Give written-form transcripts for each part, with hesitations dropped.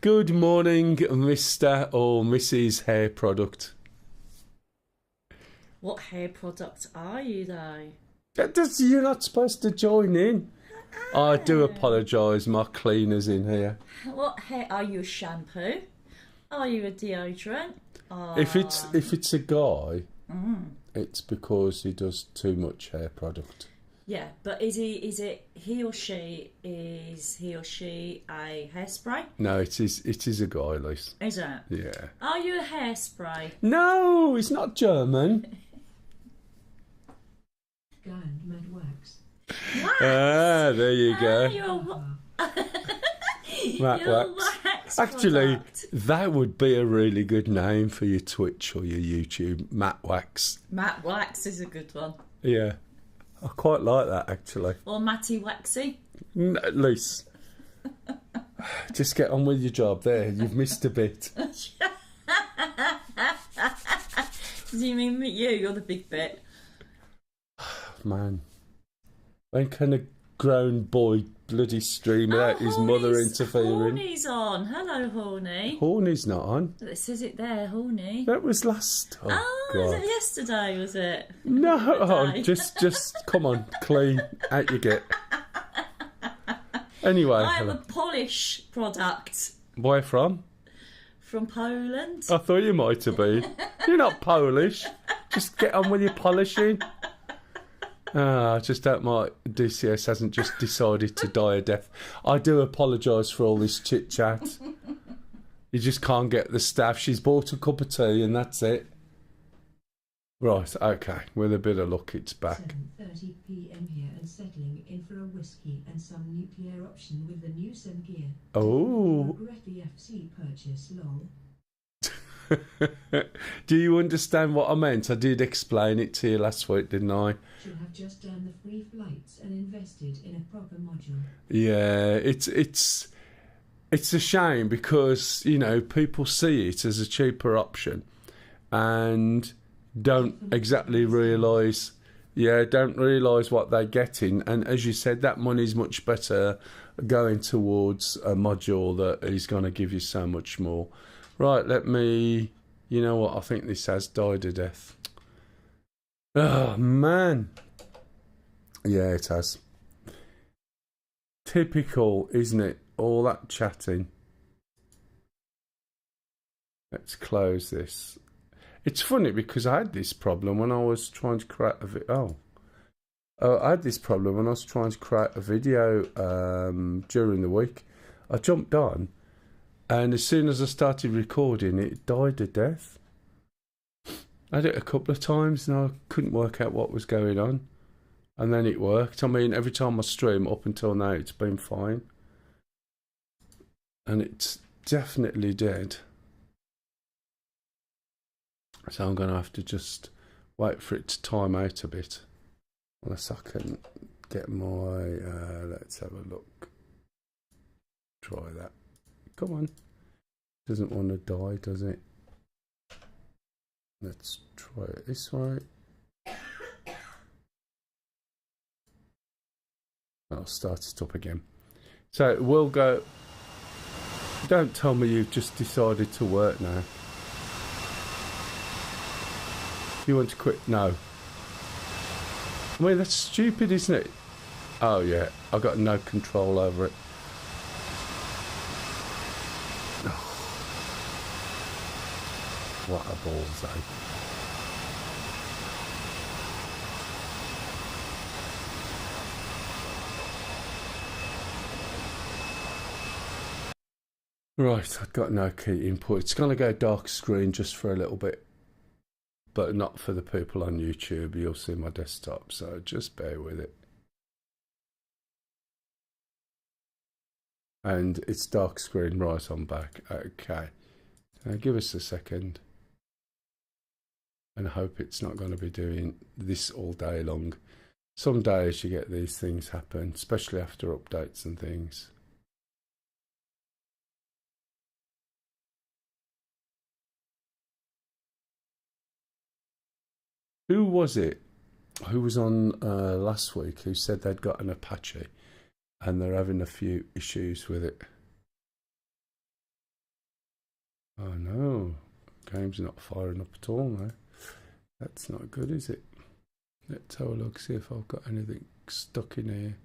Good morning, Mr. or Mrs. Hair Product. What hair product are you, though? You're not supposed to join in. I do apologise, my cleaner's in here. What hair are you? A shampoo? Are you a deodorant? If it's a guy, it's because he does too much hair product. Yeah, but is he or she a hairspray? No, it is a guy, Lise. Is it? Yeah. Are you a hairspray? No, he's not German. And mad wax. Wax? There you go. Matt Your Wax. wax Actually, product. that would be a really good name for your Twitch or your YouTube. Matt Wax. Matt Wax is a good one. Yeah. I quite like that, actually. Or Matty Waxy. At least. Just get on with your job there. You've missed a bit. Do you mean you? You're the big bit. Man. When can a grown boy bloody stream without his mother interfering? Horny's on. Hello, Horny. Horny's not on. It says it there, Horny. That was last. Was God. it yesterday, was it? No, Today? just come on, clean out you get. Anyway, I have a polish product where from? from Poland. I thought you might have been. You're not Polish. Just get on with your polishing. I just hope my DCS hasn't just decided to die a death. I do apologise for all this chit chat. You just can't get the staff. She's bought a cup of tea and that's it. Right, okay. With a bit of luck, it's back. 7:30 p.m. here and settling in for a whiskey and some nuclear option with the new Sun gear. Oh. Regret the FC purchase, lol. Do you understand what I meant? I did explain it to you last week, didn't I? Should have just done the free flights and invested in a proper module. Yeah, it's a shame because, you know, people see it as a cheaper option and don't exactly realise what they're getting. And as you said, that money's much better going towards a module that is going to give you so much more. Right, you know what, I think this has died a death. Oh, man. Yeah, it has. Typical, isn't it? All that chatting. Let's close this. It's funny because I had this problem when I was trying to create a video. I had this problem when I was trying to create a video during the week. I jumped on, and as soon as I started recording, it died a death. I did it a couple of times, and I couldn't work out what was going on. And then it worked. I mean, every time I stream up until now, it's been fine. And it's definitely dead. So I'm going to have to just wait for it to time out a bit. Unless I can get my... let's have a look. Try that. Come on. Doesn't want to die, does it? Let's try it this way. I'll start it up again. So we'll go... Don't tell me you've just decided to work now. You want to quit? No. I mean, that's stupid, isn't it? Oh, yeah. I've got no control over it. Oh. What a balls, eh? Right, I've got no key input. It's going to go dark screen just for a little bit. But not for the people on YouTube. You'll see my desktop, so just bear with it. And it's dark screen. Right, I'm back. Okay. Give us a second. And I hope it's not going to be doing this all day long. Some days you get these things happen, especially after updates and things. Who was it who was on last week who said they'd got an Apache and they're having a few issues with it? Oh no, game's not firing up at all now. That's not good, is it? Let's have a look, see if I've got anything stuck in here.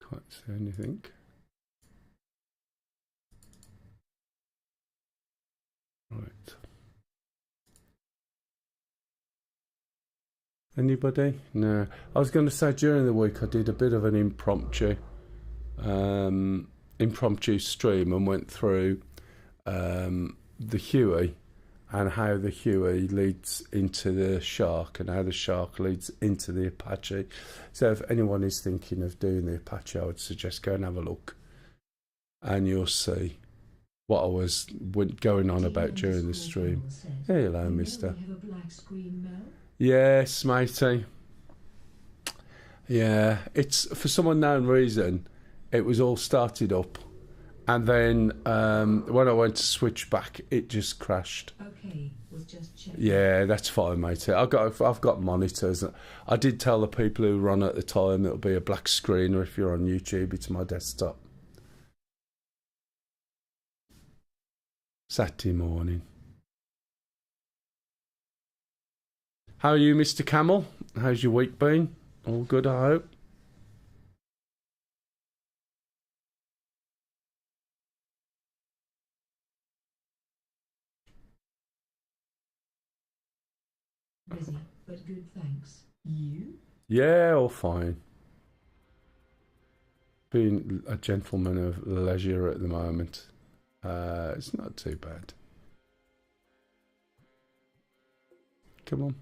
Can't see anything. Right. Anybody? No. I was going to say during the week I did a bit of an impromptu stream and went through the Huey and how the Huey leads into the Shark and how the Shark leads into the Apache. So if anyone is thinking of doing the Apache, I would suggest go and have a look and you'll see what I was going on about during the stream. Hey, hello, mister. Yes, matey. Yeah, it's for some unknown reason, it was all started up. And then when I went to switch back, it just crashed. Okay, was just checking. Yeah, that's fine, matey. I've got monitors. I did tell the people who run at the time it'll be a black screen, or if you're on YouTube, it's my desktop. Saturday morning. How are you, Mr. Camel? How's your week been? All good, I hope. Busy, but good, thanks. You? Yeah, all fine. Being a gentleman of leisure at the moment. It's not too bad. Come on.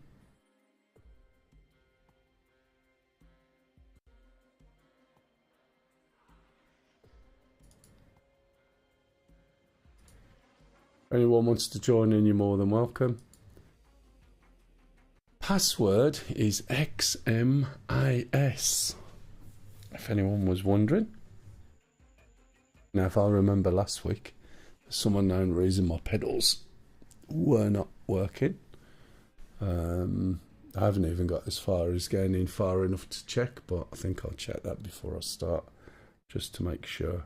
If anyone wants to join in, you're more than welcome. Password is XMAS. If anyone was wondering. Now, if I remember last week, for some unknown reason, my pedals were not working. I haven't even got as far as going in far enough to check, but I think I'll check that before I start, just to make sure.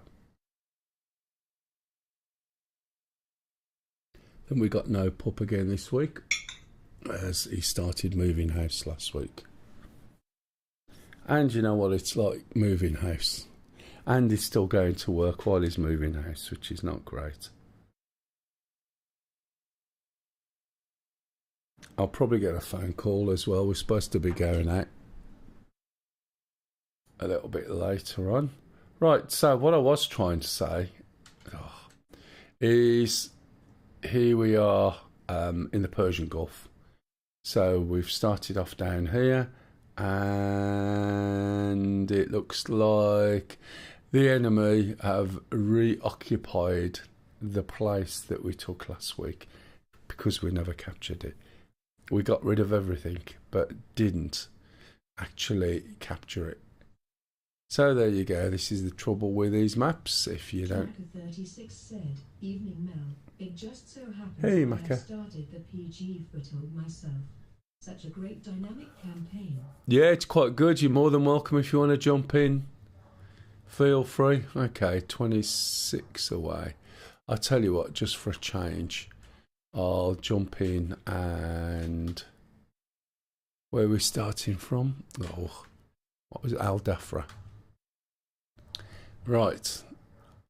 Then we got no pup again this week, as he started moving house last week. And you know what it's like moving house. And he's still going to work while he's moving house, which is not great. I'll probably get a phone call as well. We're supposed to be going out a little bit later on. Right, so what I was trying to say is here we are in the Persian Gulf. So we've started off down here and it looks like the enemy have reoccupied the place that we took last week because we never captured it. We got rid of everything but didn't actually capture it. So there you go. This is the trouble with these maps. If you don't... 36 said, "Evening Mel. It just so happens Hey, that Maka. I started the PG Foothold myself. Such a great dynamic campaign." Yeah, it's quite good. You're more than welcome if you want to jump in. Feel free. Okay, 26 away. I'll tell you what, just for a change, I'll jump in and... Where are we starting from? Oh, what was it? Al Dafra. Right.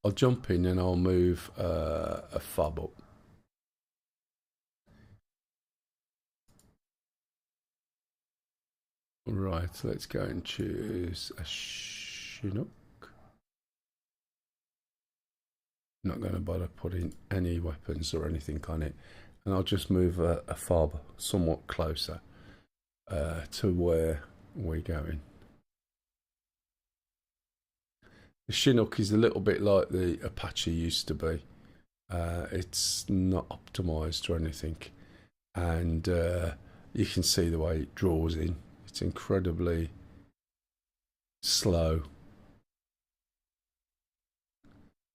I'll jump in and I'll move a fob up. Right, let's go and choose a Chinook. Not going to bother putting any weapons or anything on it. And I'll just move a fob somewhat closer to where we're going. The Chinook is a little bit like the Apache used to be. It's not optimized or anything. And you can see the way it draws in. It's incredibly slow.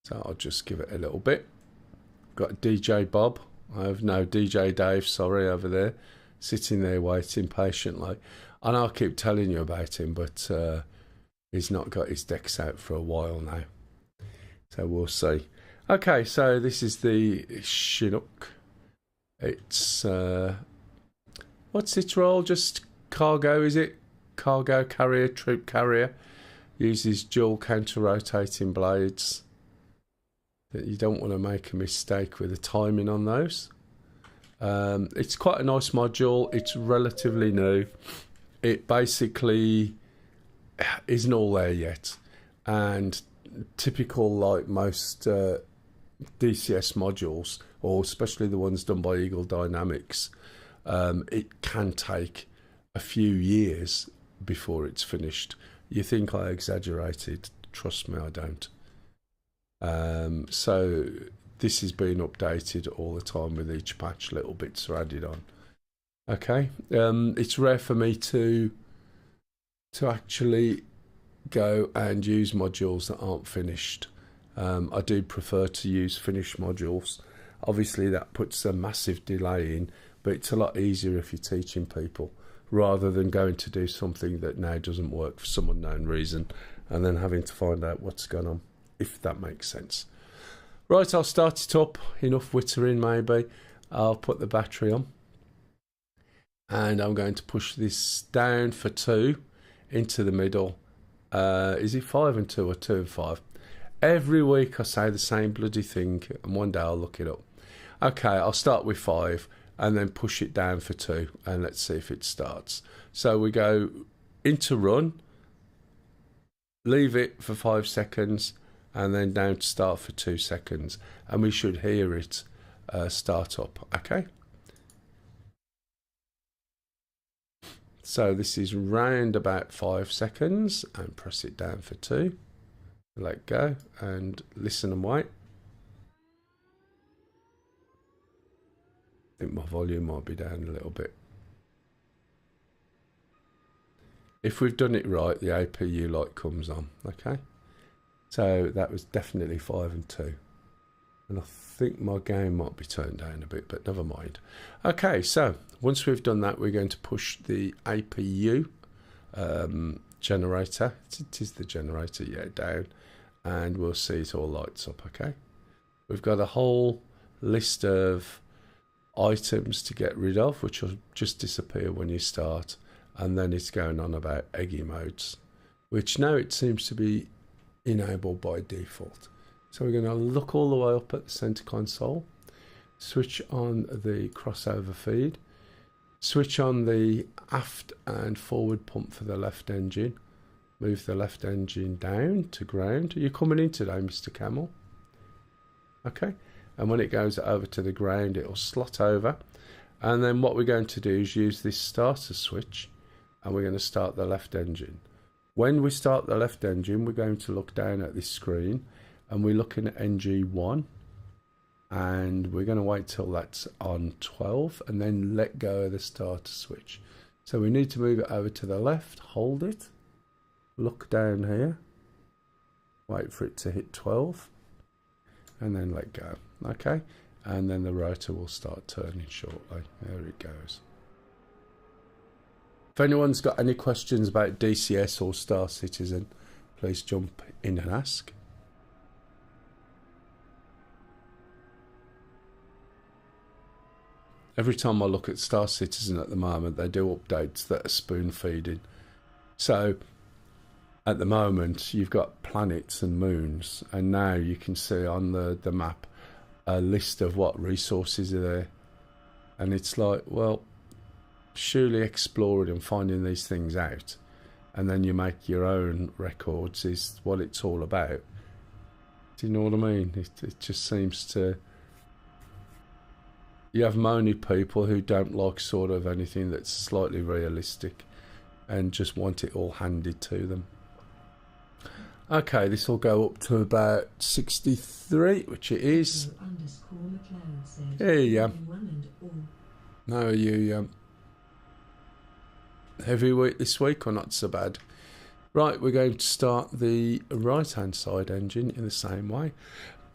So I'll just give it a little bit. Got DJ Bob. I have no DJ Dave, sorry, over there. sitting there waiting patiently. And I'll keep telling you about him, but he's not got his decks out for a while now. So we'll see. Okay, so this is the Chinook. It's, what's its role? Just cargo, is it? Cargo carrier, troop carrier. Uses dual counter-rotating blades. You don't want to make a mistake with the timing on those. It's quite a nice module. It's relatively new. It basically isn't all there yet. And typical, like most DCS modules, or especially the ones done by Eagle Dynamics, it can take a few years before it's finished. You think I exaggerated? Trust me, I don't. So this is being updated all the time with each patch. Little bits are added on. Okay, it's rare for me to actually go and use modules that aren't finished. I do prefer to use finished modules. Obviously that puts a massive delay in, but it's a lot easier if you're teaching people rather than going to do something that now doesn't work for some unknown reason and then having to find out what's going on, if that makes sense. Right, I'll start it up. Enough wittering maybe. I'll put the battery on and I'm going to push this down for 2 into the middle. Is it 5 and 2 or 2 and 5? Every week I say the same bloody thing and one day I'll look it up. Okay, I'll start with 5 and then push it down for 2 and let's see if it starts. So we go into run, leave it for 5 seconds and then down to start for 2 seconds and we should hear it start up. Okay, so this is round about 5 seconds and press it down for 2, let go and listen and wait. I think my volume might be down a little bit. If we've done it right, the APU light comes on. Okay, so that was definitely 5 and 2 and I think my gain might be turned down a bit, but never mind. Okay, so once we've done that, we're going to push the APU generator, it is the generator, yeah, down, and we'll see it all lights up. Okay, we've got a whole list of items to get rid of, which will just disappear when you start, and then it's going on about eggy modes, which now it seems to be enabled by default. So we're going to look all the way up at the center console, switch on the crossover feed, switch on the aft and forward pump for the left engine, move the left engine down to ground. Are you coming in today, Mr. Camel? Okay, and when it goes over to the ground, it'll slot over, and then what we're going to do is use this starter switch and we're going to start the left engine. When we start the left engine, we're going to look down at this screen and we're looking at NG1 and we're going to wait till that's on 12 and then let go of the starter switch. So we need to move it over to the left, hold it, look down here, wait for it to hit 12 and then let go. Okay, and then the rotor will start turning shortly. There it goes. If anyone's got any questions about DCS or Star Citizen, please jump in and ask. Every time I look at Star Citizen at the moment, they do updates that are spoon feeding. So at the moment, you've got planets and moons, and now you can see on the map a list of what resources are there. And it's like, well, surely exploring and finding these things out, and then you make your own records is what it's all about. Do you know what I mean? It just seems to... You have moany people who don't like sort of anything that's slightly realistic and just want it all handed to them. Okay, this will go up to about 63, which it is. Here you go. No, you heavy week this week or not so bad? Right, we're going to start the right hand side engine in the same way.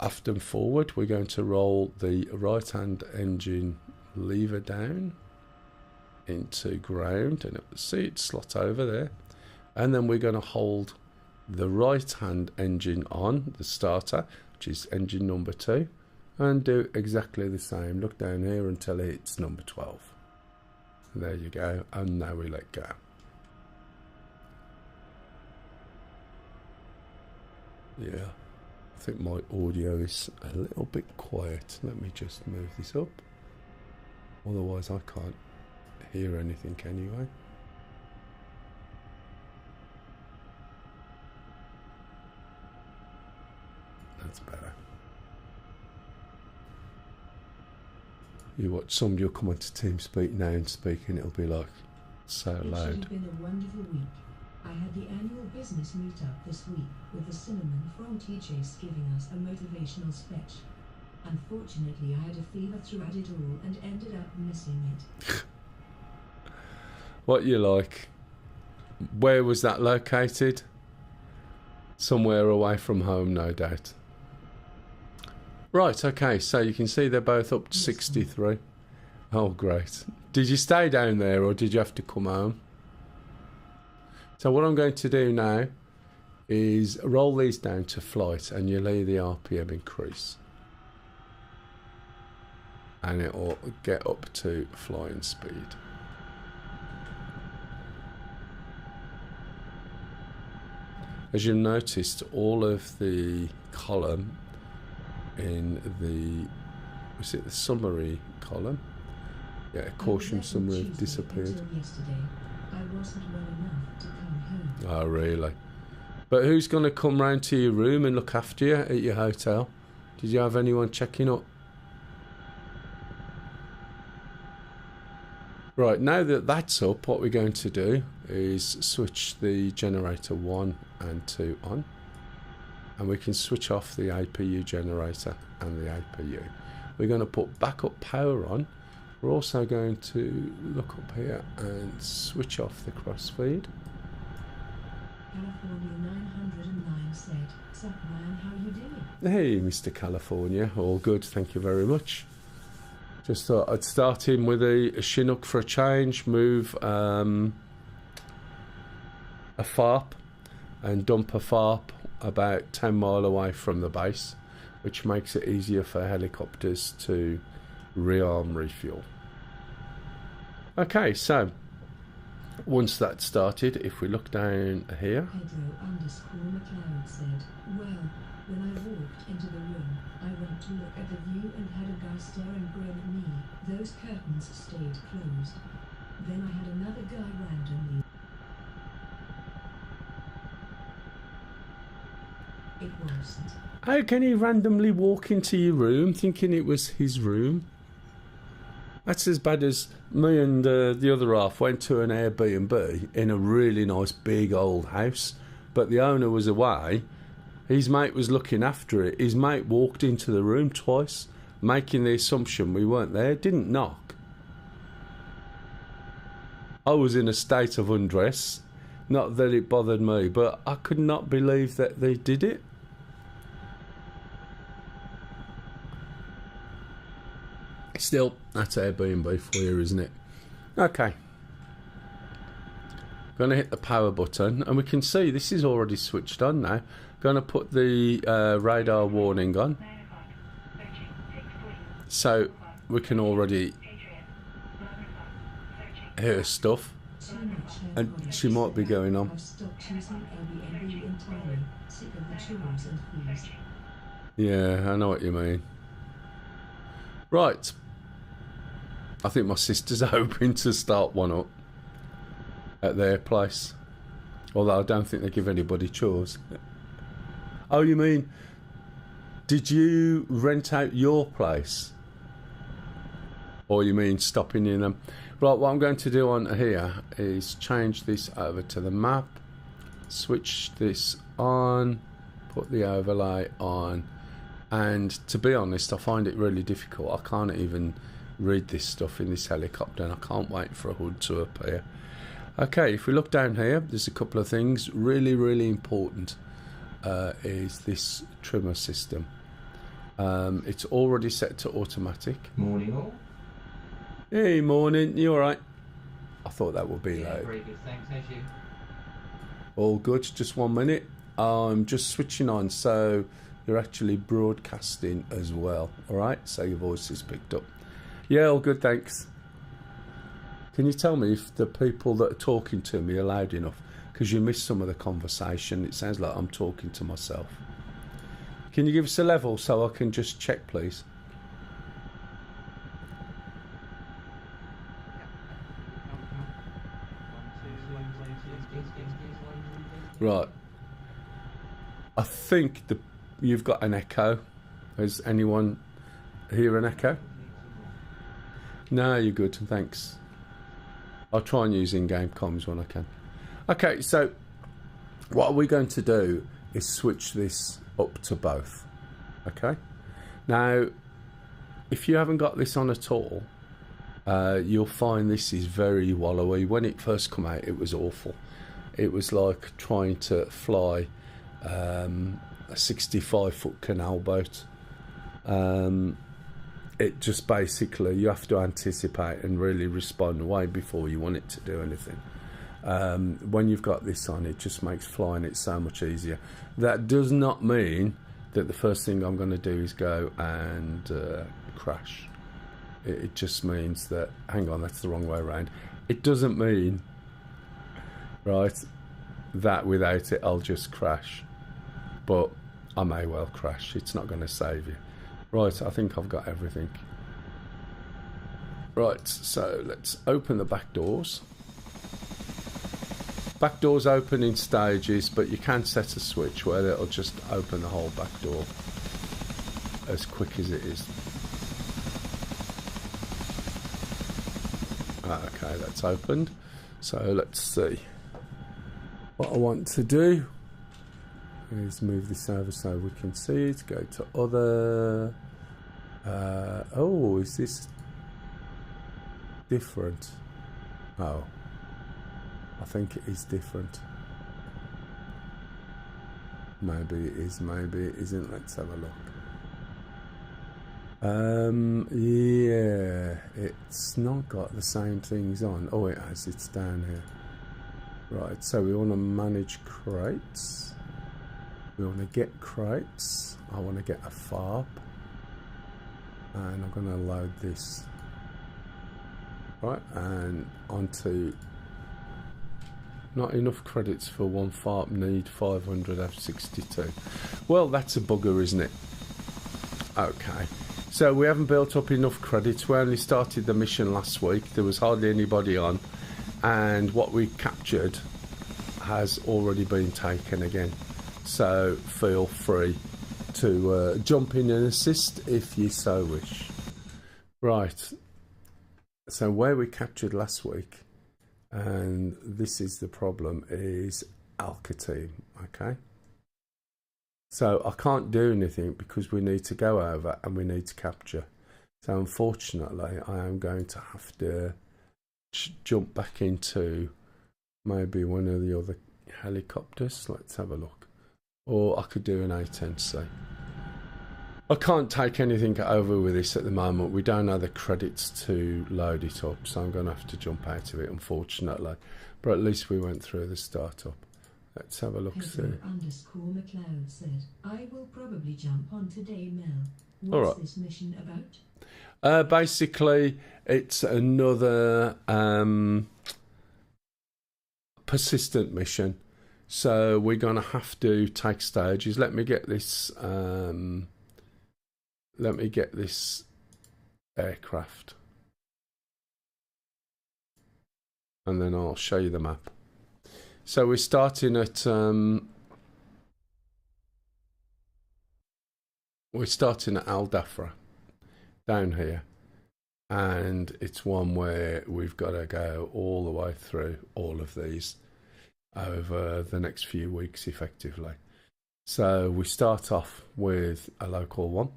Aft and forward, we're going to roll the right hand engine lever down into ground, and see it slot over there. And then we're going to hold the right hand engine on, the starter, which is engine number 2, and do exactly the same. Look down here until it's number 12. There you go, and now we let go. Yeah, I think my audio is a little bit quiet. Let me just move this up. Otherwise I can't hear anything anyway. That's better. You watch somebody will come onto TeamSpeak now and speak, and it'll be like so loud. It should have been a wonderful week. I had the annual business meetup this week with the cinnamon from TJ's giving us a motivational speech. Unfortunately, I had a fever throughout it all and ended up missing it. What you like? Where was that located? Somewhere away from home, no doubt. Right, okay, so you can see they're both up to 63. Oh, great. Did you stay down there or did you have to come home? So what I'm going to do now is roll these down to flight, and you'll hear the RPM increase. And it will get up to flying speed. As you've noticed, all of the column in the, was it the summary column? Yeah, caution summary disappeared. Yesterday, I wasn't well enough to come home. Oh, really? But who's going to come round to your room and look after you at your hotel? Did you have anyone checking up? Right, now that that's up, what we're going to do is switch the generator 1 and 2 on. And we can switch off the APU generator and the APU. We're going to put backup power on. We're also going to look up here and switch off the crossfeed. California 909 said, "Sup man, how you doing?" Hey, Mr. California, all good, thank you very much. Just thought I'd start in with a Chinook for a change, move a FARP and dump a FARP about 10 mile away from the base, which makes it easier for helicopters to rearm, refuel. Okay, so once that's started, if we look down here, Pedro_McLeod said, "Well, when I walked into the room, I went to look at the view and had a guy staring grin at me. Those curtains stayed closed. Then I had another guy randomly. It wasn't. how can he randomly walk into your room thinking it was his room? That's as bad as me and the other half went to an Airbnb in a really nice big old house, but the owner was away. His mate was looking after it. His mate walked into the room twice, making the assumption we weren't there, didn't knock. I was in a state of undress. Not that it bothered me, but I could not believe that they did it. Still, that's Airbnb for you, isn't it? Okay. Going to hit the power button, and we can see this is already switched on now. Going to put the radar warning on, so we can already hear stuff, and she might be going on. I've stopped using Airbnb entirely. Sick of the chores and fees." Yeah, I know what you mean. Right. I think my sister's hoping to start one up at their place. Although I don't think they give anybody chores. Oh, you mean, did you rent out your place? Or you mean stopping in them? Right, what I'm going to do on here is change this over to the map, switch this on, put the overlay on, and to be honest, I find it really difficult. I can't even read this stuff in this helicopter, and I can't wait for a HUD to appear. Okay, if we look down here, there's a couple of things really important. Is this trimmer system. It's already set to automatic. Morning all. Hey, morning, you alright? I thought that would be Yeah, loud. very good. Thanks. How's you? All good, just 1 minute. I'm just switching on, so you're actually broadcasting as well. All right, so your voice is picked up. Yeah, all good, thanks. Can you tell me if the people that are talking to me are loud enough? Because you missed some of the conversation. It sounds like I'm talking to myself. Can you give us a level so I can just check, please? Right. I think you've got an echo. Has anyone hear an echo? No, you're good, thanks. I'll try and use in-game comms when I can. Okay, so what we're going to do is switch this up to both. Okay? Now, if you haven't got this on at all, you'll find this is very wallowy. When it first came out, it was awful. It was like trying to fly a 65-foot canal boat. It just basically, you have to anticipate and really respond way before you want it to do anything. When you've got this on, it just makes flying it so much easier. That does not mean that the first thing I'm going to do is go and crash. It just means that, hang on, that's the wrong way around. It doesn't mean, right, that without it I'll just crash. But I may well crash. It's not going to save you. Right, I think I've got everything. Right, so let's open the back doors. Back doors open in stages, but you can set a switch where it'll just open the whole back door as quick as it is. Okay, that's opened. So let's see. What I want to do is move this over so we can see it. Go to other. Oh, is this different? Oh, I think it is different. Maybe it is, maybe it isn't. Let's have a look. Yeah, it's not got the same things on. Oh, it has. It's down here. Right, so we want to manage crates. We want to get crates. I want to get a fob. And I'm going to load this. Right, and onto... Not enough credits for one fob. Need 500 F62. Well, that's a bugger, isn't it? Okay. So we haven't built up enough credits. We only started the mission last week. There was hardly anybody on. And what we captured has already been taken again. So feel free to jump in and assist if you so wish. Right. So where we captured last week, and this is the problem, is Alcateam. Okay. So I can't do anything because we need to go over and we need to capture. So unfortunately, I am going to have to jump back into maybe one of the other helicopters. Let's have a look. Or I could do an A10C. I can't take anything over with this at the moment. We don't have the credits to load it up, so I'm going to have to jump out of it, unfortunately. But at least we went through the startup. Let's have a look. Pedro_McLeod said, I will probably jump on today, Mel. What's All right. this mission about? Basically, it's another persistent mission. So we're going to have to take stages. Let me get this. Let me get this aircraft, and then I'll show you the map. So we're starting at Al Dafra down here, and it's one where we've got to go all the way through all of these over the next few weeks effectively. So we start off with a local one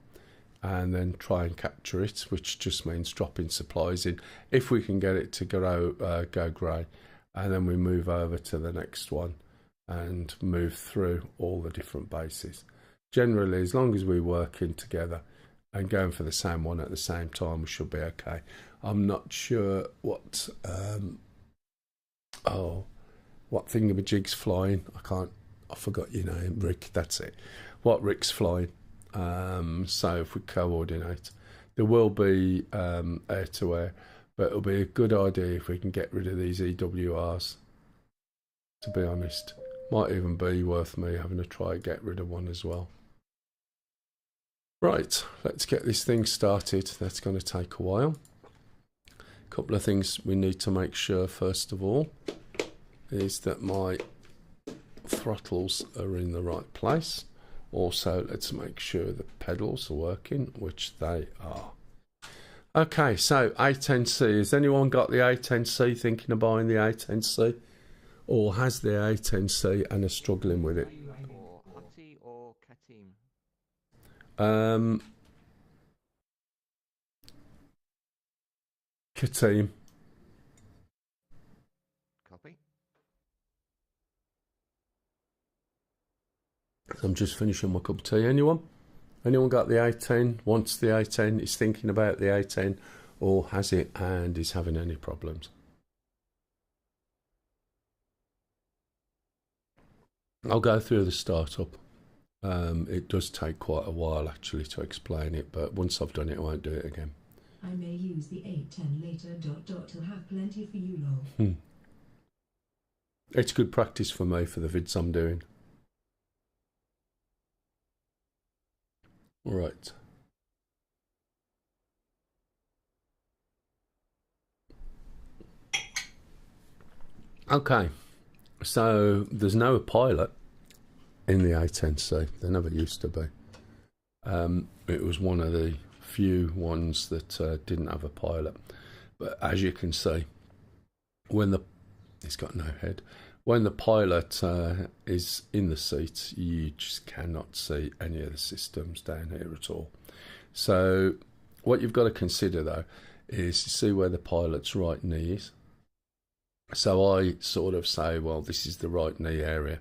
and then try and capture it, which just means dropping supplies in if we can get it to go grey. And then we move over to the next one and move through all the different bases. Generally, as long as we're working together and going for the same one at the same time, we should be okay. I'm not sure what Oh, what thingamajig's flying? I forgot your name, Rick. That's it. What Rick's flying? So if we coordinate, there will be air to air, but it'll be a good idea if we can get rid of these EWRs. To be honest, might even be worth me having to try and get rid of one as well. Right, let's get this thing started. That's going to take a while. A couple of things we need to make sure first of all is that my throttles are in the right place. Also, let's make sure the pedals are working, which they are. Okay, so A10C. Has anyone got the A10C, thinking of buying the A10C? Or has the A10C and are struggling with it? Or Hutty or Katim? Katim. Copy. I'm just finishing my cup of tea. Anyone? Anyone got the A10, wants the A10, is thinking about the A10, or has it and is having any problems? I'll go through the startup. It does take quite a while actually to explain it, but once I've done it, I won't do it again. I may use the 810 later. To have plenty for you, lol. It's good practice for me for the vids I'm doing. Right. Okay. So there's no pilot in the A10C. There never used to be. It was one of the few ones that didn't have a pilot. But as you can see, it's got no head. When the pilot is in the seat, you just cannot see any of the systems down here at all. So what you've got to consider though is you see where the pilot's right knee is. So I sort of say, well, this is the right knee area,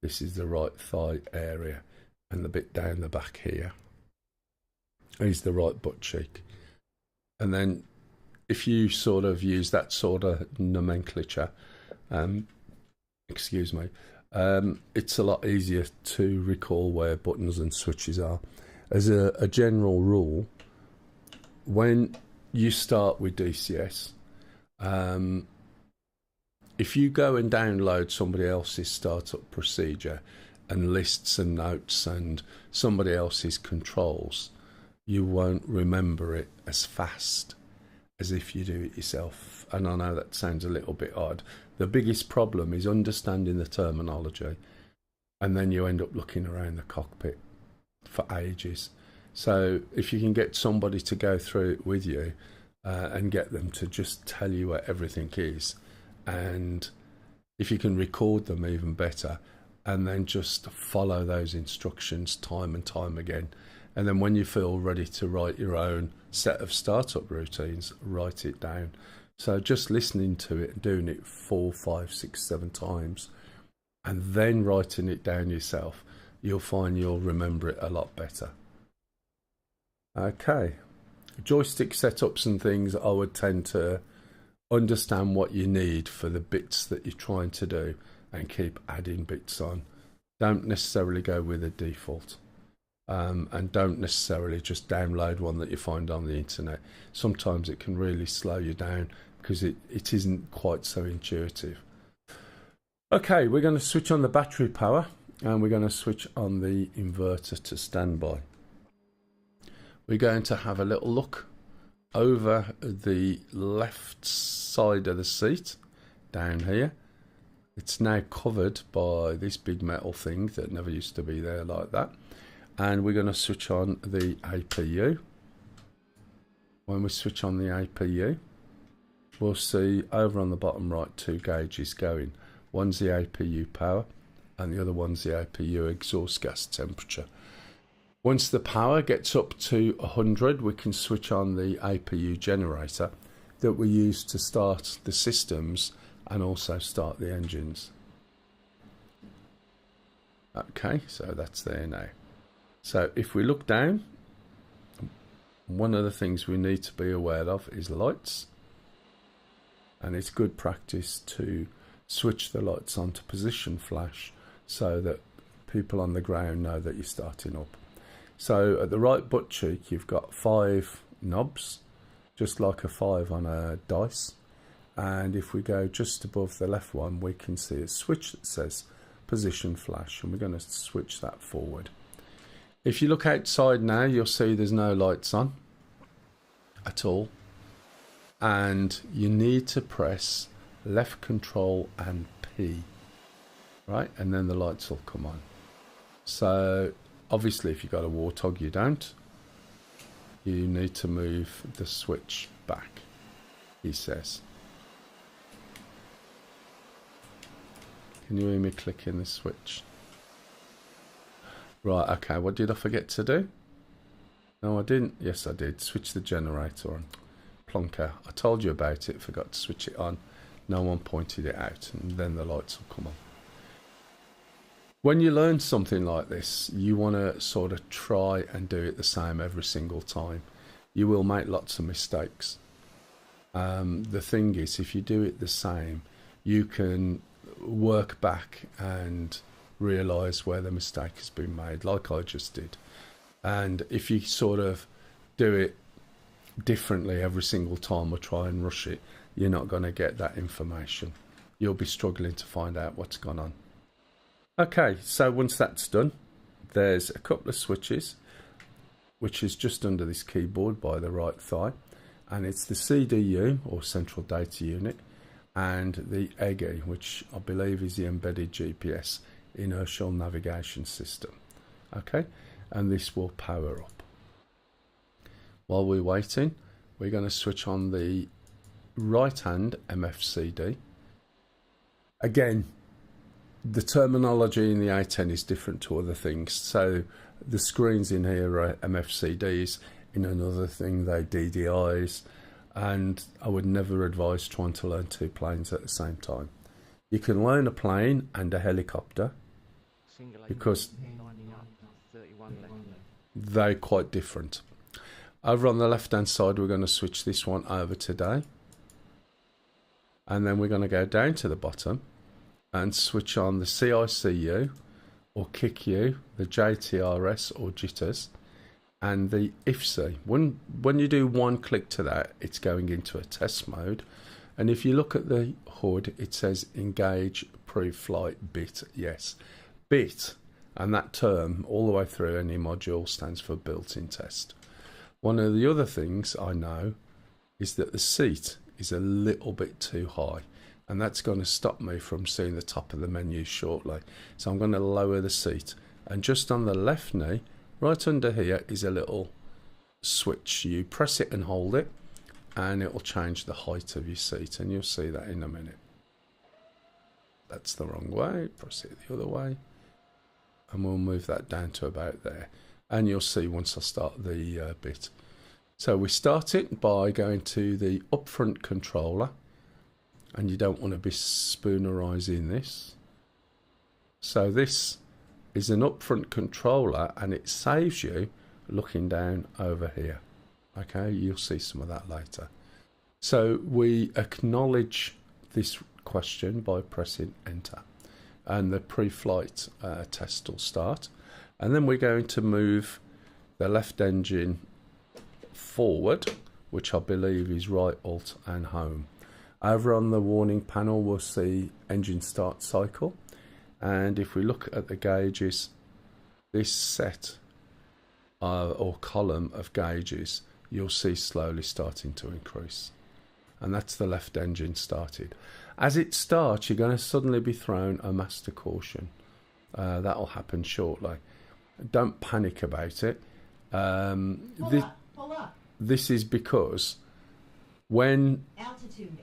this is the right thigh area, and the bit down the back here is the right butt cheek. And then if you sort of use that sort of nomenclature, excuse me, it's a lot easier to recall where buttons and switches are. As a general rule, when you start with DCS, if you go and download somebody else's startup procedure and lists and notes and somebody else's controls, you won't remember it as fast as if you do it yourself. And I know that sounds a little bit odd. The biggest problem is understanding the terminology, and then you end up looking around the cockpit for ages. So if you can get somebody to go through it with you and get them to just tell you where everything is, and if you can record them even better, and then just follow those instructions time and time again, and then when you feel ready to write your own set of startup routines, write it down. So just listening to it and doing it 4, 5, 6, 7 times and then writing it down yourself, you'll find you'll remember it a lot better. Okay, joystick setups and things, I would tend to understand what you need for the bits that you're trying to do and keep adding bits on. Don't necessarily go with a default. And don't necessarily just download one that you find on the internet. Sometimes it can really slow you down because it isn't quite so intuitive. Okay, we're going to switch on the battery power and we're going to switch on the inverter to standby. We're going to have a little look over the left side of the seat down here. It's now covered by this big metal thing that never used to be there like that. And we're going to switch on the APU. When we switch on the APU, we'll see over on the bottom right 2 gauges going. One's the APU power and the other one's the APU exhaust gas temperature. Once the power gets up to 100, we can switch on the APU generator that we use to start the systems and also start the engines. Okay, so that's there now. So if we look down, one of the things we need to be aware of is lights. And it's good practice to switch the lights on to position flash so that people on the ground know that you're starting up. So at the right butt cheek you've got 5 knobs, just like a 5 on a dice, and if we go just above the left one we can see a switch that says position flash, and we're going to switch that forward. If you look outside now you'll see there's no lights on at all, and you need to press left control and P, right, and then the lights will come on. So obviously if you've got a Warthog you don't. You need to move the switch back, he says. Can you hear me clicking the switch? Right, okay, what did I forget to do? No, I didn't. Yes, I did. Switch the generator on. Plonker. I told you about it, forgot to switch it on. No one pointed it out, and then the lights will come on. When you learn something like this, you want to sort of try and do it the same every single time. You will make lots of mistakes. The thing is, if you do it the same, you can work back and realise where the mistake has been made, like I just did. And if you sort of do it differently every single time or try and rush it, you're not going to get that information. You'll be struggling to find out what's gone on. Okay, so once that's done, there's a couple of switches, which is just under this keyboard by the right thigh, and it's the CDU, or Central Data Unit, and the EGI, which I believe is the Embedded GPS Inertial Navigation System. Okay, and this will power up. While we're waiting, we're going to switch on the right hand MFCD. Again, the terminology in the A10 is different to other things. So the screens in here are MFCDs, in another thing they're DDIs, and I would never advise trying to learn 2 planes at the same time. You can learn a plane and a helicopter because they're quite different. Over on the left hand side we're going to switch this one over today, and then we're going to go down to the bottom and switch on the CICU or KICU, the JTRS or jitters, and the IFC. When you do one click to that, it's going into a test mode, and if you look at the HUD it says engage pre-flight bit. Yes, bit, and that term all the way through any module stands for built-in test. One of the other things I know is that the seat is a little bit too high, and that's going to stop me from seeing the top of the menu shortly. So I'm going to lower the seat, and just on the left knee, right under here, is a little switch. You press it and hold it, and it will change the height of your seat, and you'll see that in a minute. That's the wrong way. Press it the other way, and we'll move that down to about there, and you'll see once I start the bit. So we start it by going to the upfront controller, and you don't want to be spoonerising this. So this is an upfront controller, and it saves you looking down over here. Okay, you'll see some of that later. So we acknowledge this question by pressing enter, and the pre-flight test will start, and then we're going to move the left engine forward, which I believe is right alt and home. Over on the warning panel we'll see engine start cycle, and if we look at the gauges, this set or column of gauges you'll see slowly starting to increase, and that's the left engine started. As it starts you're going to suddenly be thrown a master caution. That'll happen shortly. Don't panic about it. Pull up. This is because when Altitude.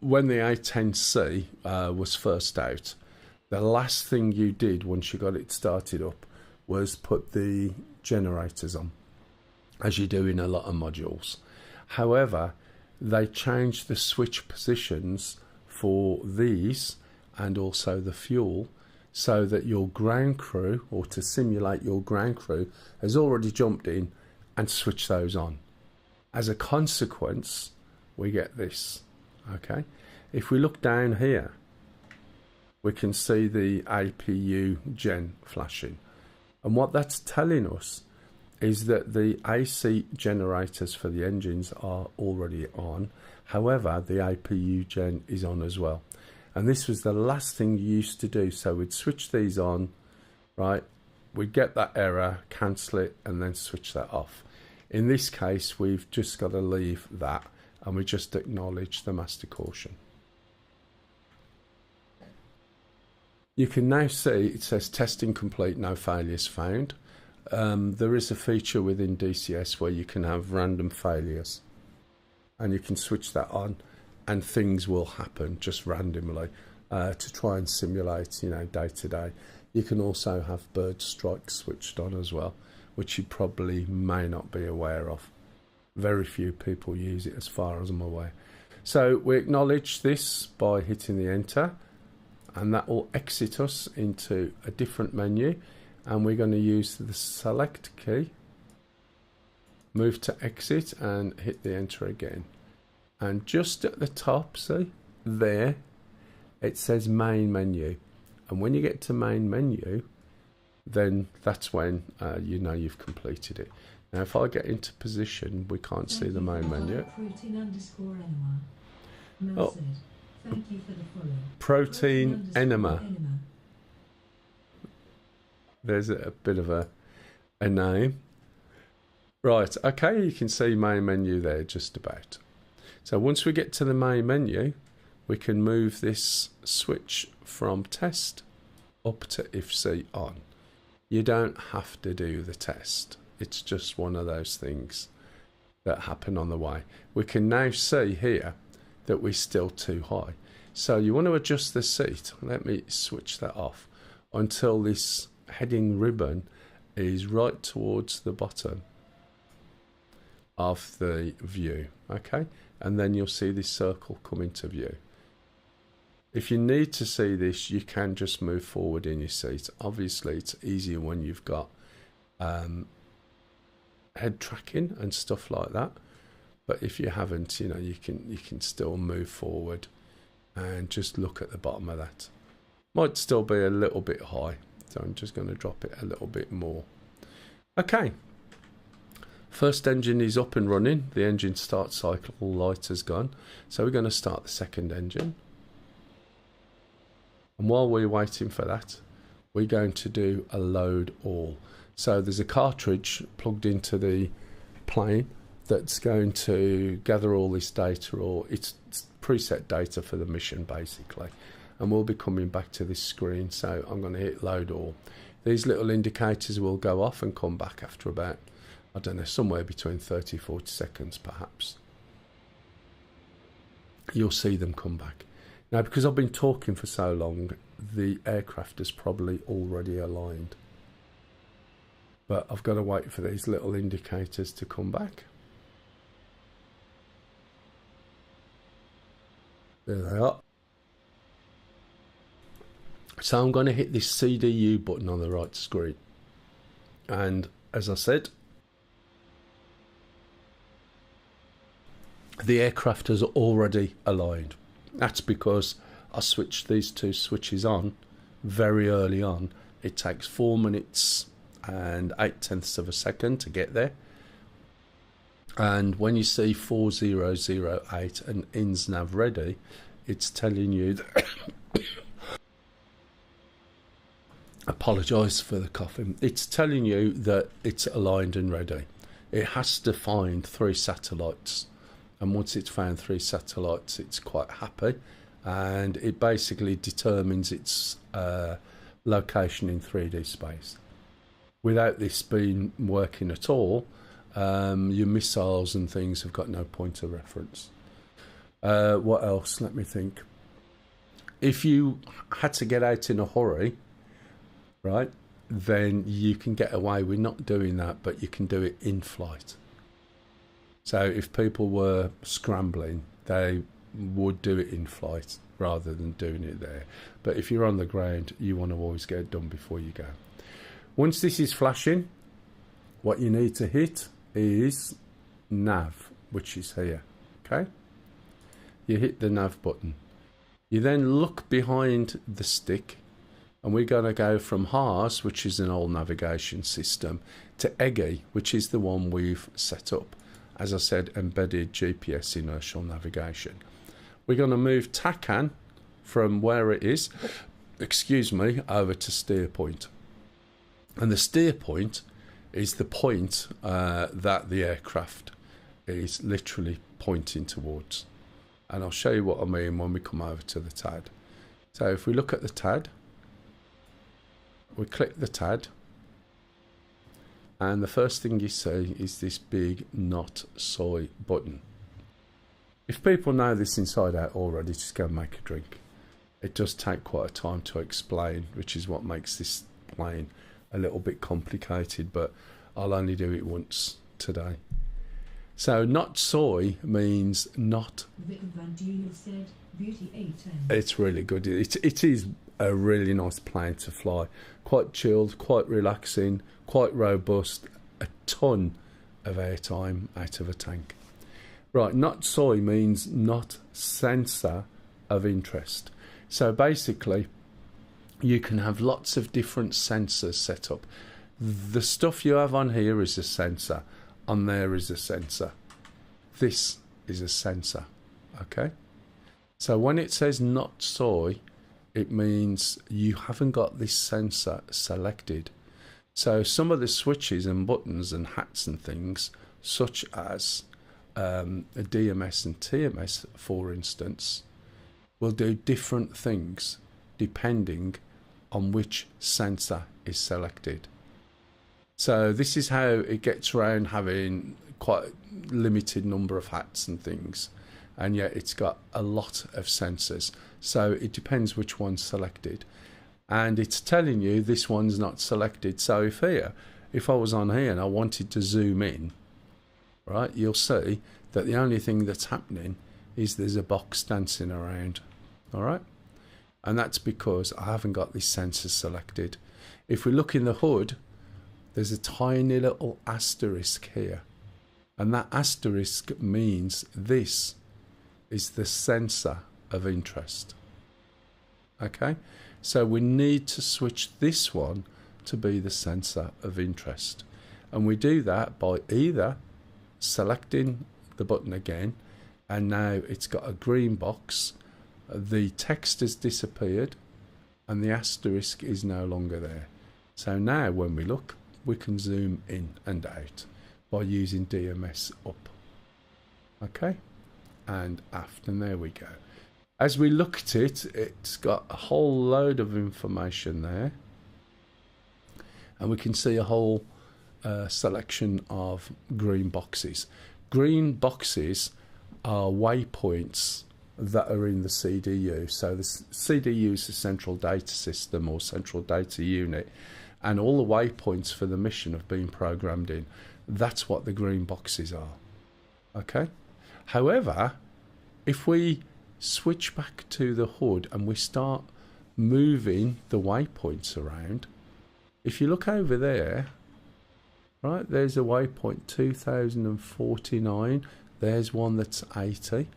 when the A10C was first out, the last thing you did once you got it started up was put the generators on, as you do in a lot of modules. However, they changed the switch positions for these and also the fuel, so that your ground crew, or to simulate your ground crew, has already jumped in and switched those on. As a consequence, we get this. Okay, if we look down here, we can see the APU gen flashing. And what that's telling us is that the AC generators for the engines are already on. However, the APU gen is on as well. And this was the last thing you used to do. So we'd switch these on, right? We'd get that error, cancel it, and then switch that off. In this case, we've just got to leave that, and we just acknowledge the master caution. You can now see it says testing complete, no failures found. There is a feature within DCS where you can have random failures, and you can switch that on, and things will happen just randomly to try and simulate, day to day. You can also have bird strike switched on as well, which you probably may not be aware of. Very few people use it as far as I'm aware. So we acknowledge this by hitting the enter, and that will exit us into a different menu, and we're going to use the select key, move to exit, and hit the enter again. And just at the top, see there, it says main menu, and when you get to main menu, then that's when you know you've completed it. Now if I get into position, we can't see the main menu. Oh. Thank you for the follow. Protein enema. There's a bit of a name. Right, okay, you can see main menu there just about. So once we get to the main menu, we can move this switch from test up to IFC on. You don't have to do the test. It's just one of those things that happen on the way. We can now see here that we're still too high. So you want to adjust the seat. Let me switch that off until this heading ribbon is right towards the bottom of the view. Okay, and then you'll see this circle come into view. If you need to see this, you can just move forward in your seat. Obviously, it's easier when you've got head tracking and stuff like that. But if you haven't, you can still move forward and just look at the bottom of that. Might still be a little bit high, so I'm just going to drop it a little bit more. Okay. First engine is up and running. The engine start cycle light has gone. So we're going to start the second engine. And while we're waiting for that, we're going to do a load all. So there's a cartridge plugged into the plane that's going to gather all this data, or it's preset data for the mission basically. And we'll be coming back to this screen. So I'm going to hit load all. These little indicators will go off and come back after about, I don't know, somewhere between 30-40 seconds perhaps. You'll see them come back. Now, because I've been talking for so long, the aircraft is probably already aligned. But I've got to wait for these little indicators to come back. There they are. So I'm going to hit this CDU button on the right screen. And as I said, the aircraft is already aligned. That's because I switched these two switches on very early on. It takes 4 minutes and 8/10 of a second to get there. And when you see 4008 and INSNAV ready, it's telling you that apologise for the coughing. It's telling you that it's aligned and ready. It has to find 3 satellites. And once it's found 3 satellites, it's quite happy. And it basically determines its location in 3D space. Without this being working at all, your missiles and things have got no point of reference. What else? Let me think. If you had to get out in a hurry, right, then you can get away with not doing that, but you can do it in flight. So if people were scrambling, they would do it in flight rather than doing it there. But if you're on the ground, you want to always get it done before you go. Once this is flashing, what you need to hit is nav, which is here. Okay? You hit the nav button. You then look behind the stick, and we're going to go from HARS, which is an old navigation system, to EGI, which is the one we've set up. As I said, embedded GPS inertial navigation. We're going to move TACAN from where it is, over to steer point. And the steer point is the point that the aircraft is literally pointing towards. And I'll show you what I mean when we come over to the TAD. So if we look at the TAD, we click the TAD, and the first thing you see is this big not soy button. If people know this inside out already, just go and make a drink. It does take quite a time to explain, which is what makes this plane a little bit complicated, but I'll only do it once today. So not soy means not. Vic Van Duyl said, Beauty 810. It's really good. It is a really nice plane to fly. Quite chilled, quite relaxing, quite robust. A ton of airtime out of a tank. Right, not soy means not sensor of interest. So basically, you can have lots of different sensors set up. The stuff you have on here is a sensor. On there is a sensor. This is a sensor. Okay? So when it says not soy, it means you haven't got this sensor selected. So some of the switches and buttons and hats and things, such as a DMS and TMS, for instance, will do different things depending on which sensor is selected. So this is how it gets around having quite a limited number of hats and things, and yet it's got a lot of sensors. So it depends which one's selected, and it's telling you this one's not selected. So if I was on here and I wanted to zoom in, right, you'll see that the only thing that's happening is there's a box dancing around. All right, and that's because I haven't got this sensor selected. If we look in the hood, there's a tiny little asterisk here, and that asterisk means this is the sensor of interest. Okay, so we need to switch this one to be the sensor of interest, and we do that by either selecting the button again, and now it's got a green box, the text has disappeared, and the asterisk is no longer there. So now when we look, we can zoom in and out by using DMS up. Okay, and aft, and there we go. As we look at it, it's got a whole load of information there, and we can see a whole selection of green boxes. Green boxes are waypoints that are in the CDU. So the CDU is the central data system or central data unit, and all the waypoints for the mission have been programmed in. That's what the green boxes are. Okay. However, if we switch back to the hood and we start moving the waypoints around, if you look over there, right, there's a waypoint 2049. There's one that's 80.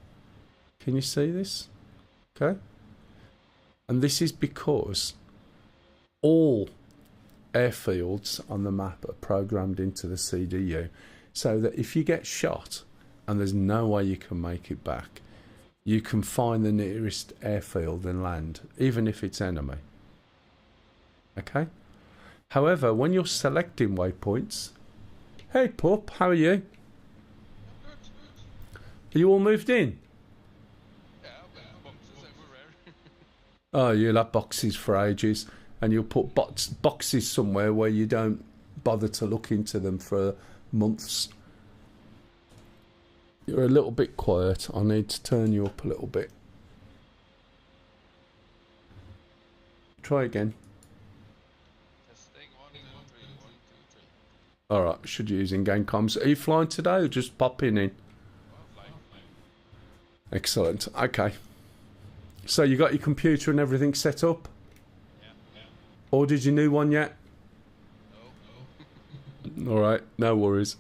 Can you see this? Okay. And this is because all airfields on the map are programmed into the CDU, so that if you get shot and there's no way you can make it back, you can find the nearest airfield and land, even if it's enemy. Okay? However, when you're selecting waypoints... Hey pup, how are you? Are you all moved in? Yeah, boxes everywhere. Oh, you'll have boxes for ages, and you'll put boxes somewhere where you don't bother to look into them for months. You're a little bit quiet. I need to turn you up a little bit. Try again. Testing 1, 2, 3, 1, 2, 3. Alright, should use in-game comms. Are you flying today or just popping in? Flying. Excellent. Okay. So you got your computer and everything set up? Yeah. Ordered your new one yet? No. Alright, no worries.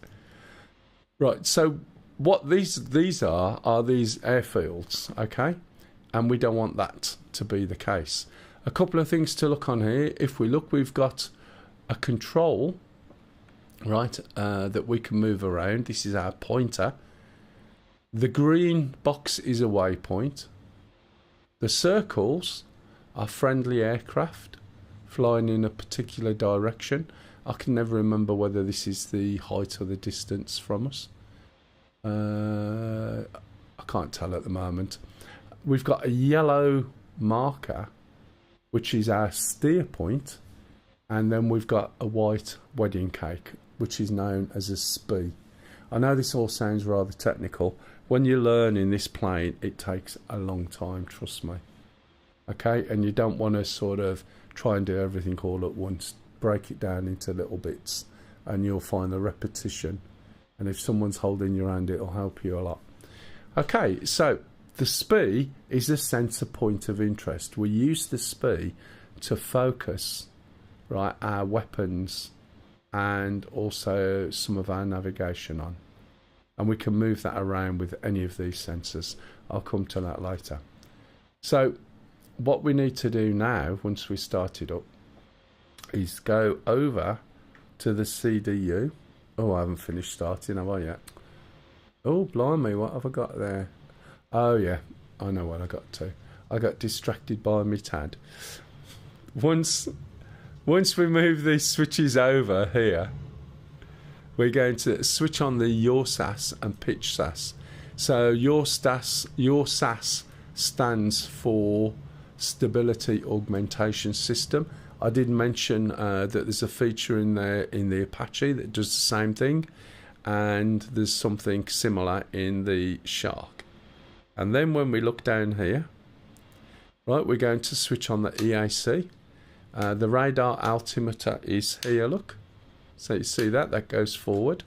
Right, so what these are these airfields, okay? and we don't want that to be the case. A couple of things to look on here. If we look, we've got a control, right, that we can move around. This is our pointer. The green box is a waypoint. The circles are friendly aircraft flying in a particular direction. I can never remember whether this is the height or the distance from us. I can't tell at the moment. We've got a yellow marker, which is our steer point, and then we've got a white wedding cake, which is known as a SPI. I know this all sounds rather technical. When you learn in this plane, it takes a long time, trust me. Okay, and you don't want to sort of try and do everything all at once. Break it down into little bits, and you'll find the repetition. And if someone's holding your hand, it'll help you a lot. Okay, so the SPI is a sensor point of interest. We use the SPI to focus, right, our weapons and also some of our navigation on. And we can move that around with any of these sensors. I'll come to that later. So what we need to do now, once we start it up, is go over to the CDU. Oh, I haven't finished starting, have I yet? Oh, blimey, what have I got there? Oh, yeah, I know what I got to. I got distracted by my TAD. Once we move these switches over here, we're going to switch on the yaw SAS and pitch SAS. So yaw SAS stands for Stability Augmentation System. I did mention that there's a feature in there in the Apache that does the same thing, and there's something similar in the Shark. And then when we look down here, right, we're going to switch on the EAC. The radar altimeter is here, look. So you see that goes forward.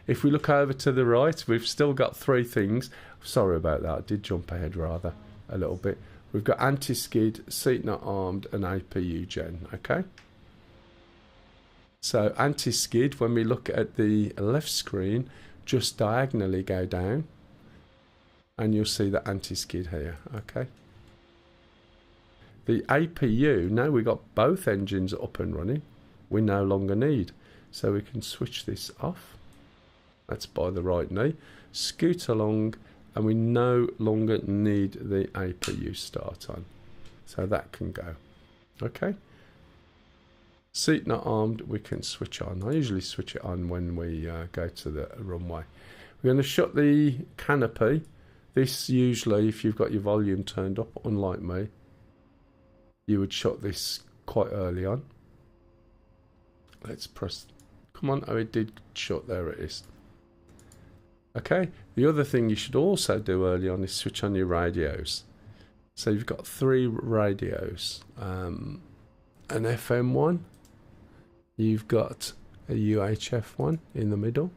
If we look over to the right, we've still got three things. Sorry about that, I did jump ahead rather a little bit. We've got anti-skid, seat not armed, and APU gen, okay? So anti-skid, when we look at the left screen, just diagonally go down, and you'll see the anti-skid here, okay? The APU, now we've got both engines up and running, we no longer need. So we can switch this off. That's by the right knee. Scoot along, and we no longer need the APU start on. So that can go. Okay. Seat not armed, we can switch on. I usually switch it on when we go to the runway. We're going to shut the canopy. This usually, if you've got your volume turned up, unlike me, you would shut this quite early on. Let's press, come on, oh it did shut, there it is. Okay, the other thing you should also do early on is switch on your radios. So you've got three radios, an FM one, you've got a UHF one in the middle,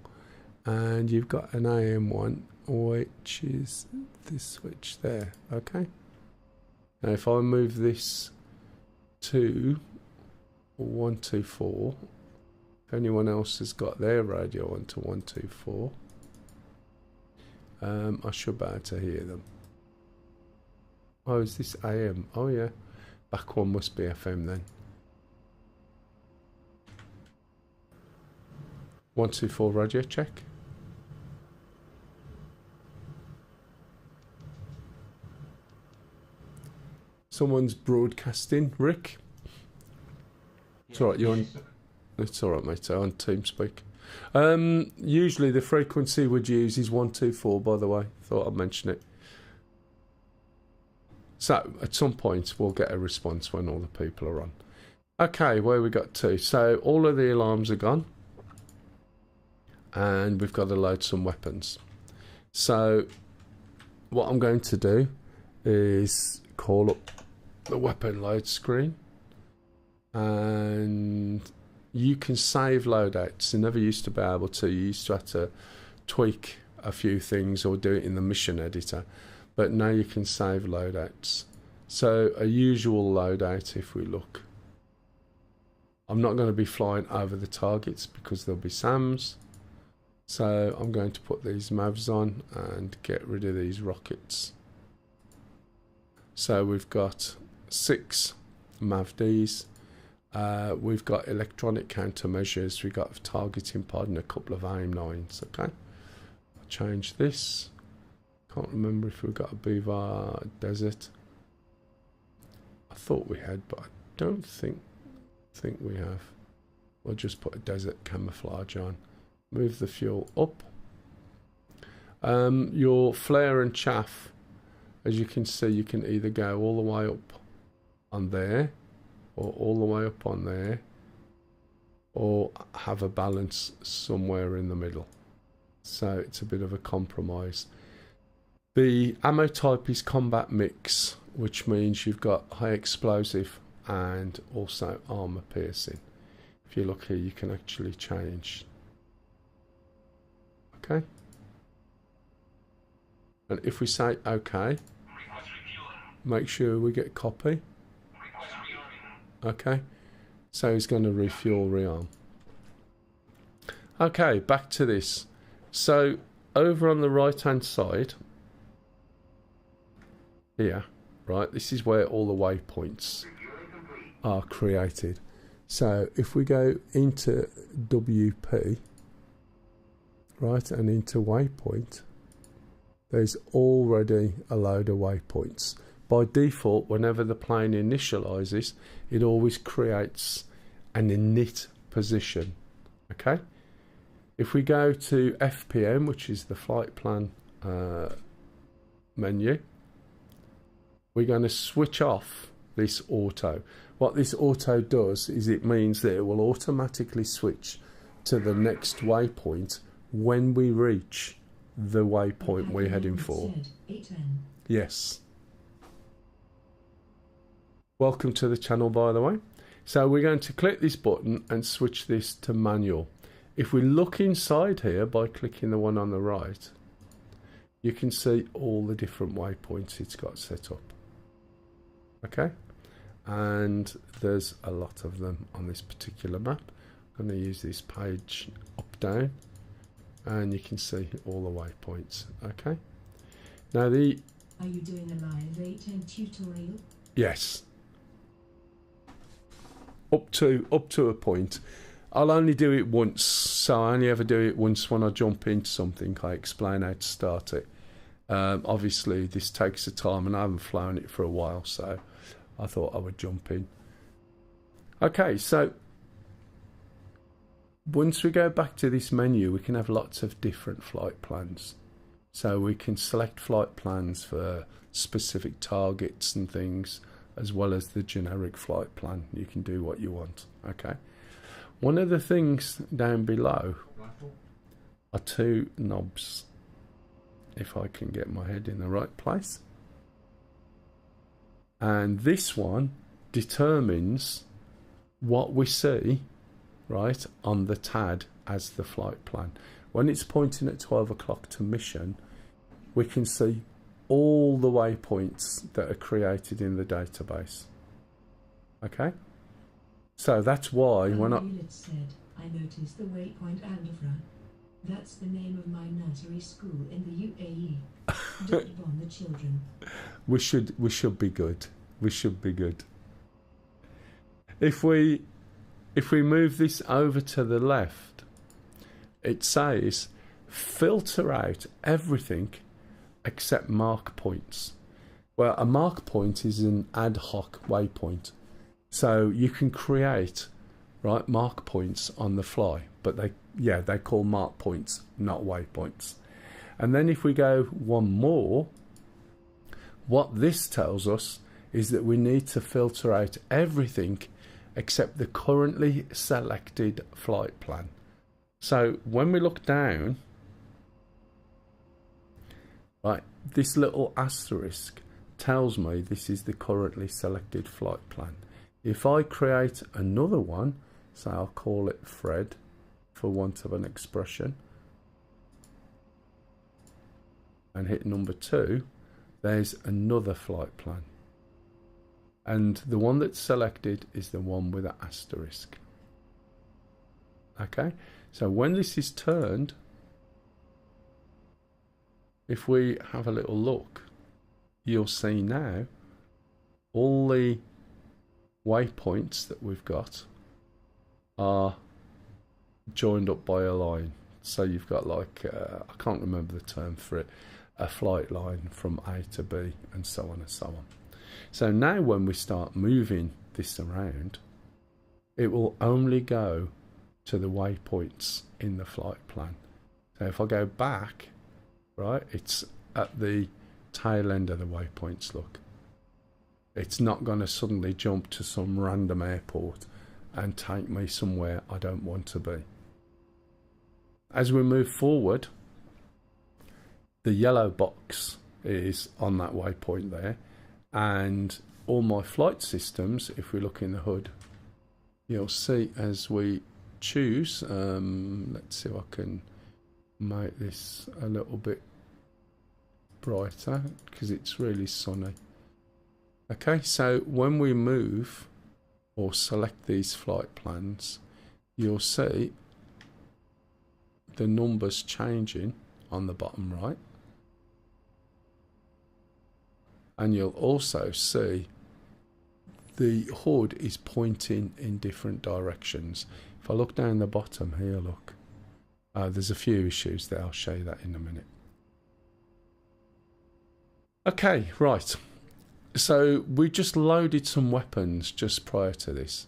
and you've got an AM one, which is this switch there, okay? Now if I move this to 124, if anyone else has got their radio onto 124, I should be able to hear them. Oh, is this AM? Oh yeah, back one must be FM then. 124 radio check. Someone's broadcasting, Rick. It's alright, you're on. It's alright, mate. On TeamSpeak. Usually the frequency we'd use is 124, by the way. Thought I'd mention it. So at some point we'll get a response when all the people are on. Okay, where we got to? So all of the alarms are gone, and we've got to load some weapons. So what I'm going to do is call up the weapon load screen, and you can save loadouts. You never used to be able to. You used to have to tweak a few things or do it in the mission editor, but now you can save loadouts. So a usual loadout, if we look, I'm not going to be flying over the targets because there'll be SAMs, so I'm going to put these MAVs on and get rid of these rockets. So we've got 6 MAVDs. We've got electronic countermeasures. We've got a targeting pod and a couple of aim 9s. Okay, I'll change this. Can't remember if we've got a Beaver Desert. I thought we had, but I don't think we have. We'll just put a desert camouflage on. Move the fuel up. Your flare and chaff, as you can see, you can either go all the way up on there, or all the way up on there, or have a balance somewhere in the middle. So it's a bit of a compromise. The ammo type is combat mix, which means you've got high explosive and also armor piercing. If you look here, you can actually change. Okay. And if we say OK, make sure we get copy. Okay. So he's going to refuel, rearm. Okay, back to this. So over on the right hand side here, right, this is where all the waypoints are created. So if we go into WP, right, and into waypoint, there's already a load of waypoints. By default, whenever the plane initializes, it always creates an init position. Okay. If we go to FPM, which is the flight plan menu, we're going to switch off this auto. What this auto does is it means that it will automatically switch to the next waypoint when we reach the waypoint we're heading for. Yes. Welcome to the channel, by the way. So we're going to click this button and switch this to manual. If we look inside here by clicking the one on the right, you can see all the different waypoints it's got set up. Okay, and there's a lot of them on this particular map. I'm going to use this page up down, and you can see all the waypoints. Okay, now the Are you doing a live 810 tutorial? Yes, up to a point. I'll only do it once, so I only ever do it once when I jump into something. I explain how to start it. Obviously this takes a time and I haven't flown it for a while, so I thought I would jump in. Okay, so once we go back to this menu, we can have lots of different flight plans. So we can select flight plans for specific targets and things, as well as the generic flight plan. You can do what you want. Okay. One of the things down below are 2 knobs. If I can get my head in the right place. And this one determines what we see, right, on the TAD as the flight plan. When it's pointing at 12 o'clock to mission, we can see all the waypoints that are created in the database. Okay? So that's why when said, I noticed the waypoint Andorra. That's the name of my nursery school in the UAE. Don't bomb the children. We should be good. We should be good. If we move this over to the left, it says filter out everything except mark points. Well, a mark point is an ad hoc waypoint. So you can create, right, mark points on the fly, but they call mark points, not waypoints. And then if we go one more, what this tells us is that we need to filter out everything except the currently selected flight plan. So when we look down, right, this little asterisk tells me this is the currently selected flight plan. If I create another one, so I'll call it Fred for want of an expression, and hit number 2, there's another flight plan. And the one that's selected is the one with an asterisk. Okay, so when this is turned, if we have a little look, you'll see now all the waypoints that we've got are joined up by a line. So you've got like, I can't remember the term for it, a flight line from A to B and so on and so on. So now when we start moving this around, it will only go to the waypoints in the flight plan. So if I go back, right, it's at the tail end of the waypoints, look. It's not going to suddenly jump to some random airport and take me somewhere I don't want to be. As we move forward, the yellow box is on that waypoint there, and all my flight systems, if we look in the hood, you'll see as we choose, let's see if I can make this a little bit brighter because it's really sunny. Okay, so when we move or select these flight plans, you'll see the numbers changing on the bottom right, and you'll also see the hood is pointing in different directions. If I look down the bottom here, look, there's a few issues there. I'll show you that in a minute. Okay, right. So we just loaded some weapons just prior to this.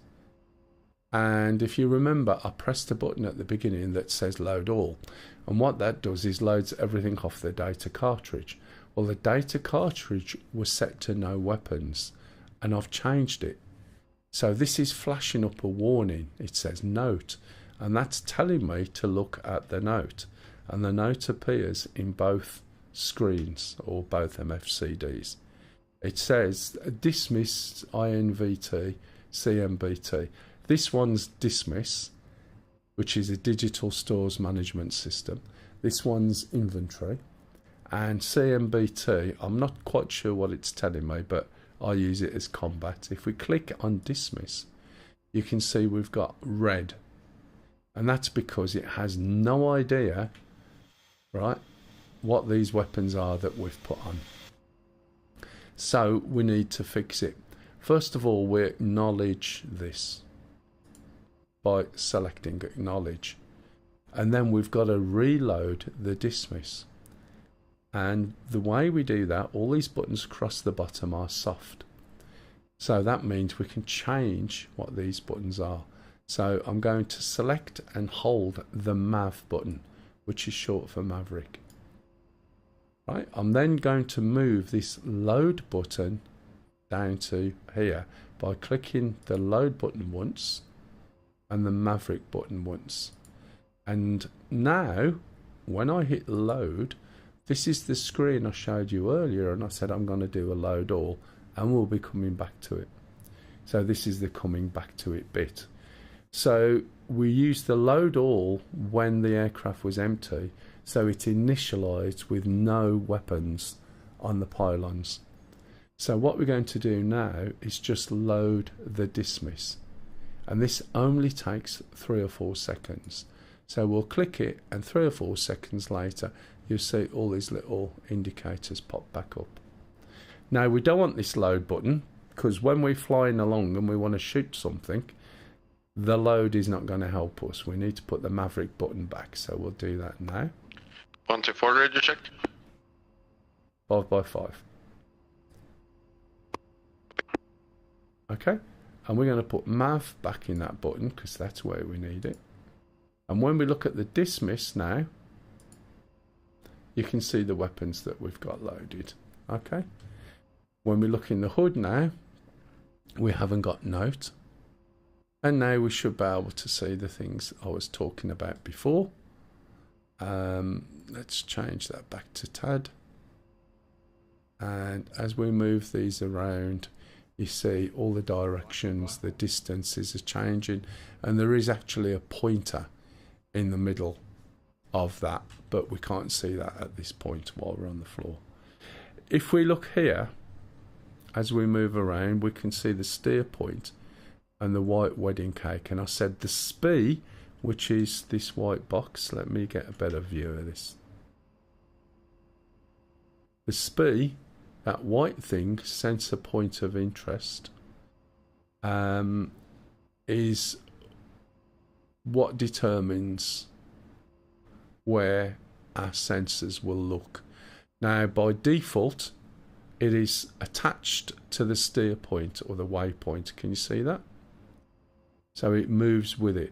And if you remember, I pressed a button at the beginning that says load all. And what that does is loads everything off the data cartridge. Well, the data cartridge was set to no weapons, and I've changed it. So this is flashing up a warning. It says note, and that's telling me to look at the note. And the note appears in both screens, or both MFCDs. It says dismiss INVT CMBT. This one's dismiss, which is a digital stores management system. This one's inventory. And CMBT, I'm not quite sure what it's telling me, but I use it as combat. If we click on dismiss, you can see we've got red. And that's because it has no idea, right, what these weapons are that we've put on. So we need to fix it. First of all, we acknowledge this by selecting acknowledge. And then we've got to reload the dismiss. And the way we do that, all these buttons across the bottom are soft. So that means we can change what these buttons are. So I'm going to select and hold the MAV button, which is short for Maverick. Right, I'm then going to move this load button down to here by clicking the load button once and the Maverick button once. And now, when I hit load, this is the screen I showed you earlier, and I said I'm going to do a load all, and we'll be coming back to it. So this is the coming back to it bit. So we use the load all when the aircraft was empty, so it initialized with no weapons on the pylons. So what we're going to do now is just load the dismiss, and this only takes 3 or 4 seconds. So we'll click it, and 3 or 4 seconds later you'll see all these little indicators pop back up. Now we don't want this load button, because when we're flying along and we want to shoot something, the load is not going to help us. We need to put the Maverick button back, so we'll do that now. 124 radio check. 5x5. Okay, and we're going to put MAV back in that button because that's where we need it. And when we look at the dismiss now, you can see the weapons that we've got loaded. Okay, when we look in the hood now, we haven't got note, and now we should be able to see the things I was talking about before. Let's change that back to TAD, and as we move these around, you see all the directions, the distances are changing, and there is actually a pointer in the middle of that, but we can't see that at this point while we're on the floor. If we look here, as we move around, we can see the steer point and the white wedding cake, and I said the SPI, which is this white box. Let me get a better view of this. The SPI that white thing, sensor point of interest, is what determines where our sensors will look. Now, by default, it is attached to the steer point or the waypoint. Can you see that? So it moves with it.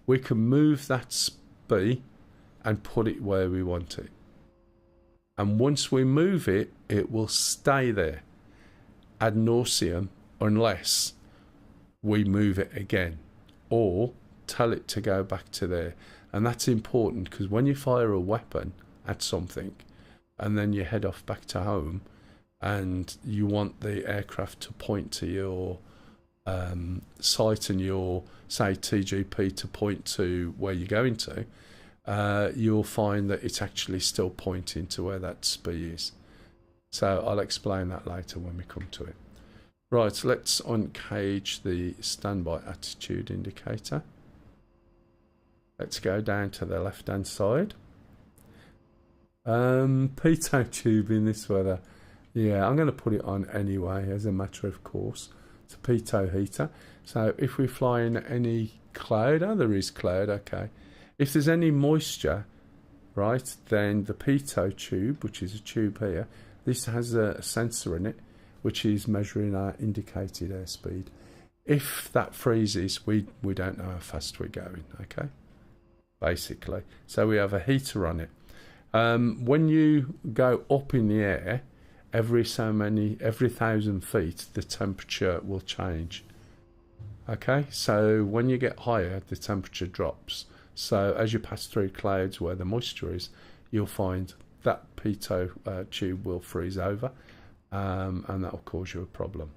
We can move that SPI and put it where we want it. And once we move it, it will stay there ad nauseum unless we move it again or tell it to go back to there. And that's important because when you fire a weapon at something and then you head off back to home and you want the aircraft to point to your sight and your, say, TGP to point to where you're going to, you'll find that it's actually still pointing to where that SPI is. So I'll explain that later when we come to it. Right, let's uncage the standby attitude indicator. Let's go down to the left hand side. Pitot tube in this weather. Yeah, I'm going to put it on anyway as a matter of course. It's a pitot heater. So if we fly in any cloud, oh, there is cloud, okay. If there's any moisture, right, then the pitot tube, which is a tube here, this has a sensor in it, which is measuring our indicated airspeed. If that freezes, we don't know how fast we're going, okay, basically. So we have a heater on it. When you go up in the air, every 1,000 feet, the temperature will change. Okay, so when you get higher, the temperature drops. So as you pass through clouds where the moisture is, you'll find that pitot tube will freeze over, and that will cause you a problem.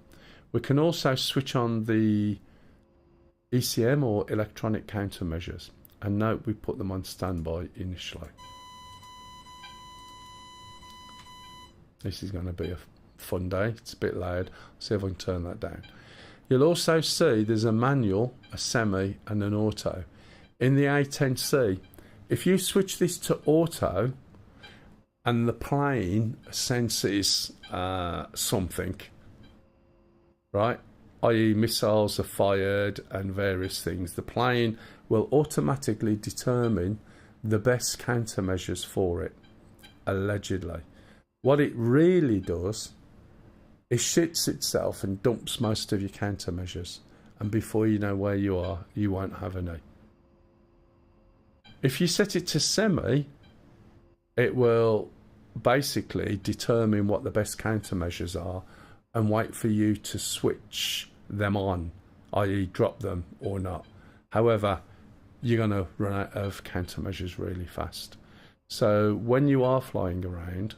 We can also switch on the ECM or electronic countermeasures, and note we put them on standby initially. This is going to be a fun day. It's a bit loud. See if I can turn that down. You'll also see there's a manual, a semi and an auto. In the A10C, if you switch this to auto and the plane senses something, right, i.e. missiles are fired and various things, the plane will automatically determine the best countermeasures for it, allegedly. What it really does is shits itself and dumps most of your countermeasures, and before you know where you are, you won't have any. If you set it to semi, it will basically determine what the best countermeasures are and wait for you to switch them on, i.e. drop them or not. However, you're going to run out of countermeasures really fast. So when you are flying around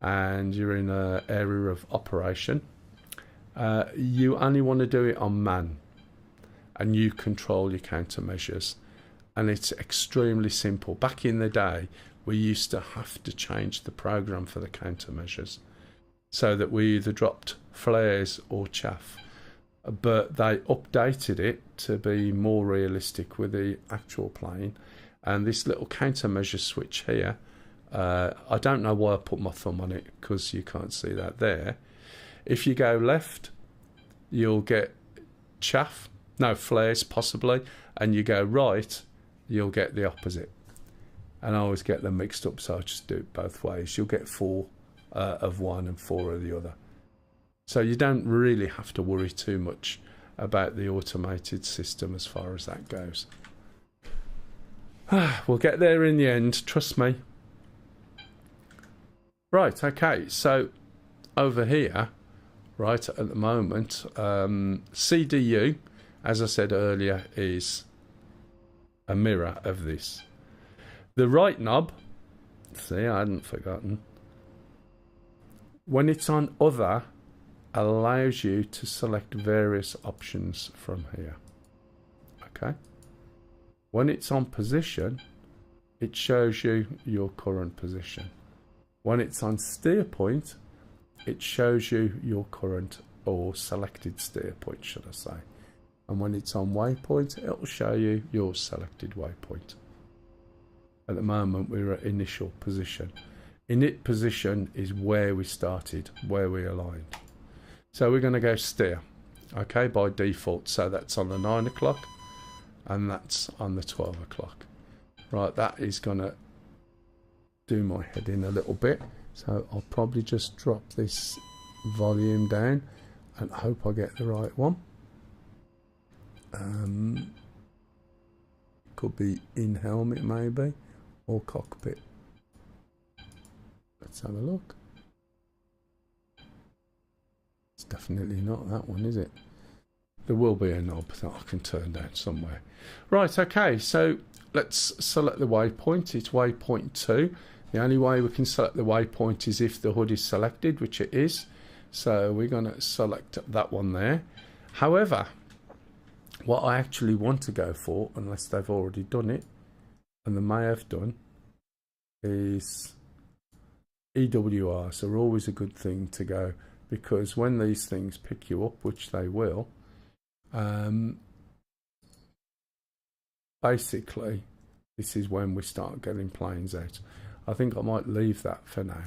and you're in an area of operation, you only want to do it on man, and you control your countermeasures. And it's extremely simple. Back in the day, we used to have to change the program for the countermeasures so that we either dropped flares or chaff. But they updated it to be more realistic with the actual plane. And this little countermeasure switch here, I don't know why I put my thumb on it because you can't see that there. If you go left, you'll get chaff, no, flares possibly, and you go right, you'll get the opposite. And I always get them mixed up, so I just do it both ways. You'll get 4 of one and 4 of the other. So you don't really have to worry too much about the automated system as far as that goes. We'll get there in the end, trust me. Right, okay, so over here, right, at the moment, CDU, as I said earlier, is a mirror of this. The right knob, see, I hadn't forgotten, when it's on other, allows you to select various options from here. Okay. When it's on position, it shows you your current position. When it's on steer point, it shows you your current or selected steer point, should I say. And when it's on waypoint, it'll show you your selected waypoint. At the moment, we're at initial position. init position is where we started, where we aligned. So we're going to go steer, okay, by default. So that's on the 9 o'clock and that's on the 12 o'clock. Right, that is going to do my head in a little bit. So I'll probably just drop this volume down and hope I get the right one. Could be in helmet maybe, or cockpit. Let's have a look. It's definitely not that one, is it? There will be a knob that I can turn down somewhere. Right, okay, so let's select the waypoint. It's waypoint 2. The only way we can select the waypoint is if the HUD is selected, which it is. So we're going to select that one there. However, what I actually want to go for, unless they've already done it, and they may have done, is EWRs are always a good thing to go, because when these things pick you up, which they will, basically this is when we start getting planes out. I think I might leave that for now,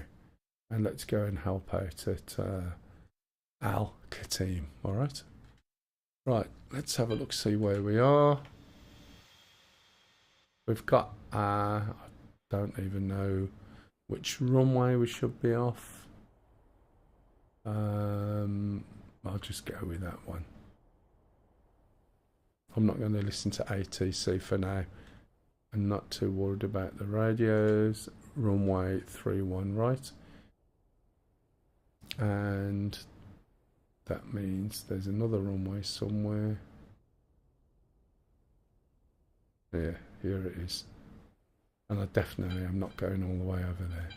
and let's go and help out at Al Khateem. All right. Right, let's have a look, see where we are. We've got, I don't even know which runway we should be off. I'll just go with that one. I'm not going to listen to ATC for now. I'm not too worried about the radios. Runway 31 right. And that means there's another runway somewhere. Yeah, here it is. And I definitely am not going all the way over there.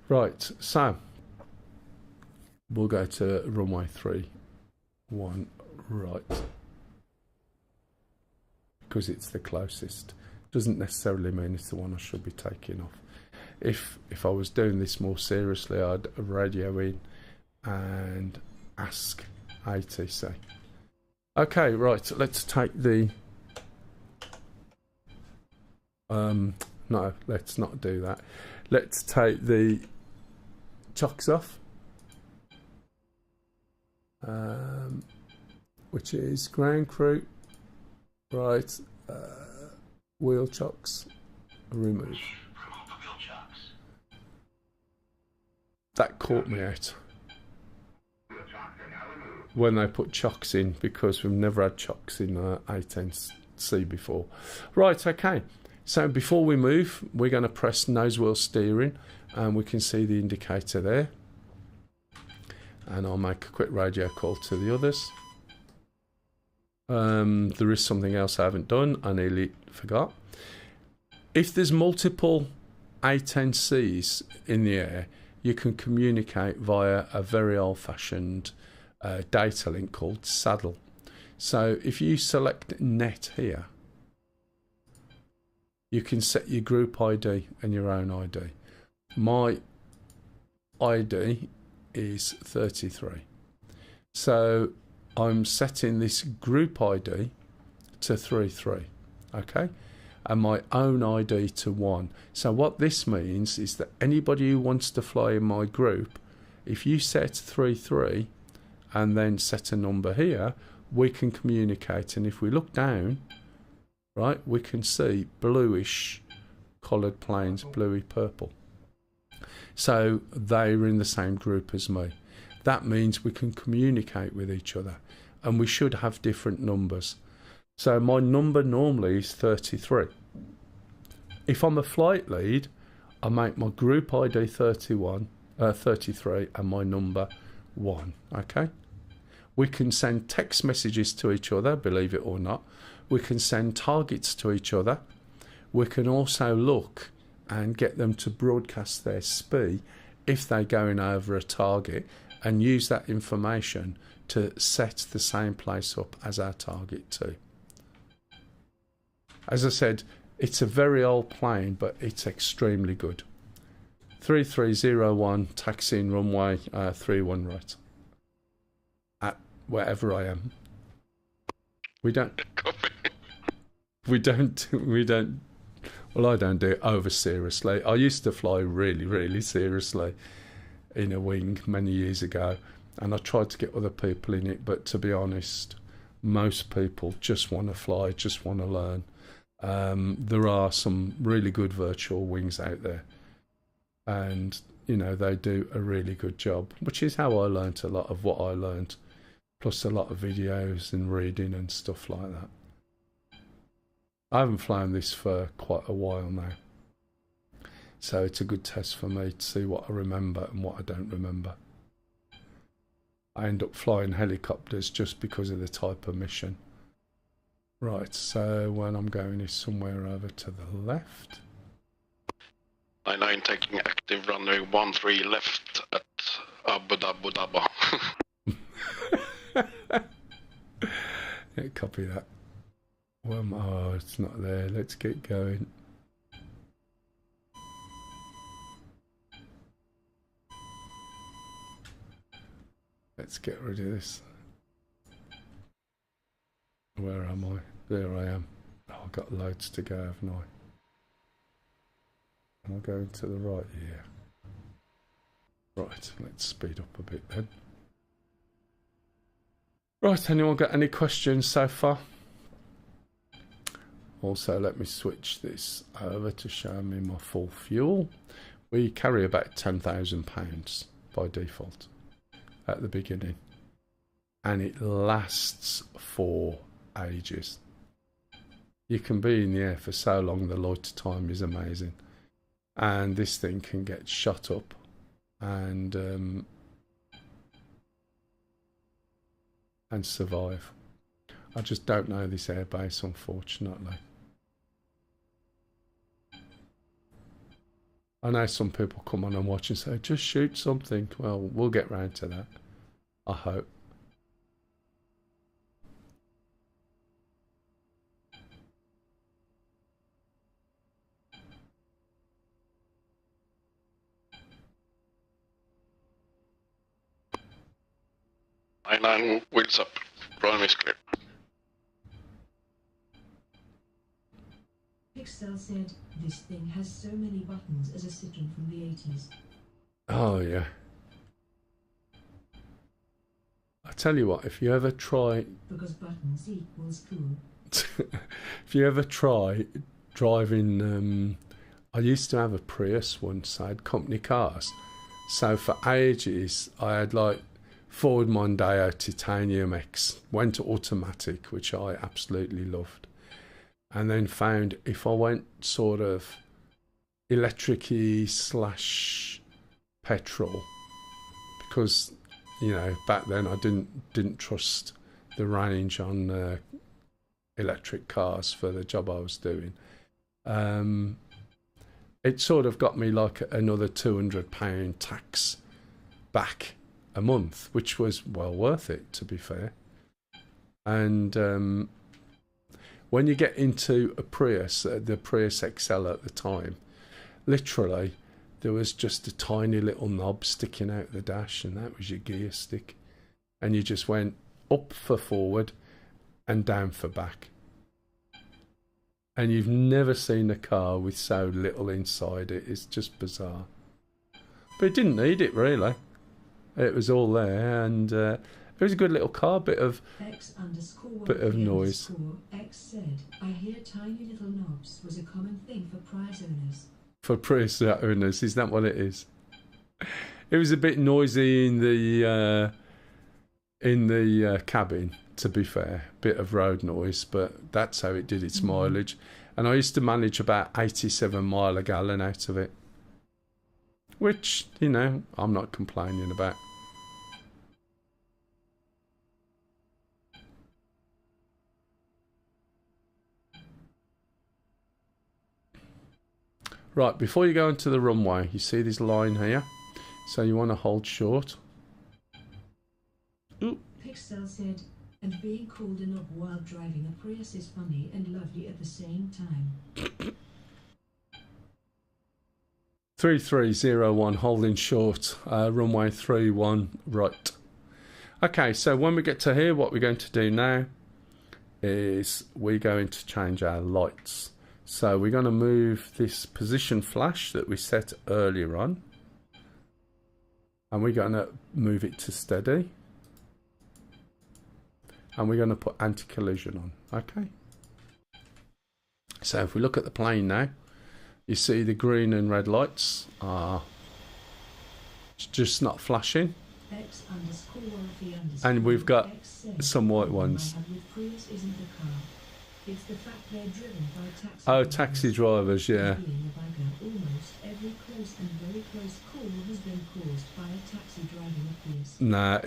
Right, so we'll go to runway 31 right, because it's the closest. Doesn't necessarily mean it's the one I should be taking off. If I was doing this more seriously, I'd radio in and ask ATC. Okay, right, let's take the no, let's not do that. Let's take the chocks off, which is ground crew, right, wheel chocks remove. That caught me out when they put chocks in, because we've never had chocks in A10C before. Right, okay. So before we move, we're going to press nose wheel steering, and we can see the indicator there. And I'll make a quick radio call to the others. There is something else I haven't done. I nearly forgot. If there's multiple A10Cs in the air, you can communicate via a very old-fashioned data link called Saddle. So if you select net here, you can set your group ID and your own ID. My ID is 33. So I'm setting this group ID to 33, okay? And my own ID to 1. So what this means is that anybody who wants to fly in my group, if you set 33 and then set a number here, we can communicate. And if we look down, right, we can see bluish coloured planes, bluey purple. So they're in the same group as me. That means we can communicate with each other, and we should have different numbers. So my number normally is 33. If I'm a flight lead, I make my group ID 33 and my number 1, okay? We can send text messages to each other, believe it or not. We can send targets to each other. We can also look and get them to broadcast their SPI if they're going over a target, and use that information to set the same place up as our target too. As I said, it's a very old plane, but it's extremely good. 3301, taxiing runway 31 right. At wherever I am. We don't Well, I don't do it over seriously. I used to fly really, really seriously in a wing many years ago, and I tried to get other people in it, but to be honest, most people just want to fly, just want to learn. There are some really good virtual wings out there, and you know, they do a really good job, which is how I learnt a lot of what I learnt, plus a lot of videos and reading and stuff like that. I haven't flown this for quite a while now, so it's a good test for me to see what I remember and what I don't remember. I end up flying helicopters just because of the type of mission. Right, so when I'm going is somewhere over to the left. 99 taking active runway 13 left at Abu Dhabi. Yeah, copy that. Oh, it's not there. Let's get going. Let's get rid of this. Where am I? There I am. Oh, I've got loads to go, haven't I? Am I going to the right here? Right, let's speed up a bit then. Right, anyone got any questions so far? Also, let me switch this over to show me my full fuel. We carry about £10,000 by default at the beginning, and it lasts for ages. You can be in the air for so long, the loiter time is amazing, and this thing can get shot up and survive. I just don't know this airbase, unfortunately. I know some people come on and watch and say, just shoot something. Well, we'll get round to that, I hope. Nine wheels up. Runway is clear. Pixel said, this thing has so many buttons as a Citroen from the 80s. Oh, yeah. I tell you what, if you ever try... Because buttons equals cool. If you ever try driving... I used to have a Prius once. I had company cars. So for ages, I had like Ford Mondeo Titanium X. Went automatic, which I absolutely loved. And then found if I went sort of electric-y / petrol, because, you know, back then I didn't trust the range on electric cars for the job I was doing. It sort of got me like another £200 tax back a month, which was well worth it, to be fair. And when you get into a Prius, the Prius XL at the time, literally there was just a tiny little knob sticking out the dash, and that was your gear stick, and you just went up for forward and down for back. And you've never seen a car with so little inside it. It's just bizarre. But it didn't need it, really. It was all there, and it was a good little car, bit of noise. X said, I hear tiny little knobs was a common thing for Prius owners. For Prius owners, is that what it is? It was a bit noisy in the cabin, to be fair. Bit of road noise, but that's how it did its mileage. And I used to manage about 87 mile a gallon out of it, which, you know, I'm not complaining about. Right, before you go into the runway, you see this line here? So you want to hold short. Ooh. Pixel said, and being called a knob while driving a Prius is funny and lovely at the same time. 3301, holding short, runway 31 right. Okay, so when we get to here, what we're going to do now is we're going to change our lights. So we're going to move this position flash that we set earlier on, and we're going to move it to steady, and we're going to put anti-collision on. Okay. So if we look at the plane now, you see the green and red lights are just not flashing, and we've got some white ones. It's the fact they're driven by taxi Oh, taxi drivers, yeah. Almost every close and very close call has been caused by a taxi driving a Prius. Nah,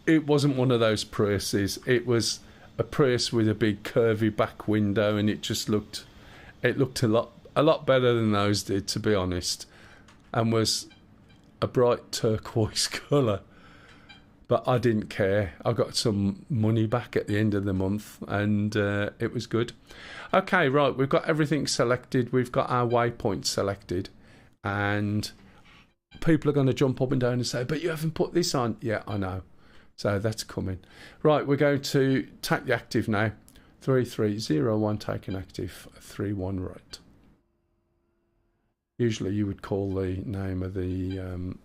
it wasn't one of those Priuses. It was a Prius with a big curvy back window, and it looked a lot better than those did, to be honest, and was a bright turquoise colour. But I didn't care. I got some money back at the end of the month, and it was good. Okay, right, we've got everything selected. We've got our waypoint selected, and people are going to jump up and down and say, but you haven't put this on. Yeah, I know. So that's coming. Right, we're going to take the active now. 3301, taking active, 31 right. Usually you would call the name of the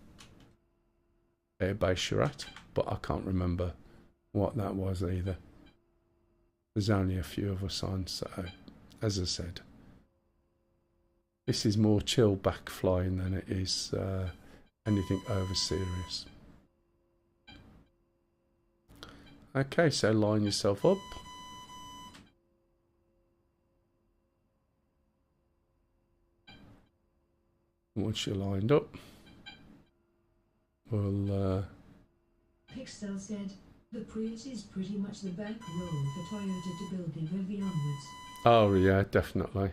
airbase you're at, but I can't remember what that was either. There's only a few of us on, so as I said, this is more chill back flying than it is anything over serious. Okay, so line yourself up. Once you're lined up, we'll Pixel said, the Prius is pretty much the back row for Toyota to build the Vivi onwards. Oh yeah, definitely.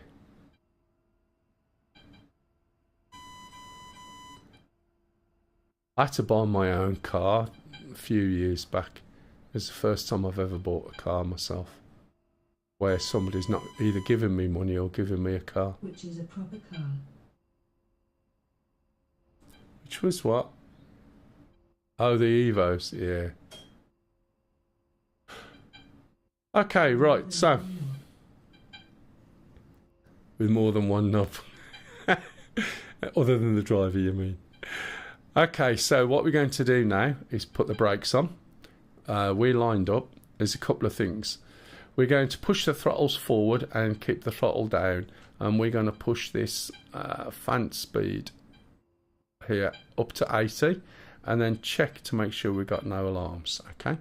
I had to buy my own car a few years back. It's the first time I've ever bought a car myself, where somebody's not either giving me money or giving me a car. Which is a proper car. Which was what? Oh, the Evos, yeah. Okay, right, so with more than one knob. Other than the driver, you mean? Okay, so what we're going to do now is put the brakes on. We're lined up. There's a couple of things. We're going to push the throttles forward and keep the throttle down, and we're going to push this fan speed here up to 80, and then check to make sure we've got no alarms. Okay,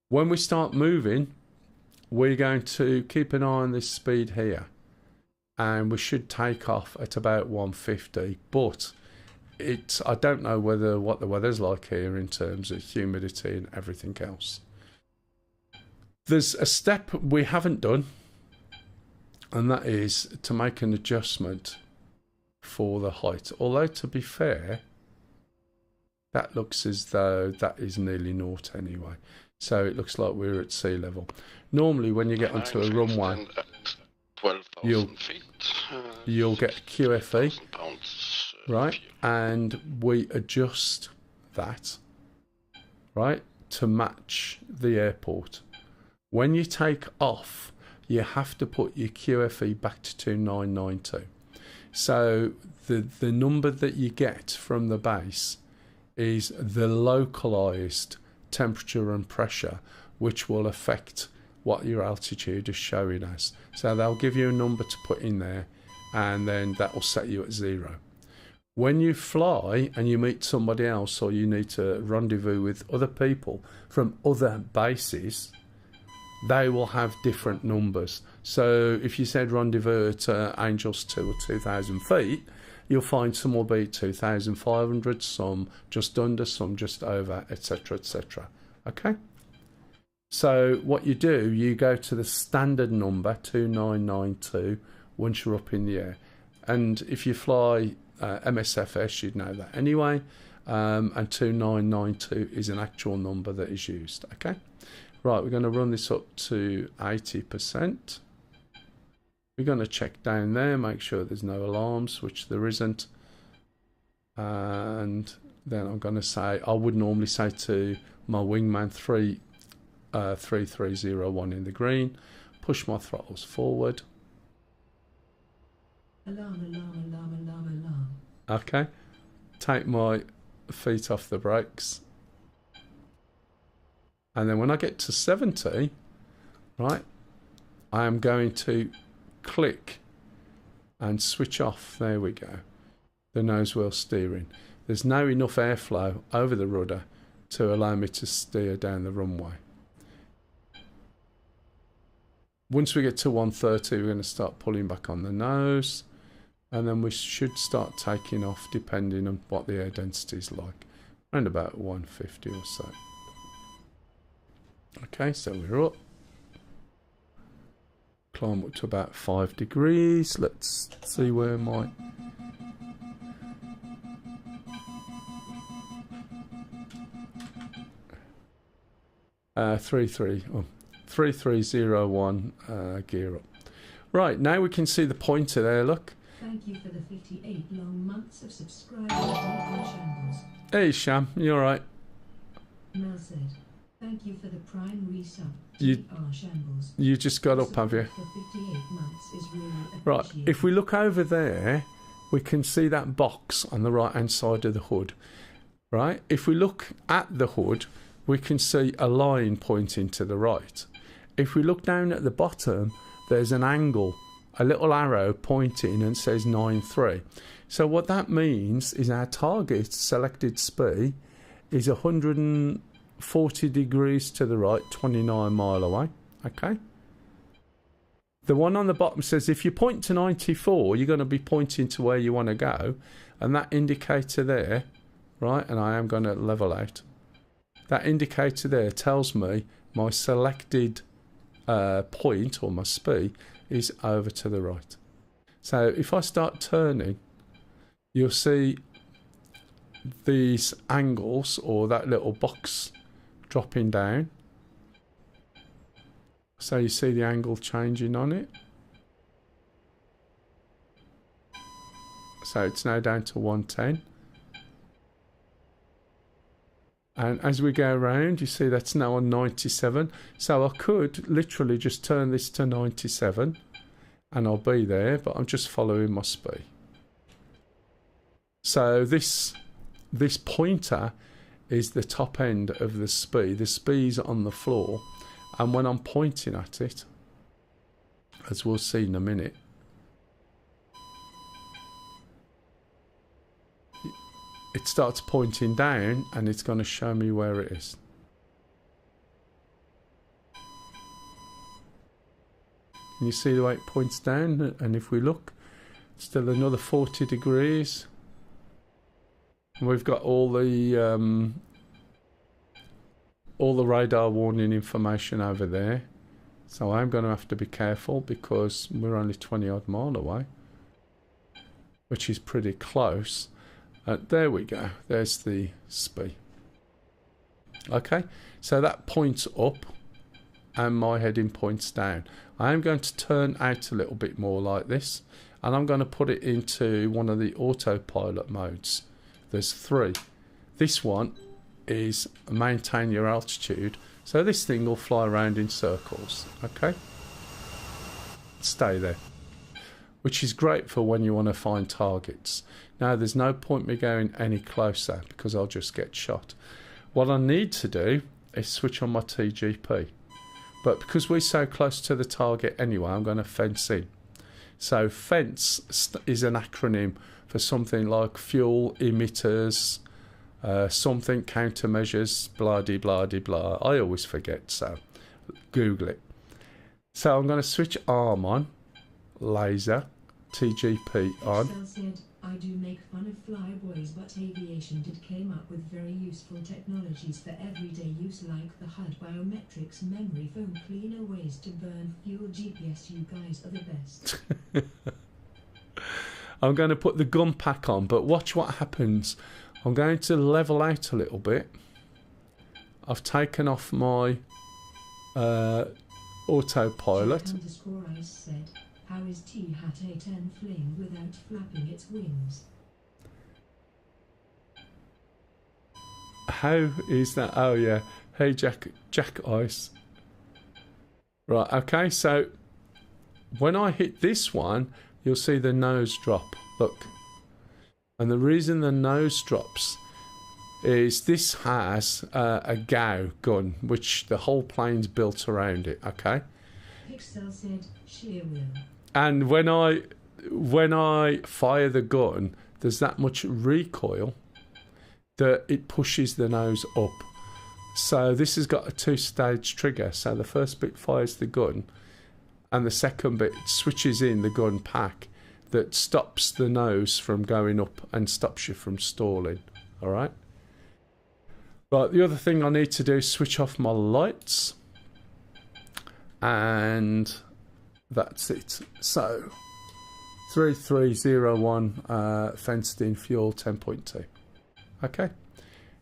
when we start moving, we're going to keep an eye on this speed here, and we should take off at about 150, but I don't know what the weather's like here in terms of humidity and everything else. There's a step we haven't done, and that is to make an adjustment for the height. Although, to be fair, that looks as though that is nearly naught anyway. So it looks like we're at sea level. Normally, when you get onto a runway, 12,000 feet. You'll get QFE, 1,000 pounds, right? fuel. And we adjust that, right, to match the airport. When you take off, you have to put your QFE back to 2992. So the number that you get from the base is the localized temperature and pressure, which will affect what your altitude is showing as. So they'll give you a number to put in there, and then that will set you at 0. When you fly and you meet somebody else, or you need to rendezvous with other people from other bases, they will have different numbers. So if you said rendezvous at Angels 2 or 2,000 feet, you'll find some will be 2,500, some just under, some just over, etc., etc. Okay? So what you do, you go to the standard number, 2992, once you're up in the air. And if you fly MSFS, you'd know that anyway. And 2992 is an actual number that is used. Okay? Right, we're going to run this up to 80%. We're going to check down there, make sure there's no alarms, which there isn't. And then I'm going to say, I would normally say to my wingman 3301 in the green, push my throttles forward. Alarm, alarm, alarm, alarm, alarm. Okay. Take my feet off the brakes. And then when I get to 70, right, I am going to click and switch off. There we go. The nose wheel steering. There's now enough airflow over the rudder to allow me to steer down the runway. Once we get to 130, we're going to start pulling back on the nose, and then we should start taking off depending on what the air density is like, around about 150 or so. Okay, so we're up. Climb up to about 5 degrees. Let's see where my... uh, 3301 gear up. Right, now we can see the pointer there, look. Thank you for the 58 long months of subscribing to our shambles. Hey Sham, you alright? Mel said, thank you for the prime resub. You- our shambles. You just got up, have you? For 58 months is really Right, appreciated. if we look over there, we can see that box on the right hand side of the hood. Right, if we look at the hood, we can see a line pointing to the right. If we look down at the bottom, there's an angle, a little arrow pointing and says 9.3. So what that means is our target selected speed is 140 degrees to the right, 29 mile away. Okay. The one on the bottom says if you point to 94, you're going to be pointing to where you want to go. And that indicator there, right, and I am going to level out. That indicator there tells me my selected point or my speed is over to the right. So if I start turning, you'll see these angles or that little box dropping down. So you see the angle changing on it. So it's now down to 110. And as we go around, you see that's now on 97. So I could literally just turn this to 97 and I'll be there, but I'm just following my speed. So this pointer is the top end of the speed. The speed's on the floor. And when I'm pointing at it, as we'll see in a minute, it starts pointing down and it's going to show me where it is. Can you see the way it points down? And if we look, still another 40 degrees. And we've got all the radar warning information over there. So I'm going to have to be careful because we're only 20 odd mile away, which is pretty close. There we go. There's the speed. Okay, so that points up and my heading points down. I am going to turn out a little bit more like this and I'm going to put it into one of the autopilot modes. There's 3. This one is maintain your altitude. So this thing will fly around in circles. Okay, stay there. Which is great for when you want to find targets. Now, there's no point me going any closer because I'll just get shot. What I need to do is switch on my TGP. But because we're so close to the target anyway, I'm going to fence in. So fence is an acronym for something like fuel emitters, something countermeasures, blah-de-blah-de-blah. I always forget, so Google it. So I'm going to switch arm on, laser, TGP on. Excel said, I do make fun of flyboys, but aviation did came up with very useful technologies for everyday use like the HUD biometrics, memory foam, cleaner ways to burn fuel. GPS, you guys are the best. I'm going to put the gun pack on, but watch what happens. I'm going to level out a little bit. I've taken off my autopilot. Jack_ice said, how is T-Hat A10 flying without flapping its wings? How is that? Oh yeah. Hey Jack Ice. Right, okay, so when I hit this one, you'll see the nose drop. Look. And the reason the nose drops is this has a GAU gun, which the whole plane's built around it, okay? Pixel said sheer will. And when I fire the gun, there's that much recoil that it pushes the nose up. So this has got a 2-stage trigger. So the first bit fires the gun, and the second bit switches in the gun pack that stops the nose from going up and stops you from stalling. All right. Right. The other thing I need to do is switch off my lights, and that's it. So 3301 fenced in fuel 10.2. Okay.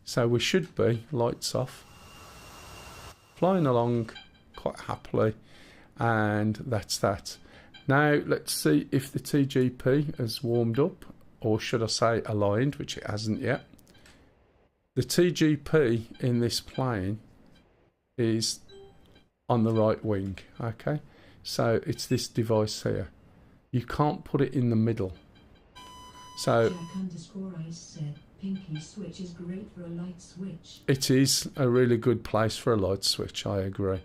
So we should be lights off, flying along quite happily, and that's that. Now let's see if the TGP has warmed up, or should I say aligned, which it hasn't yet. The TGP in this plane is on the right wing, okay? So it's this device here. You can't put it in the middle. So Jack_Ice said, Pinky switch is great for a light switch. it is a really good place for a light switch, I agree.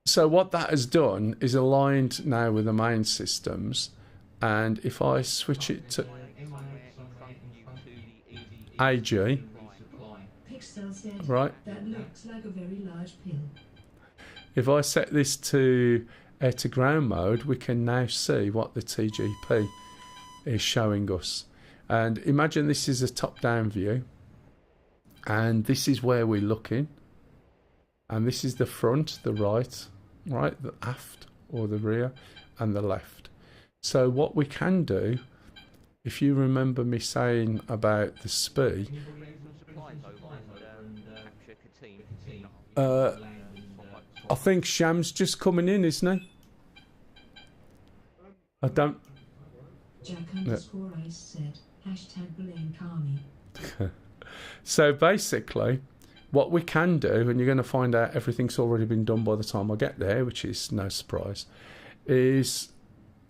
So what that has done is aligned now with the main systems, and if I switch it to AG, Pixel said, right, that looks like a very large pill. if I set this to air to ground mode, we can now see what the TGP is showing us. And imagine this is a top-down view, and this is where we're looking, and this is the front, the right, the aft or the rear, and the left. So what we can do, if you remember me saying about the speed, I think Sham's just coming in, isn't he? I don't. Jack_Ice said, #blame Carney. So basically, what we can do, and you're going to find out everything's already been done by the time I get there, which is no surprise, is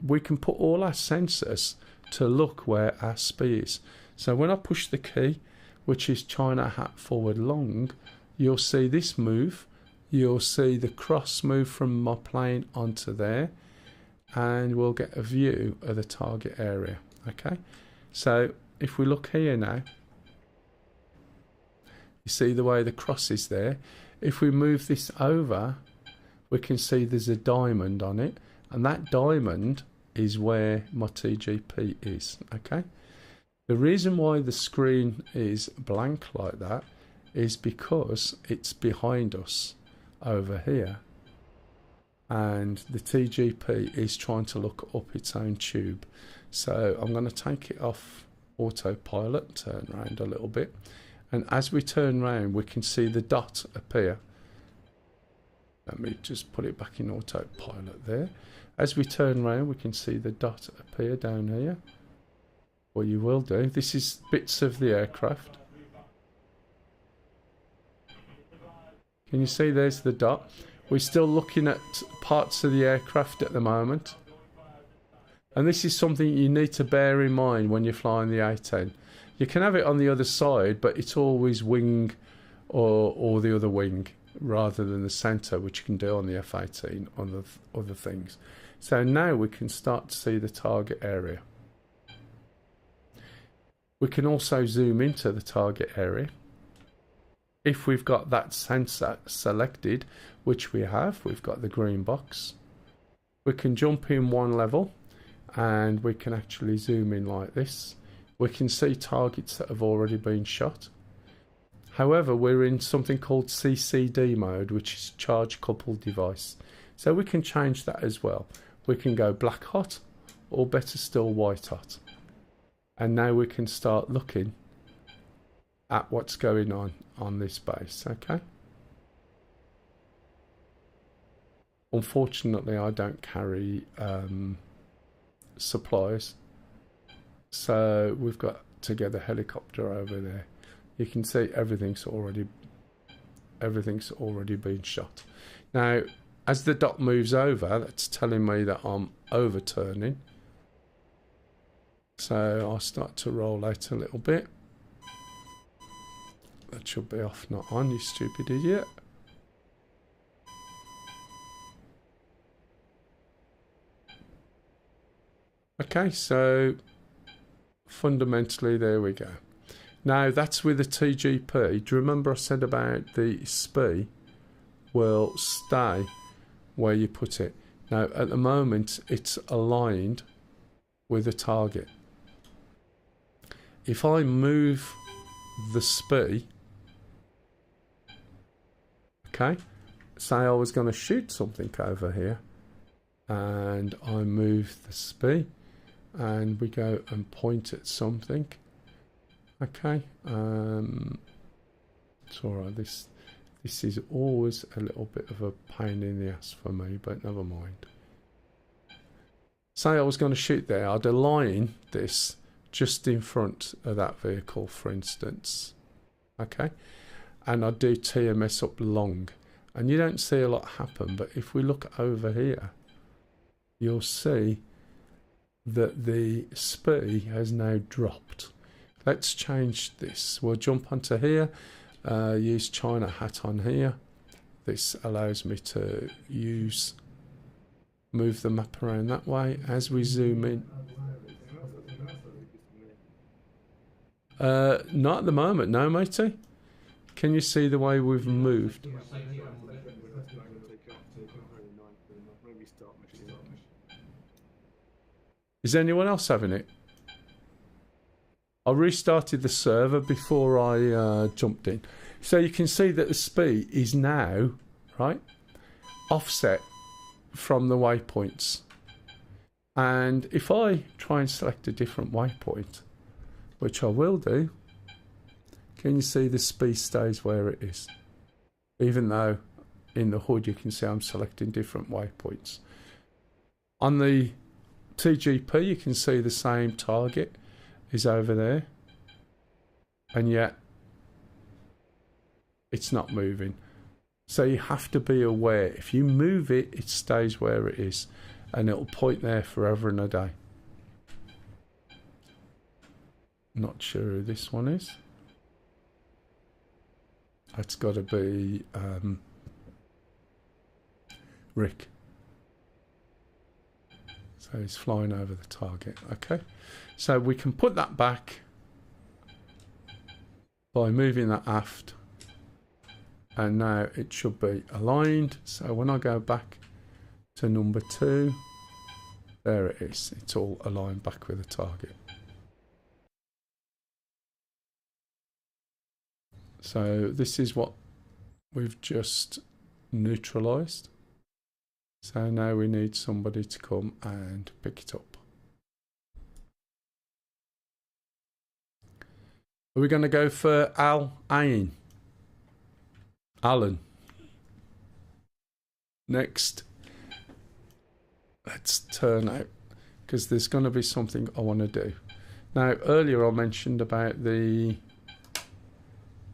we can put all our sensors to look where our speed is. So when I push the key, which is China hat forward long, you'll see this move. You'll see the cross move from my plane onto there, and we'll get a view of the target area. Okay, so if we look here now, you see the way the cross is there. If we move this over, we can see there's a diamond on it, and that diamond is where my TGP is. Okay, the reason why the screen is blank like that is because it's behind us over here, and the TGP is trying to look up its own tube. So I'm going to take it off autopilot, turn around a little bit, and as we turn around we can see the dot appear. Let me just put it back in autopilot there. As we turn around we can see the dot appear down here. What you will do, this is bits of the aircraft. Can you see there's the dot? We're still looking at parts of the aircraft at the moment. And this is something you need to bear in mind when you're flying the A10. You can have it on the other side, but it's always wing or the other wing rather than the centre, which you can do on the F-18 on the other things. So now we can start to see the target area. We can also zoom into the target area. If we've got that sensor selected, which we have, we've got the green box, we can jump in one level and we can actually zoom in like this. We can see targets that have already been shot. However, we're in something called CCD mode, which is charge coupled device. So we can change that as well. We can go black hot, or better still white hot. And now we can start looking at what's going on this base, okay? Unfortunately, I don't carry supplies, so we've got to get a helicopter over there. You can see everything's already been shot. Now, as the dot moves over, that's telling me that I'm overturning So I'll start to roll out a little bit. That should be off, not on, you stupid idiot. Okay, so fundamentally there we go. Now that's with a TGP. Do you remember I said about the SPI will stay where you put it? Now at the moment it's aligned with a target. If I move the SPI, okay, say I was going to shoot something over here, and I move the SPI and we go and point at something. Okay, it's alright, this is always a little bit of a pain in the ass for me, but never mind. Say I was going to shoot there, I'd align this just in front of that vehicle, for instance. Okay, and I'd do TMS up long, and you don't see a lot happen, but if we look over here, you'll see that the SPI has now dropped. Let's change this. We'll jump onto here, use China hat on here. This allows me to move the map around that way. As we zoom in, not at the moment, no matey. Can you see the way we've moved? Is anyone else having it? I restarted the server before I jumped in. So you can see that the SPI is now, right, offset from the waypoints. And if I try and select a different waypoint, which I will do, can you see the SPI stays where it is? Even though in the HUD you can see I'm selecting different waypoints. On the TGP you can see the same target is over there, and yet it's not moving. So you have to be aware, if you move it, it stays where it is, and it'll point there forever and a day. Not sure who this one is. It's got to be Rick. So he's flying over the target. Okay, so we can put that back by moving that aft, and now it should be aligned. So when I go back to number 2, there it is. It's all aligned back with the target. So this is what we've just neutralized. So now we need somebody to come and pick it up. Are we going to go for Alan? Next. Let's turn out, because there's going to be something I want to do. Now earlier I mentioned about the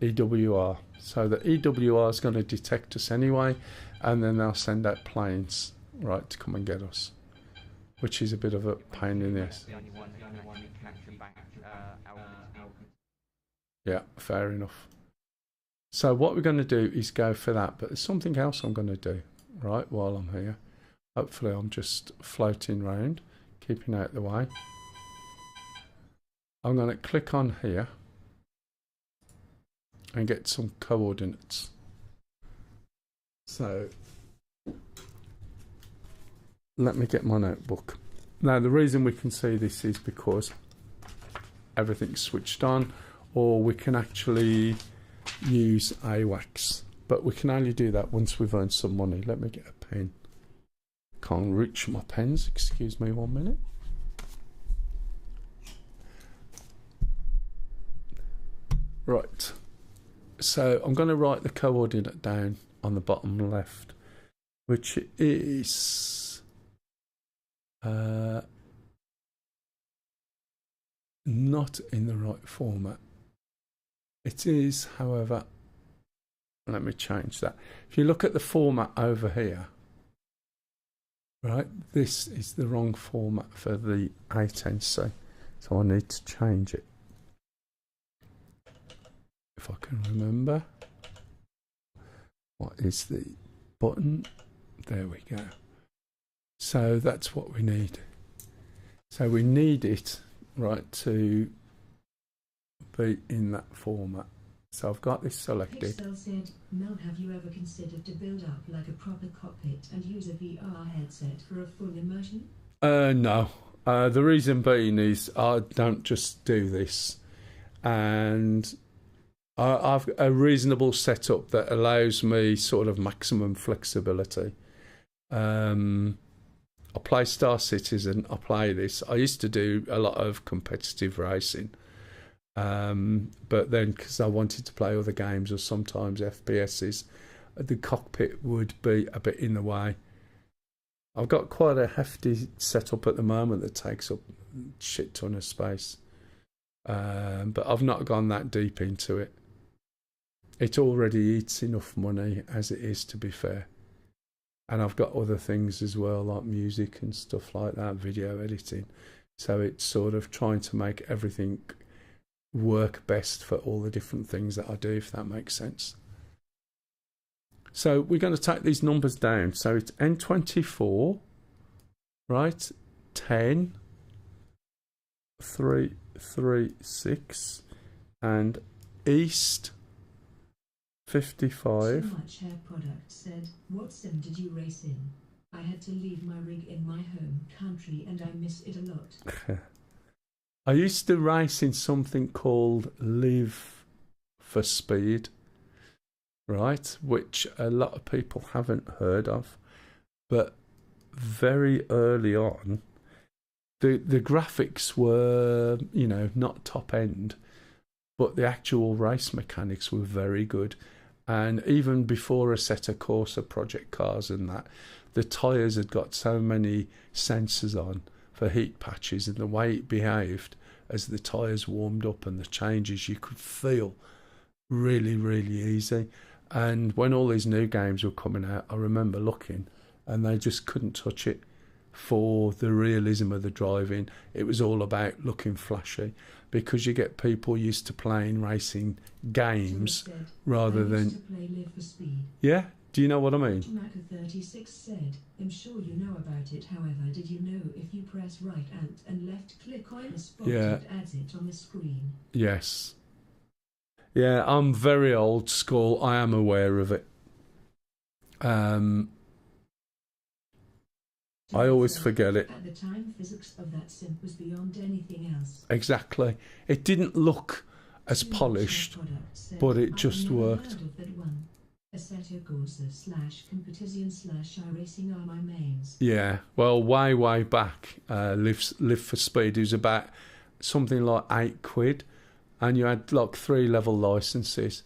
EWR. So the EWR is going to detect us anyway, and then they'll send out planes, right, to come and get us, which is a bit of a pain in the ass. Yeah, fair enough. So what we're going to do is go for that, but there's something else I'm going to do, right, while I'm here. Hopefully I'm just floating around, keeping out the way. I'm going to click on here and get some coordinates. So let me get my notebook. Now the reason we can see this is because everything's switched on, or we can actually use AWACS, but we can only do that once we've earned some money. Let me get a pen. Can't reach my pens, excuse me 1 minute. Right, so I'm going to write the coordinate down on the bottom left, which is not in the right format. It is, however, let me change that. If you look at the format over here, right, this is the wrong format for the A10C. So I need to change it. If I can remember. What is the button? There we go. So that's what we need. So we need it, right, to be in that format. So I've got this selected. Pixel said, Mel, have you ever considered to build up like a proper cockpit and use a VR headset for a full immersion? No. The reason being is I don't just do this. And I've a reasonable setup that allows me sort of maximum flexibility. I play Star Citizen, I play this. I used to do a lot of competitive racing. But then because I wanted to play other games or sometimes FPSs, the cockpit would be a bit in the way. I've got quite a hefty setup at the moment that takes up a shit ton of space. But I've not gone that deep into it. It already eats enough money as it is, to be fair. And I've got other things as well, like music and stuff like that, video editing. So it's sort of trying to make everything work best for all the different things that I do, if that makes sense. So we're going to take these numbers down. So it's N24, right? 10, 3, 3, 6, and East 55. So much hair product said, what sim did you race in? I had to leave my rig in my home country and I miss it a lot. I used to race in something called Live for Speed, right? Which a lot of people haven't heard of. But very early on, the graphics were, you know, not top end, but the actual race mechanics were very good. And even before Assetto Corsa project cars and that, the tyres had got so many sensors on for heat patches, and the way it behaved as the tyres warmed up and the changes you could feel really, really easy. And when all these new games were coming out, I remember looking and they just couldn't touch it for the realism of the driving. It was all about looking flashy, because you get people used to playing racing games Said, rather I used than... to play Live for Speed. Yeah? Do you know what I mean? Maca36 said, I'm sure you know about it, however, did you know if you press right alt and left click on the spot, Yeah. it adds it on the screen? Yes. Yeah, I'm very old school. I am aware of it. I always forget it. At the time, physics of that sim was beyond anything else. Exactly. It didn't look as Too much polished, hair product said, but it I've just never worked. heard of that one. Assetto Corsa / Competition / iRacing are my mains. Yeah, well, way back, Live for Speed, it was about something like £8, and you had like 3 level licenses,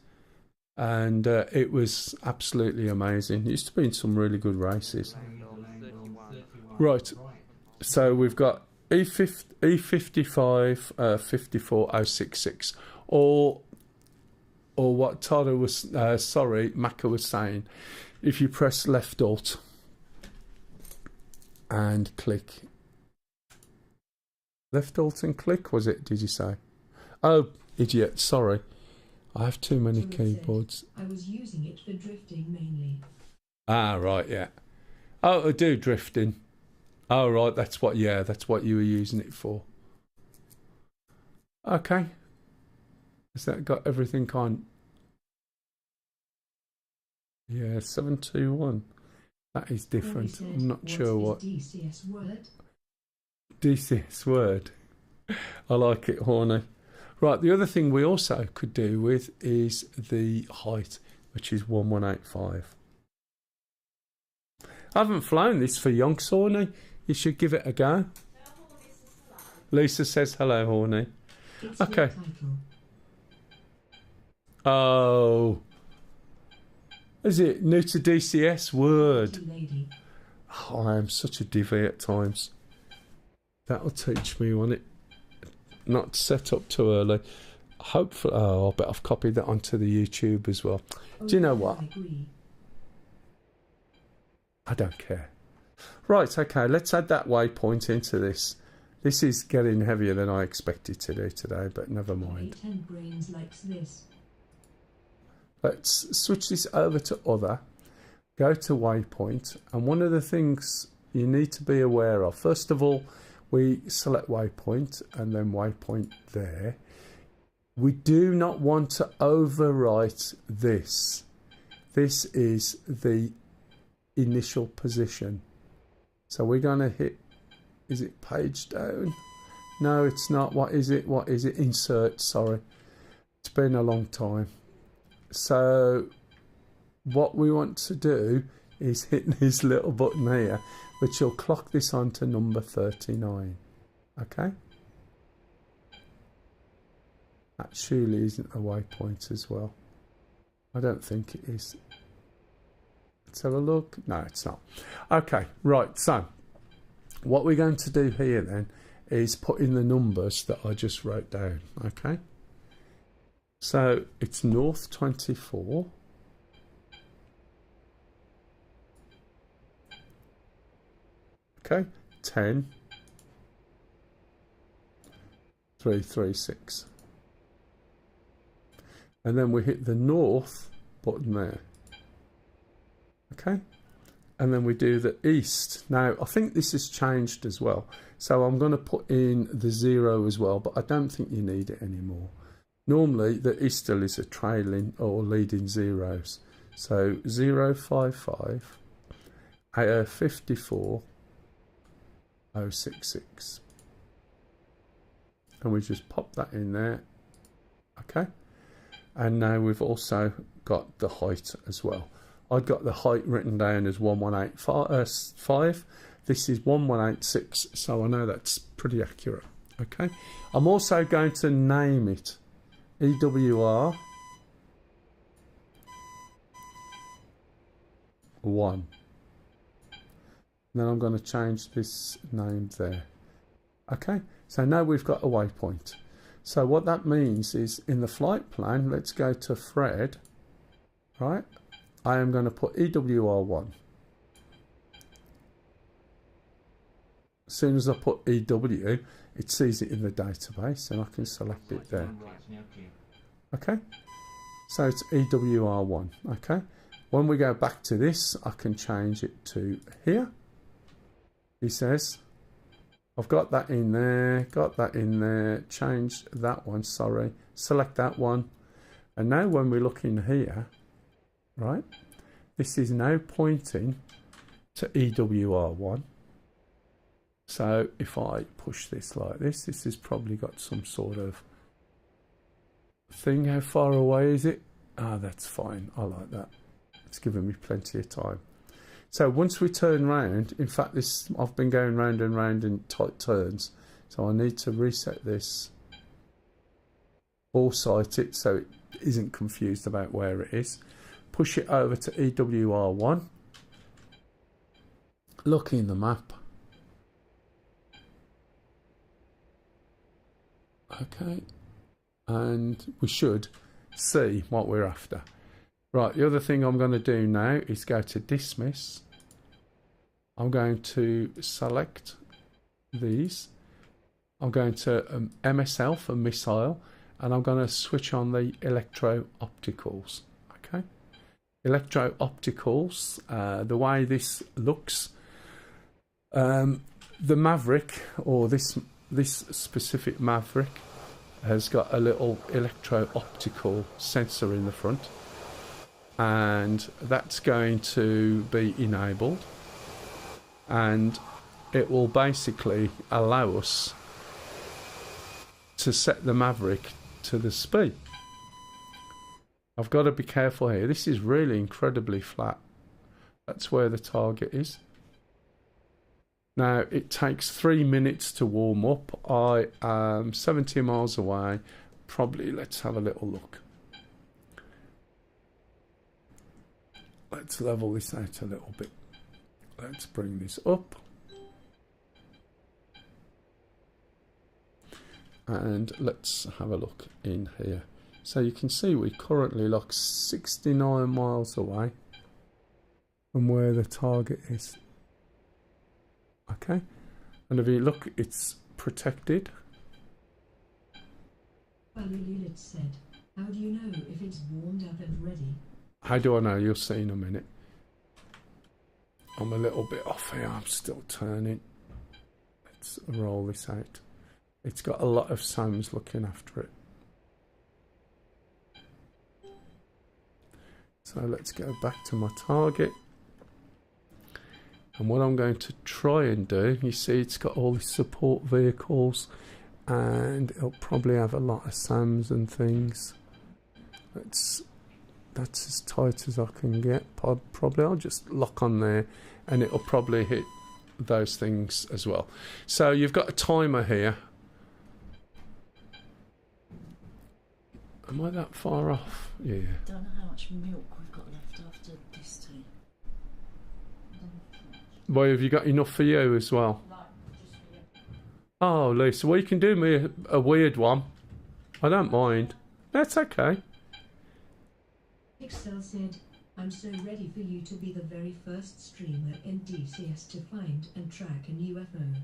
and it was absolutely amazing. It used to be in some really good races. Right, so we've got E55 54066, or what Tara was, Macca was saying, if you press left alt and click. Left alt and click, was it, did you say? Oh, idiot, sorry. I have too many keyboards. I was using it for drifting mainly. Ah, right, yeah. Oh, I do drifting. Oh, right, that's what you were using it for. Okay. Has that got everything on? Yeah, 721. That is different. Said, I'm not sure what. DCS Word? DCS Word. I like it, Horny. Right, the other thing we also could do with is the height, which is 1185. I haven't flown this for yonks, Horny. You should give it a go. Lisa says hello, Horny. It's Okay. your title. Oh. Is it new to DCS Word? Lady. Oh, I am such a divvy at times. That'll teach me, won't it? Not set up too early. Hopefully, I bet I've copied that onto the YouTube as well. Do you know what? I agree. I don't care. Right, okay, let's add that waypoint into this. This is getting heavier than I expected to do today, but never mind. 10 brains likes this. Let's switch this over to other, go to waypoint, and one of the things you need to be aware of, first of all, we select waypoint and then waypoint there. We do not want to overwrite this. This is the initial position. So we're going to hit, is it page down? No, it's not. What is it? What is it? Insert, sorry. It's been a long time. So what we want to do is hit this little button here, which will clock this on to number 39. Okay? That surely isn't a waypoint as well. I don't think it is. Let's have a look. No, it's not. Okay, right. So what we're going to do here then is put in the numbers that I just wrote down. Okay? So it's north 24. Okay, 10, 336. And then we hit the north button there. Okay, and then we do the east. Now, I think this has changed as well. So I'm going to put in the 0 as well, but I don't think you need it anymore. Normally, the easterl is a trailing or leading zeros. So 055, 54, 066. And we just pop that in there. Okay. And now we've also got the height as well. I've got the height written down as 1185. This is 1186, so I know that's pretty accurate. Okay. I'm also going to name it EWR 1. Then I'm going to change this name there. Okay, so now we've got a waypoint. So what that means is in the flight plan, let's go to Fred, right? I am going to put EWR1. As soon as I put EW, it sees it in the database and I can select it there. Okay, so it's EWR1. Okay, when we go back to this, I can change it to here. He says, I've got that in there, changed that one, sorry, select that one. And now when we look in here, right, this is now pointing to EWR1. So if I push this like this, this has probably got some sort of thing. How far away is it? Ah, that's fine. I like that. It's given me plenty of time. So once we turn round, in fact, this I've been going round and round in tight turns. So I need to reset this, foresight it so it isn't confused about where it is. Push it over to EWR1. Look in the map. Okay, and we should see what we're after. Right, the other thing I'm going to do now is go to dismiss. I'm going to select these. I'm going to MSL for missile, and I'm going to switch on the electro-opticals. Okay, electro-opticals, the way this looks, the Maverick, or this specific Maverick, has got a little electro-optical sensor in the front, and that's going to be enabled, and it will basically allow us to set the Maverick to the speed. I've got to be careful here. This is really incredibly flat. That's where the target is. Now, it takes 3 minutes to warm up. I am 70 miles away. Probably, let's have a little look. Let's level this out a little bit. Let's bring this up. And let's have a look in here. So you can see we currently look 69 miles away from where the target is. Okay, and if you look, it's protected. Lilith said, how do you know if it's warmed up and ready? How do I know? You'll see in a minute. I'm a little bit off here. I'm still turning. Let's roll this out. It's got a lot of Sams looking after it. So let's go back to my target. And what I'm going to try and do, you see it's got all these support vehicles and it'll probably have a lot of Sams and things. That's as tight as I can get. Probably I'll just lock on there and it'll probably hit those things as well. So you've got a timer here. Am I that far off? Yeah. Don't know how much milk we've got left after this tea. Boy, have you got enough for you as well? Like, just for you. Oh, Lisa, well, you can do me a weird one. I don't mind. That's okay. Excel said, I'm so ready for you to be the very first streamer in DCS to find and track a UFO.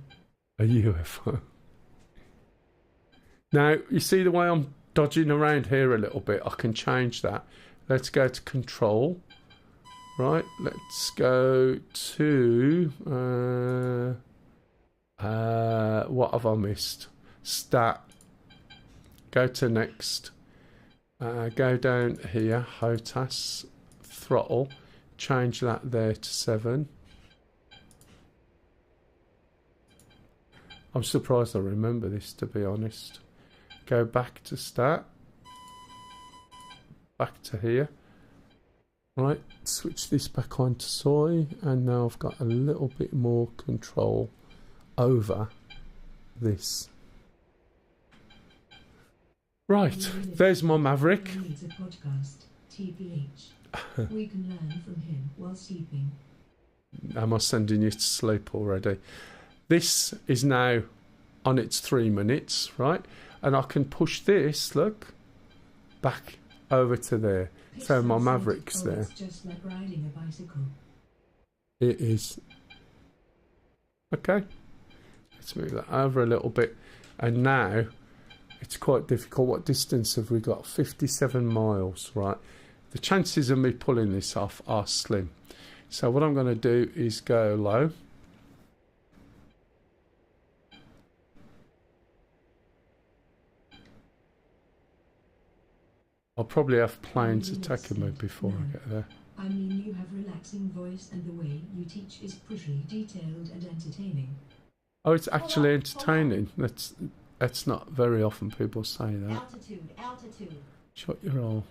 A UFO. Now, you see the way I'm dodging around here a little bit? I can change that. Let's go to control. Right, let's go to... what have I missed? Stat. Go to next. Go down here, HOTAS, throttle. Change that there to 7. I'm surprised I remember this, to be honest. Go back to stat. Back to here. Right, switch this back on to soy, and now I've got a little bit more control over this. Right, there's my Maverick. Needs a podcast, TPH. We can learn from him while sleeping. Am I sending you to sleep already? This is now on its 3 minutes, right? And I can push this, look, back over to there. So my Maverick's there. It's just like riding a bicycle. It is. Okay. Let's move that over a little bit. And now it's quite difficult. What distance have we got? 57 miles, right? The chances of me pulling this off are slim. So what I'm going to do is go low. I'll probably have planes attacking me before I get there. I mean, you have relaxing voice and the way you teach is pretty detailed and entertaining. Oh, it's actually entertaining. That's not very often people say that. Altitude, altitude. Shut your roll.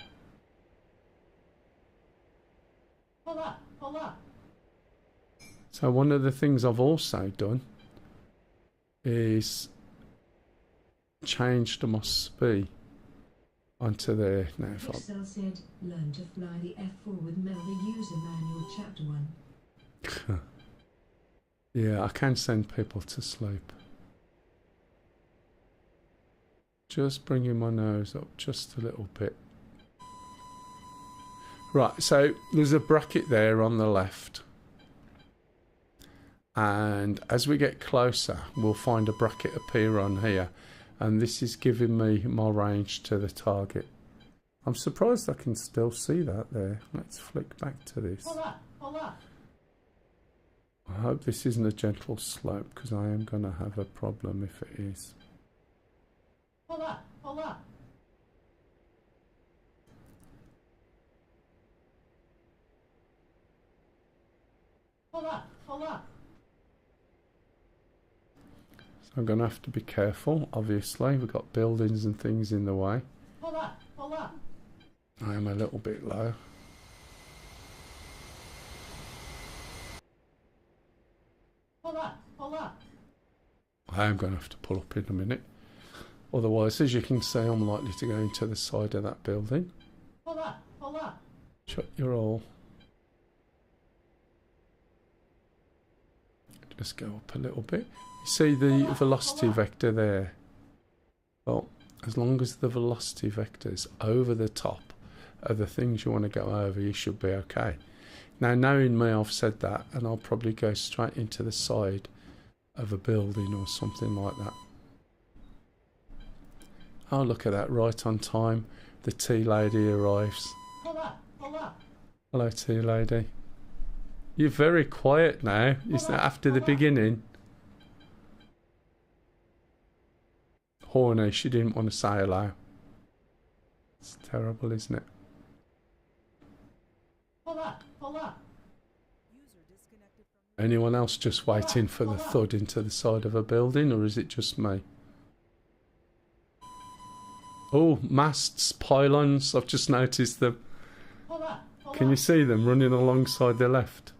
Pull up, pull up. So one of the things I've also done is changed my speed onto there. Now if Excel said, learn to fly the F4 with Mel, the user manual chapter 1. Yeah, I can send people to sleep. Just bringing my nose up just a little bit. Right, so there's a bracket there on the left. And as we get closer, we'll find a bracket appear on here. And this is giving me my range to the target. I'm surprised I can still see that there. Let's flick back to this. Pull up, pull up. I hope this isn't a gentle slope, because I am going to have a problem if it is. Pull up, pull up. Pull up, pull up. So I'm going to have to be careful, obviously. We've got buildings and things in the way. Pull up, pull up. I am a little bit low. Pull up, pull up. I am going to have to pull up in a minute. Otherwise, as you can see, I'm likely to go into the side of that building. Pull up, pull up. Shut your roll. Just go up a little bit. You see the velocity vector there? Well, as long as the velocity vector's over the top of the things you want to go over, you should be okay. Now, knowing me, I've said that, and I'll probably go straight into the side of a building or something like that. Oh, look at that, right on time. The tea lady arrives. Hello, tea lady. You're very quiet now. Is that after the beginning? Horny, she didn't want to say hello. It's terrible, isn't it? Anyone else just waiting for the thud into the side of a building, or is it just me? Oh, masts, pylons, I've just noticed them. Can you see them running alongside the left?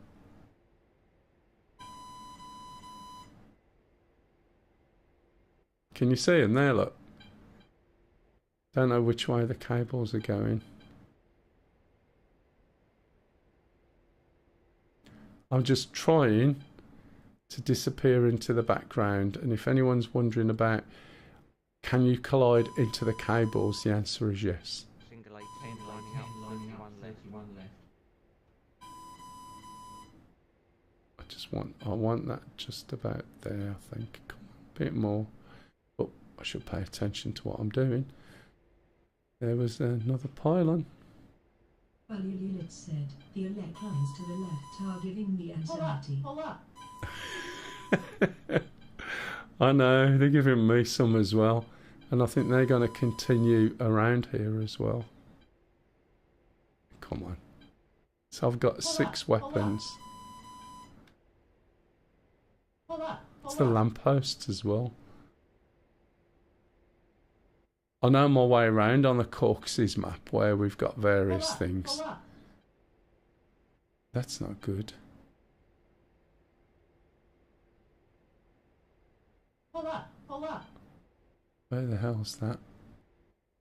Can you see them there, look? Don't know which way the cables are going. I'm just trying to disappear into the background, and if anyone's wondering about can you collide into the cables, the answer is yes. Single A10 lining up, 31 left. I want that just about there, I think. Come on, a bit more. Oh, I should pay attention to what I'm doing. There was another pylon. Well, Lilith said, the elect lines to the left are giving me anxiety. I know, they're giving me some as well. And I think they're going to continue around here as well. Come on. So I've got 6 weapons. It's the lampposts as well. I know my way around on the Caucasus map where we've got various things. That's not good. Where the hell's that?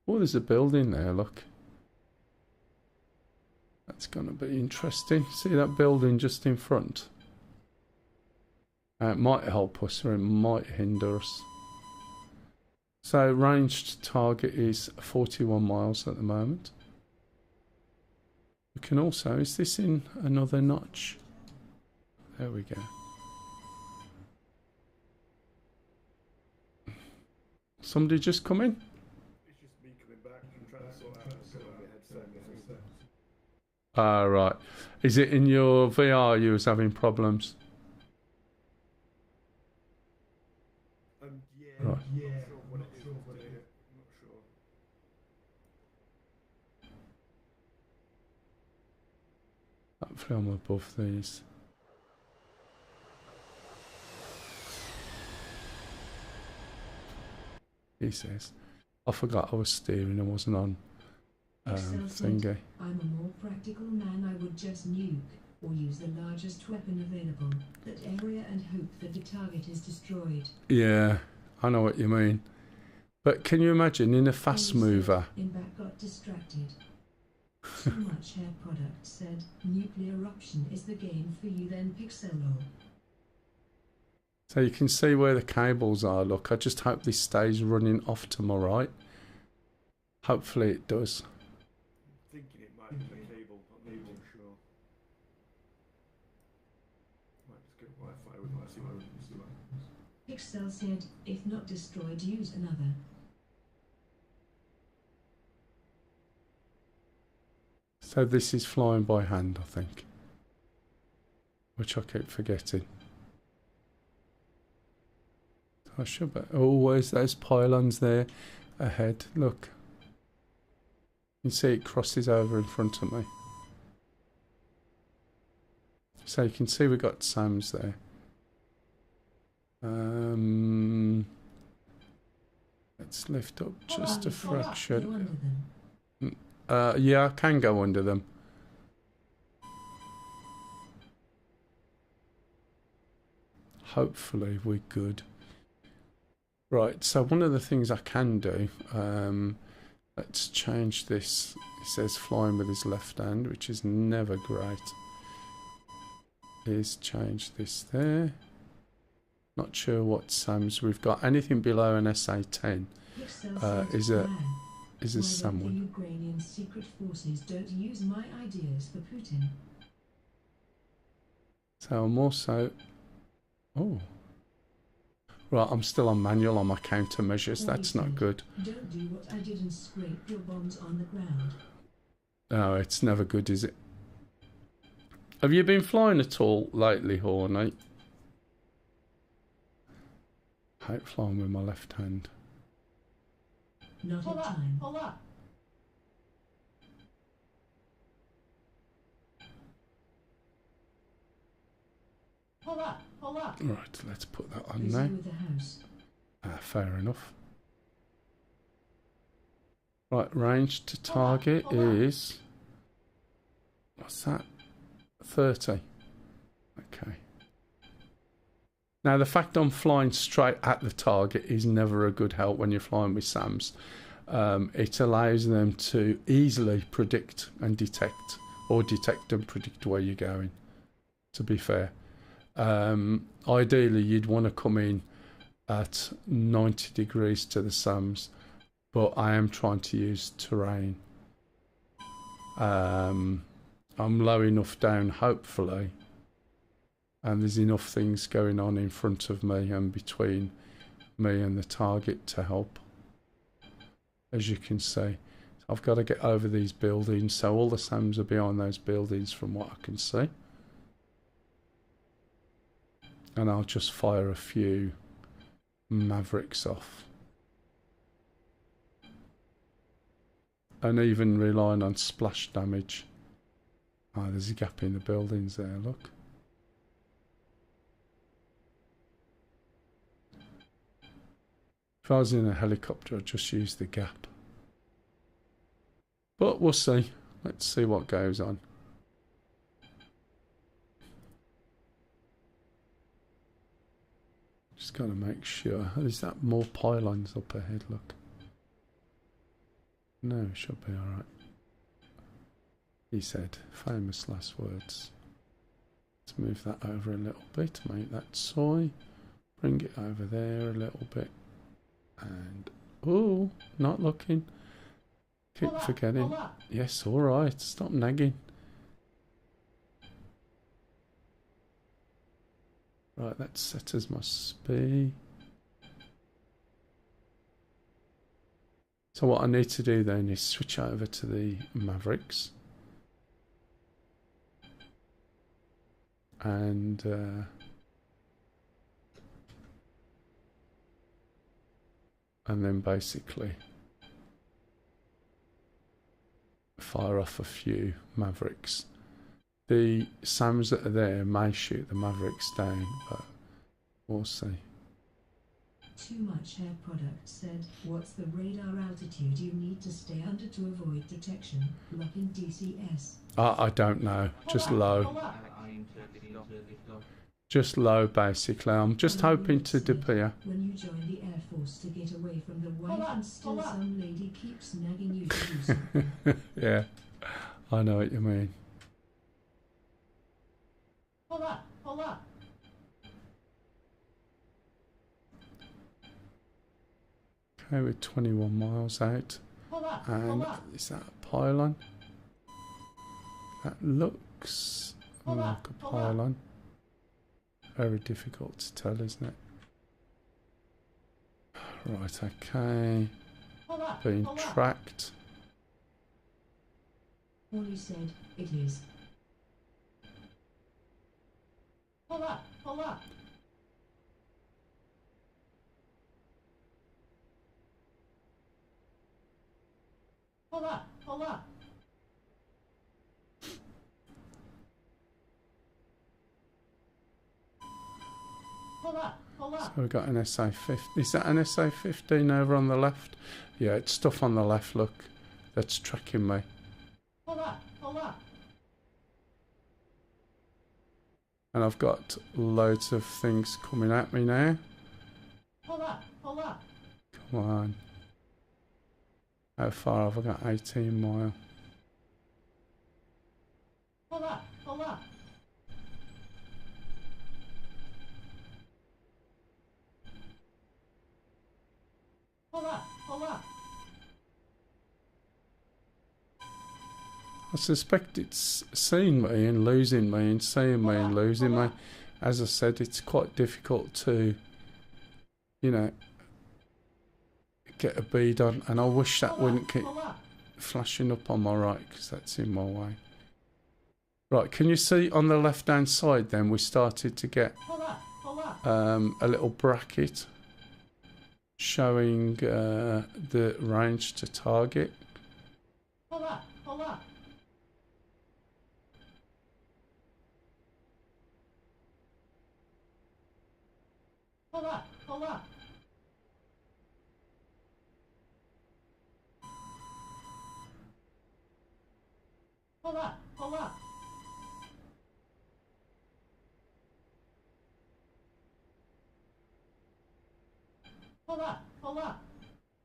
Oh, there's a building there, look. That's going to be interesting. See that building just in front? It might help us or it might hinder us. So ranged target is 41 miles at the moment. We can also, is this in another notch? There we go. Somebody just come in? It's just me coming back and trying to sort out what's going on my headset. Ah, right. Is it in your VR you was having problems? Yeah, right. yeah. I'm not sure what it is. I'm not sure. Hopefully I'm above these. He says. I forgot I was steering, I wasn't on thingy. I'm a more practical man. I would just nuke or use the largest weapon available, that area, and hope that the target is destroyed. Yeah, I know what you mean. But can you imagine in a fast mover? In back got distracted. Too much hair product said, nuclear eruption is the game for you then, Pixelo. So you can see where the cables are, look. I just hope this stays running off to my right. Hopefully it does. I'm thinking it might be the cable, not even sure. Might just get Wi-Fi with my see what Pixel said, if not destroyed, use another. So this is flying by hand, I think. Which I keep forgetting. I should be. Oh, there's those pylons there ahead. Look. You can see it crosses over in front of me. So you can see we've got SAMs there. Let's lift up just a fraction. Yeah, I can go under them. Hopefully we're good. Right, so one of the things I can do, let's change this. It says flying with his left hand, which is never great. Is change this there. Not sure what SAMs we've got. Anything below an SA-10 is a SAM one. The Ukrainian secret forces don't use my ideas for Putin. So I'm also... Oh. Right, I'm still on manual on my countermeasures. That's not good. Don't do what I did and scrape your bombs on the ground. No, it's never good, is it? Have you been flying at all lately, Horny? I hate flying with my left hand. Not in time. Hold up. Hold up. Hold up. Right, let's put that on Busy there. with the house. Fair enough. Right, range to target is... What's that? 30. Okay. Now, the fact I'm flying straight at the target is never a good help when you're flying with SAMs. It allows them to easily predict and detect, or detect and predict where you're going, to be fair. Ideally, you'd want to come in at 90 degrees to the SAMs, but I am trying to use terrain. I'm low enough down, hopefully, and there's enough things going on in front of me and between me and the target to help. As you can see, I've got to get over these buildings, so all the SAMs are behind those buildings from what I can see. And I'll just fire a few Mavericks off. And even relying on splash damage. Ah, there's a gap in the buildings there, look. If I was in a helicopter, I'd just use the gap. But we'll see. Let's see what goes on. Just got to make sure. Is that more pylons up ahead? Look. No, it should be alright. He said, famous last words. Let's move that over a little bit, make that soy. Bring it over there a little bit. And, oh, not looking. Keep forgetting. Yes, alright, stop nagging. Right, that's set as my speed. So what I need to do then is switch over to the Mavericks. And then basically fire off a few Mavericks. The SAMs that are there may shoot the Mavericks down, but we'll see. Too much hair product said, what's the radar altitude you need to stay under to avoid detection? Blocking DCS. I don't know, just low. Just low, basically. I'm just hoping to disappear. When you join the Air Force to get away from the wife and still some lady keeps nagging you to do something. Yeah, I know what you mean. Hold up. Okay, we're 21 miles out. And is that a pylon? That looks like a pylon. Very difficult to tell, isn't it? Right, okay. Being tracked. Ollie said, it is. Hold up. So we've got an SA-15. Is that an SA-15 over on the left? Yeah, it's stuff on the left, look. That's tracking me. Hold up. And I've got loads of things coming at me now. Hold up. Come on. How far have I got? 18 mile. Hold up. I suspect it's seeing me and losing me and seeing me and losing me. As I said, it's quite difficult to you know, get a bead on. And I wish that wouldn't keep flashing up on my right, because that's in my way. Right, can you see on the left hand side then we started to get a little bracket showing the range to target.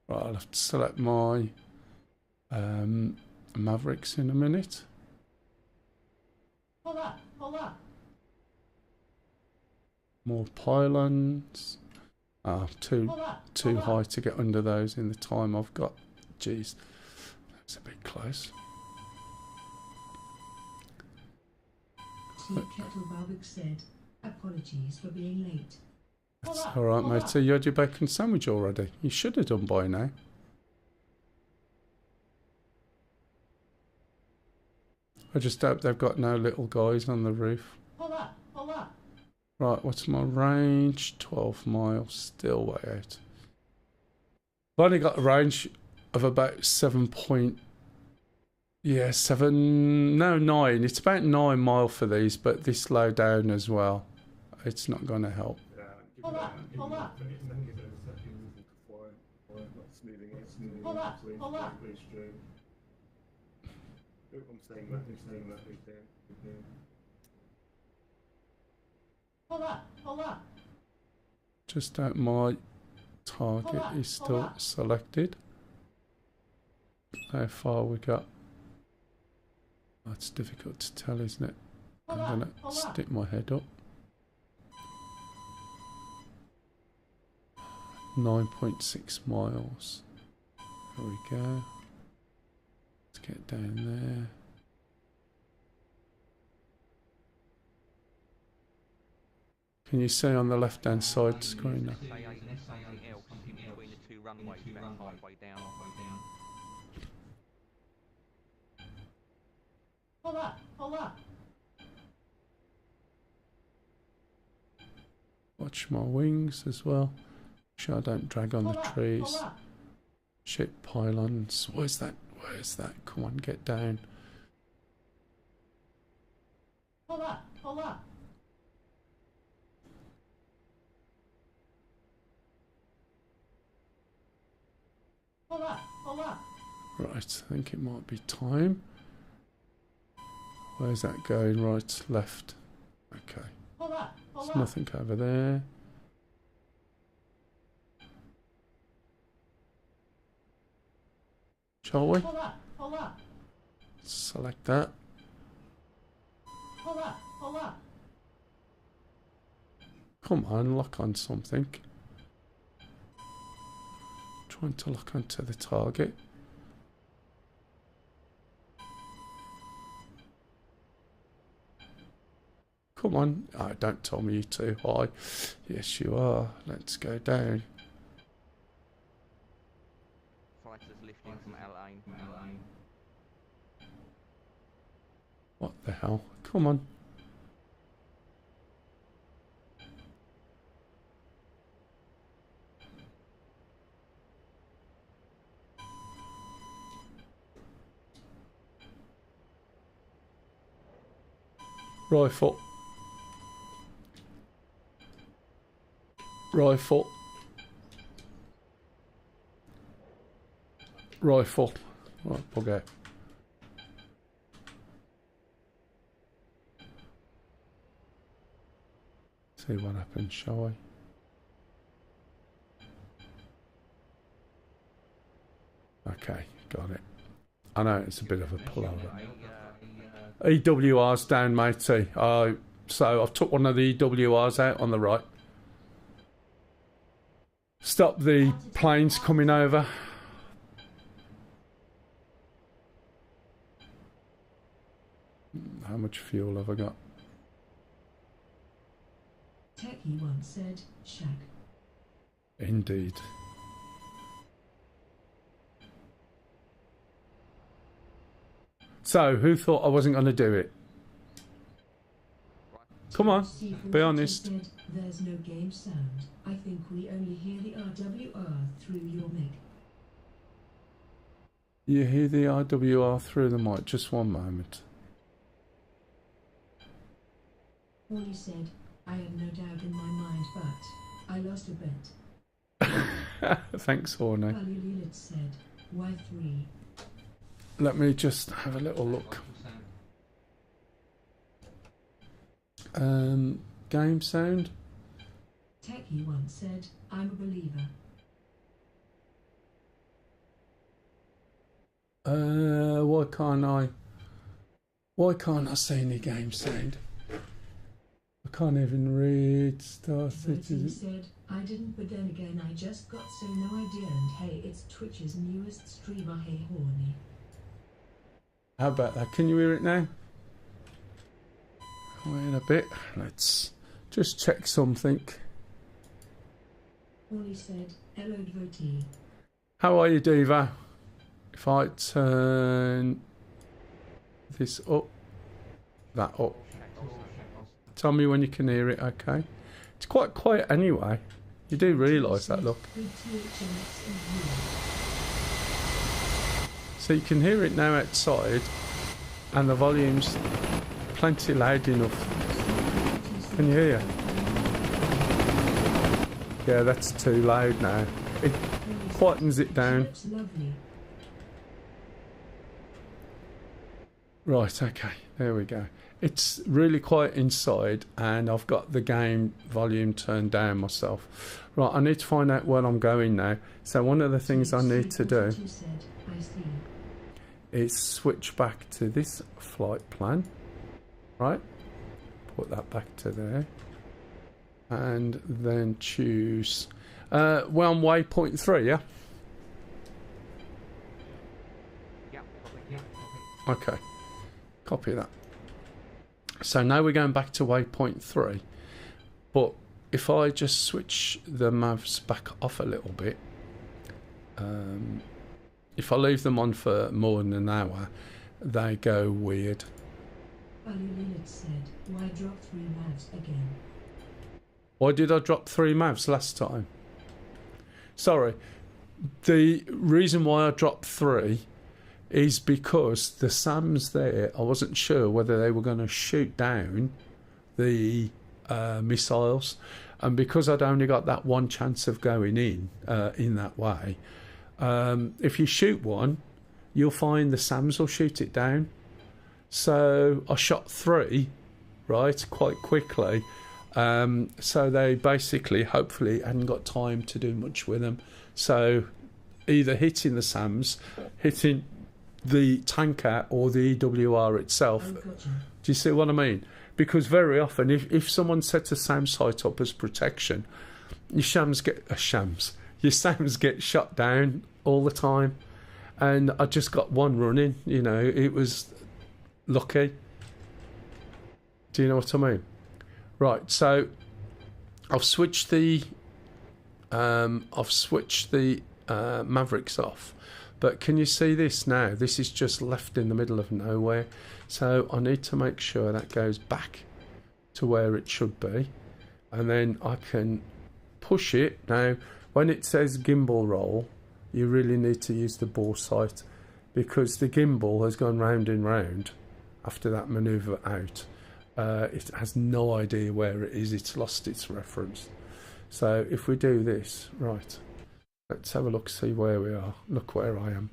Right, I'll have to select my Mavericks in a minute. More pylons. Ah, too high to get under those in the time I've got. Jeez, that's a bit close. Tea Kettle Barbic said, apologies for being late. That's alright, matey. You had your bacon sandwich already. You should have done by now. I just hope they've got no little guys on the roof. Right, what's my range? 12 miles. Still way out. I've only got a range of about 9. It's about 9 mile for these, but this low down as well. It's not going to help. Just out my target is still selected. How far we got? That's difficult to tell, isn't it? I'm gonna stick my head up. 9.6 miles. There we go. Let's get down there. Can you see on the left hand side screen now? Watch my wings as well. Make sure I don't drag on the trees. Shit, pylons. Where's that? Where's that? Come on, get down. Right, I think it might be time. Where's that going? Right, left. Okay. There's nothing over there. Shall we? Select that. Come on, lock on something. Trying to lock onto the target. Come on. Oh, don't tell me you're too high. Yes, you are. Let's go down. Fighters lifting from LA. What the hell? Come on. Rifle. Rifle. Rifle. Right, bug out. See what happens, shall I? Okay, got it. I know it's a bit of a pullover. EWR's down, matey. So I've took one of the EWRs out on the right. Stop the planes coming over. How much fuel have I got? Techie once said, Shag. Indeed. So, who thought I wasn't going to do it? Come on, be honest. Said, there's no game sound. I think we only hear the RWR through your mic. You hear the RWR through the mic. Just one moment. Wally said, I have no doubt in my mind, but I lost a bet. Thanks, Horny. Wally Lilith said, why 3? Let me just have a little look. Game sound. Techie once said, I'm a believer. Why can't I see any game sound? I can't even read started. Bertie said, I didn't, but then again I just got so no idea, and hey, it's Twitch's newest streamer, hey Horny. How about that? Can you hear it now? Wait a bit. Let's just check something. Wally said, hello devotee. How are you, Diva? If I turn this up, that up. Tell me when you can hear it, okay? It's quite quiet anyway. You do realise that, look. So you can hear it now outside, and the volume's plenty loud enough. Can you hear? Yeah, that's too loud now. It quietens it down. Right, okay, there we go. It's really quiet inside, and I've got the game volume turned down myself. Right, I need to find out where I'm going now. So one of the things I need to do is switch back to this flight plan. Right, put that back to there, and then choose. We're on waypoint 3, yeah? Okay, copy that. So now we're going back to waypoint 3, but if I just switch the mavs back off a little bit, if I leave them on for more than an hour, they go weird. Lilith said, why drop 3 mavs again? Why did I drop 3 mavs last time? Sorry, the reason why I dropped 3 is because the SAMs there, I wasn't sure whether they were going to shoot down the missiles, and because I'd only got that one chance of going in that way, if you shoot one, you'll find the SAMs will shoot it down. So I shot 3, right, quite quickly, so they basically, hopefully, hadn't got time to do much with them. So either hitting the SAMs, hitting the tanker or the EWR itself. Oh, gotcha. Do you see what I mean? Because very often, if someone sets a SAM site up as protection, your SAMs get shot down all the time. And I just got one running. You know, it was lucky. Do you know what I mean? Right. So I've switched the Mavericks off. But can you see this now? This is just left in the middle of nowhere. So I need to make sure that goes back to where it should be. And then I can push it. Now, when it says gimbal roll, you really need to use the bore sight, because the gimbal has gone round and round after that manoeuvre out. It has no idea where it is. It's lost its reference. So if we do this, right. Let's have a look, see where we are. Look where I am.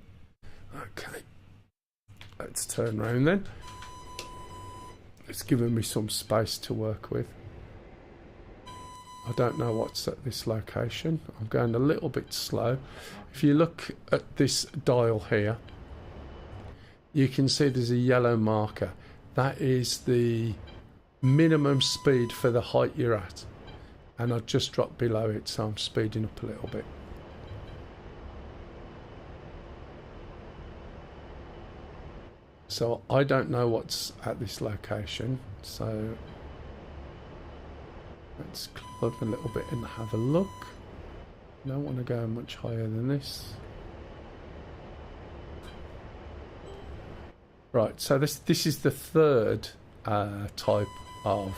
Okay. Let's turn round then. It's given me some space to work with. I don't know what's at this location. I'm going a little bit slow. If you look at this dial here, you can see there's a yellow marker. That is the minimum speed for the height you're at. And I've just dropped below it, so I'm speeding up a little bit. So I don't know what's at this location, so let's climb a little bit and have a look. Don't want to go much higher than this. Right, so this is the third type of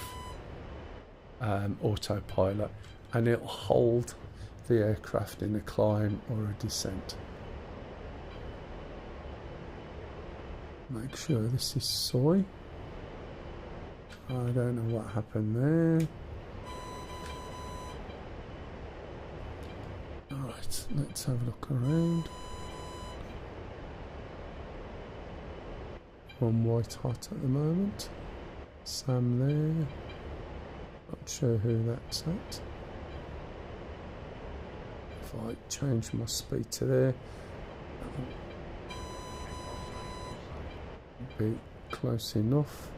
autopilot, and it'll hold the aircraft in a climb or a descent. Make sure this is soy. I don't know what happened there. Alright, let's have a look around. One white hot at the moment. Sam there. Not sure who that's at. If I change my speed to there, be close enough.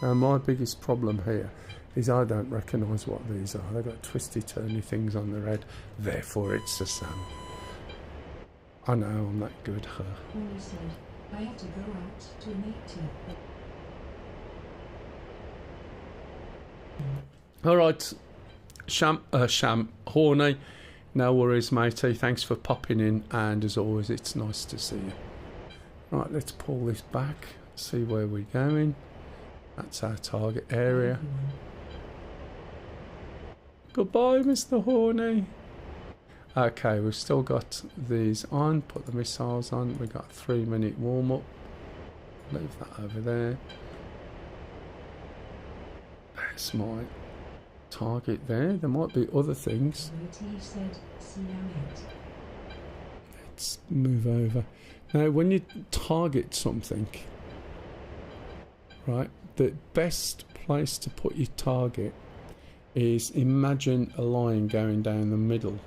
Now my biggest problem here is I don't recognise what these are. They've got twisty turny things on their head, therefore it's a Sam. I know I'm that good, huh? Horny said, I have to go out to an 80. Alright, Horny, no worries matey, thanks for popping in, and as always it's nice to see you. Right, let's pull this back, see where we're going. That's our target area. Goodbye, Mr. Horny. Okay, we've still got these on. Put the missiles on. We've got a 3-minute warm-up. Leave that over there. That's my target there. There might be other things. Let's move over. Now, when you target something, right, the best place to put your target is imagine a line going down the middle,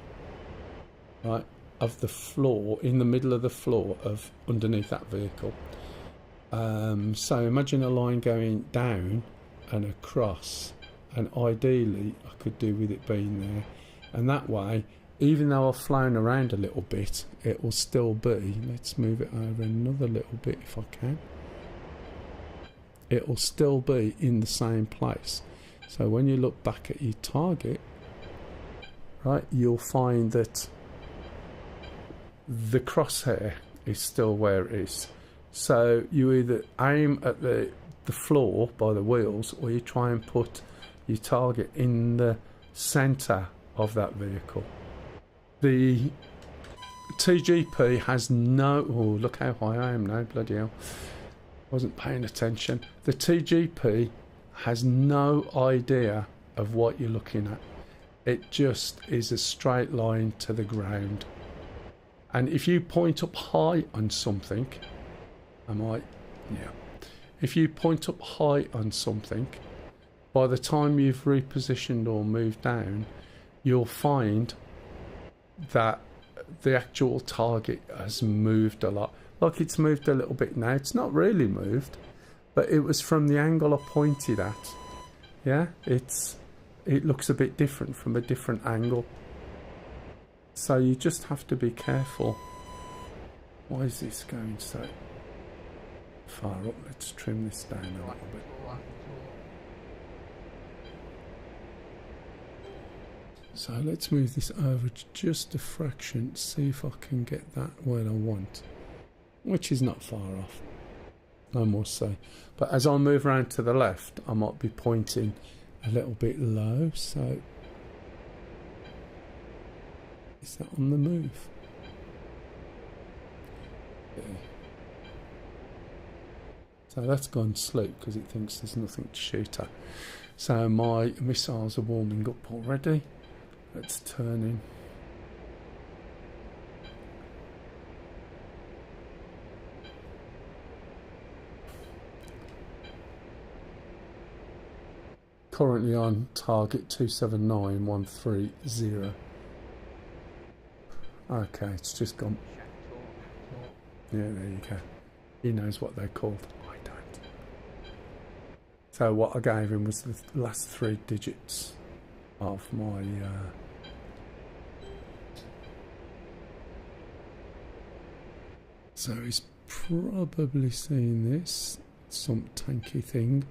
right, of the floor, in the middle of the floor of underneath that vehicle. So imagine a line going down and across, and ideally I could do with it being there, and that way, even though I've flown around a little bit, it will still be, let's move it over another little bit if I can, it will still be in the same place. So when you look back at your target, right, you'll find that the crosshair is still where it is. So you either aim at the floor by the wheels, or you try and put your target in the centre of that vehicle. The TGP has no... Oh, look how high I am now, bloody hell. Wasn't paying attention. The TGP has no idea of what you're looking at. It just is a straight line to the ground. And if you point up high on something, if you point up high on something, by the time you've repositioned or moved down, you'll find that the actual target has moved a lot. Like it's moved a little bit now. It's not really moved, but it was from the angle I pointed at. Yeah, it looks a bit different from a different angle. So you just have to be careful. Why is this going so far up? Let's trim this down a little bit. So let's move this over just a fraction, see if I can get that where I want, which is not far off, I must say. But as I move around to the left, I might be pointing a little bit low, so is that on the move? Yeah. So that's gone sleep because it thinks there's nothing to shoot at. So my missiles are warming up already. Let's turn in. Currently on target 279130. Okay, it's just gone. Yeah, there you go. He knows what they're called. I don't. So what I gave him was the last 3 digits of my so he's probably seen this, some tanky thing,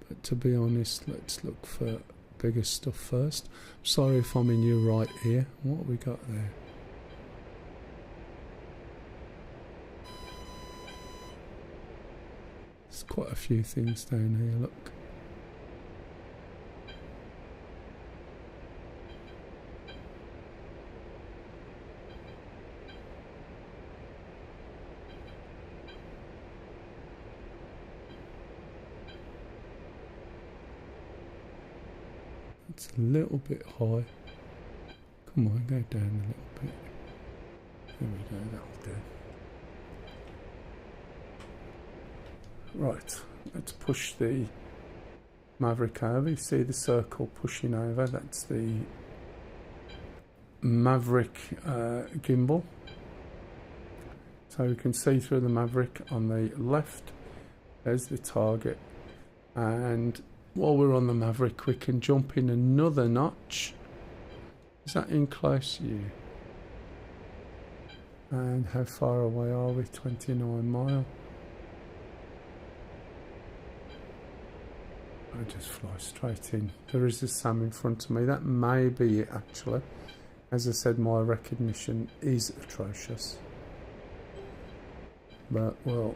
but to be honest, let's look for bigger stuff first. Sorry if I'm in your right ear. What have we got there? There's quite a few things down here, look. It's a little bit high. Come on, go down a little bit. There we go, that'll do. Right, let's push the Maverick over. You see the circle pushing over? That's the Maverick gimbal. So we can see through the Maverick on the left. There's the target. And while we're on the Maverick, we can jump in another notch. Is that in close? Yeah. And how far away are we? 29 mile. I just fly straight in. There is a SAM in front of me. That may be it actually. As I said, my recognition is atrocious. But we'll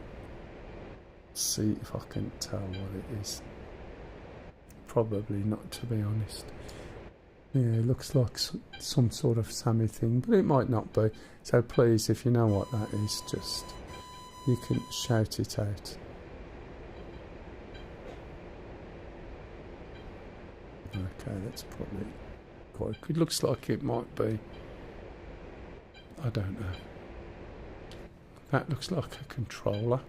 see if I can tell what it is. Probably not, to be honest. Yeah, it looks like some sort of SAMI thing, but it might not be. So please, if you know what that is, just you can shout it out. Okay, that's probably quite good. Looks like it might be. I don't know. That looks like a controller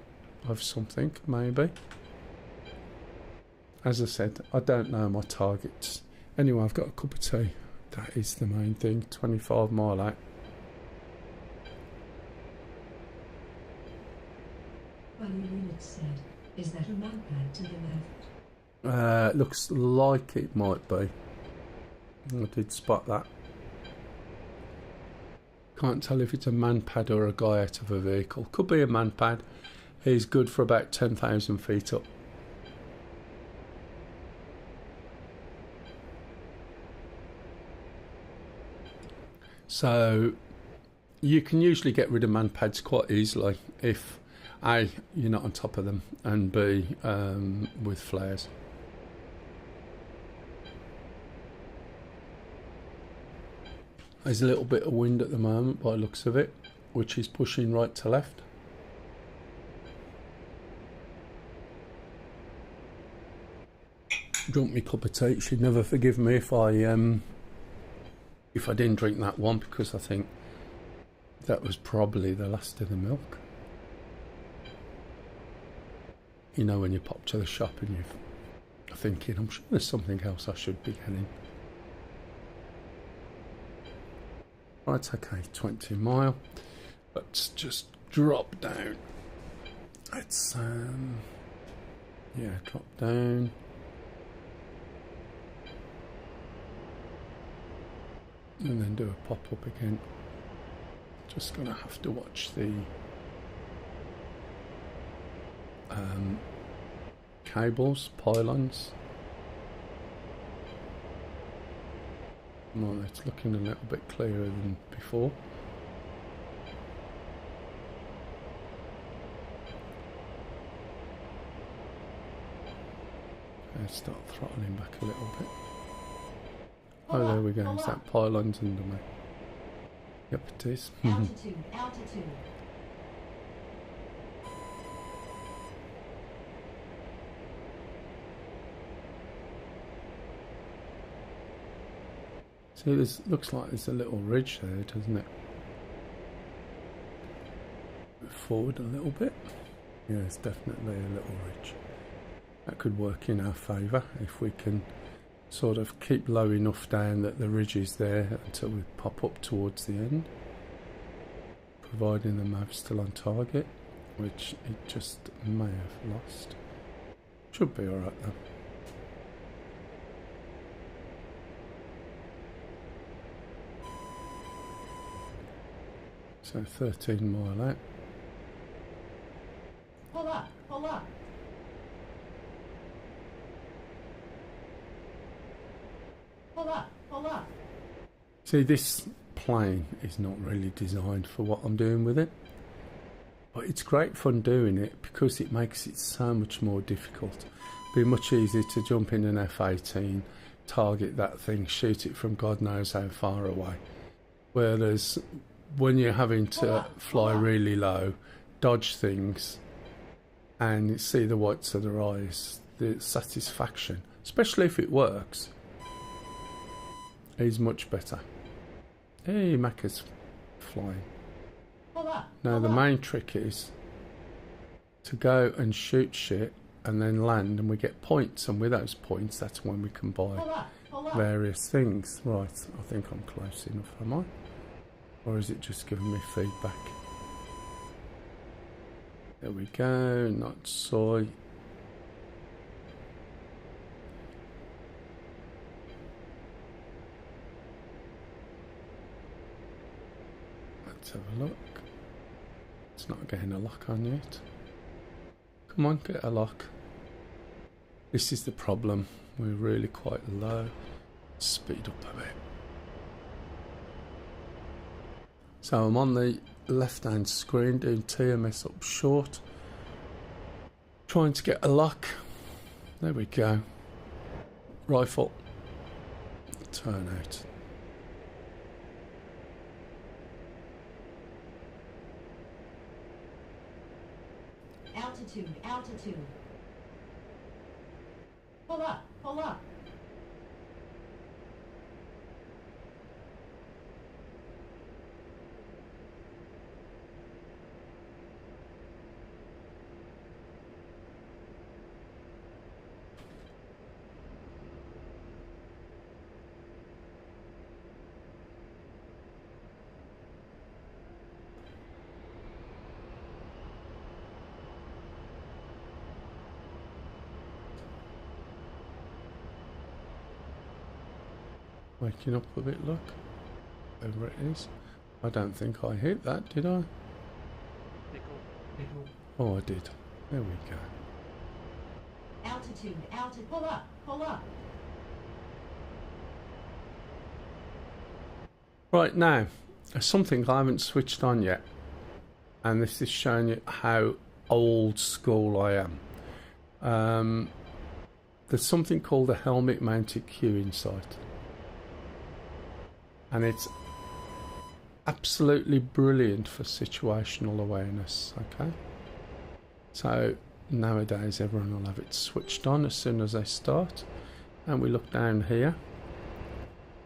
of something, maybe. As I said, I don't know my targets. Anyway, I've got a cup of tea. That is the main thing. 25 mile out. Funny Unit said, is that a manpad to the left? Looks like it might be. I did spot that. Can't tell if it's a manpad or a guy out of a vehicle. Could be a manpad. He's good for about 10,000 feet up. So you can usually get rid of manpads quite easily if A, you're not on top of them, and B, with flares. There's a little bit of wind at the moment by the looks of it, which is pushing right to left. Drunk me cup of tea. She'd never forgive me if I didn't drink that one, because I think that was probably the last of the milk. You know, when you pop to the shop and you're thinking, I'm sure there's something else I should be getting. Right, okay, 20 mile. Let's just drop down. Let's, yeah, drop down. And then do a pop-up again. Just gonna have to watch the cables, pylons. Well, it's looking a little bit clearer than before. Let's start throttling back a little bit. Oh, there we go. Is that pylons under me? Yep, it is. Altitude, altitude. See, this looks like there's a little ridge there, doesn't it? Forward a little bit. Yeah, it's definitely a little ridge. That could work in our favour if we can sort of keep low enough down that the ridge is there until we pop up towards the end, providing the map's still on target, which it just may have lost. Should be alright though. So 13 mile out. Pull up, pull up. pull up. See, this plane is not really designed for what I'm doing with it. But it's great fun doing it because it makes it so much more difficult. It'd be much easier to jump in an F-18, target that thing, shoot it from God knows how far away. Whereas when you're having to fly really low, dodge things, and see the whites of their eyes, the satisfaction, especially if it works, is much better. Hey, Macca's flying. Pull up. Now the main trick is to go and shoot shit and then land, and we get points, and with those points that's when we can buy Pull up. various things. Right, I think I'm close enough, am I? Or is it just giving me feedback? There we go, not soy. Let's have a look. It's not getting a lock on yet. Come on, get a lock. This is the problem. We're really quite low. Speed up a bit. So I'm on the left hand screen doing TMS up short. Trying to get a lock. There we go. Rifle. Turn out. Altitude. Pull up. Waking up a bit, look. Whatever it is. I don't think I hit that, did I? Oh, I did. There we go. Altitude. Pull up. Right, now, there's something I haven't switched on yet. And this is showing you how old school I am. There's something called a helmet mounted queuing sight. And it's absolutely brilliant for situational awareness, okay? So nowadays everyone will have it switched on as soon as they start. And we look down here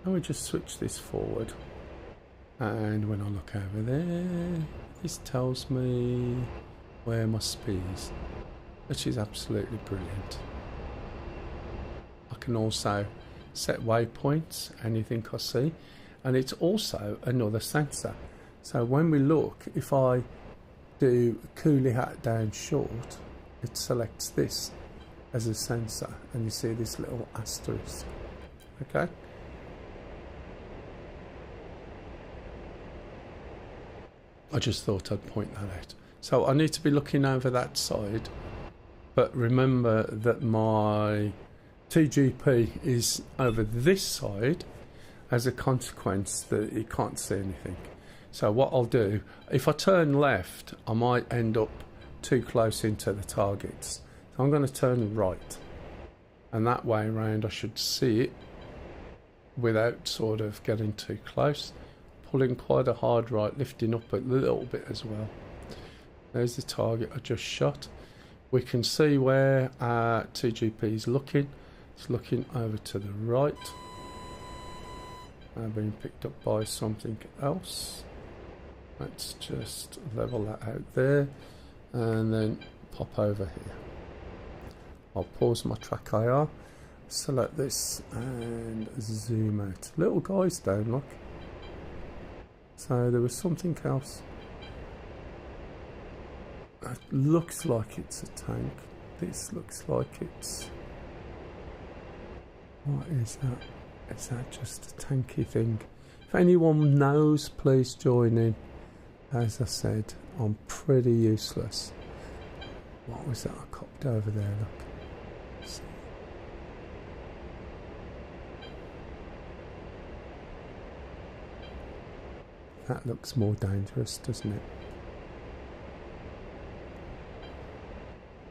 and we just switch this forward. And when I look over there, this tells me where my speed is, which is absolutely brilliant. I can also set waypoints, anything I see. And it's also another sensor. So when we look, if I do coolie hat down short, it selects this as a sensor. And you see this little asterisk. Okay? I just thought I'd point that out. So I need to be looking over that side. But remember that my TGP is over this side, as a consequence that you can't see anything. So what I'll do, if I turn left, I might end up too close into the targets. So I'm going to turn right. And that way around I should see it without sort of getting too close. Pulling quite a hard right, lifting up a little bit as well. There's the target I just shot. We can see where our TGP is looking. It's looking over to the right. Being picked up by something else. Let's just level that out there and then pop over here. I'll pause my track IR, select this and zoom out. Little guys down, look. So there was something else. It looks like it's a tank. This looks like it's... What is that? Is that just a tanky thing? If anyone knows, please join in. As I said, I'm pretty useless. What was that I copped over there? Look. That looks more dangerous, doesn't it?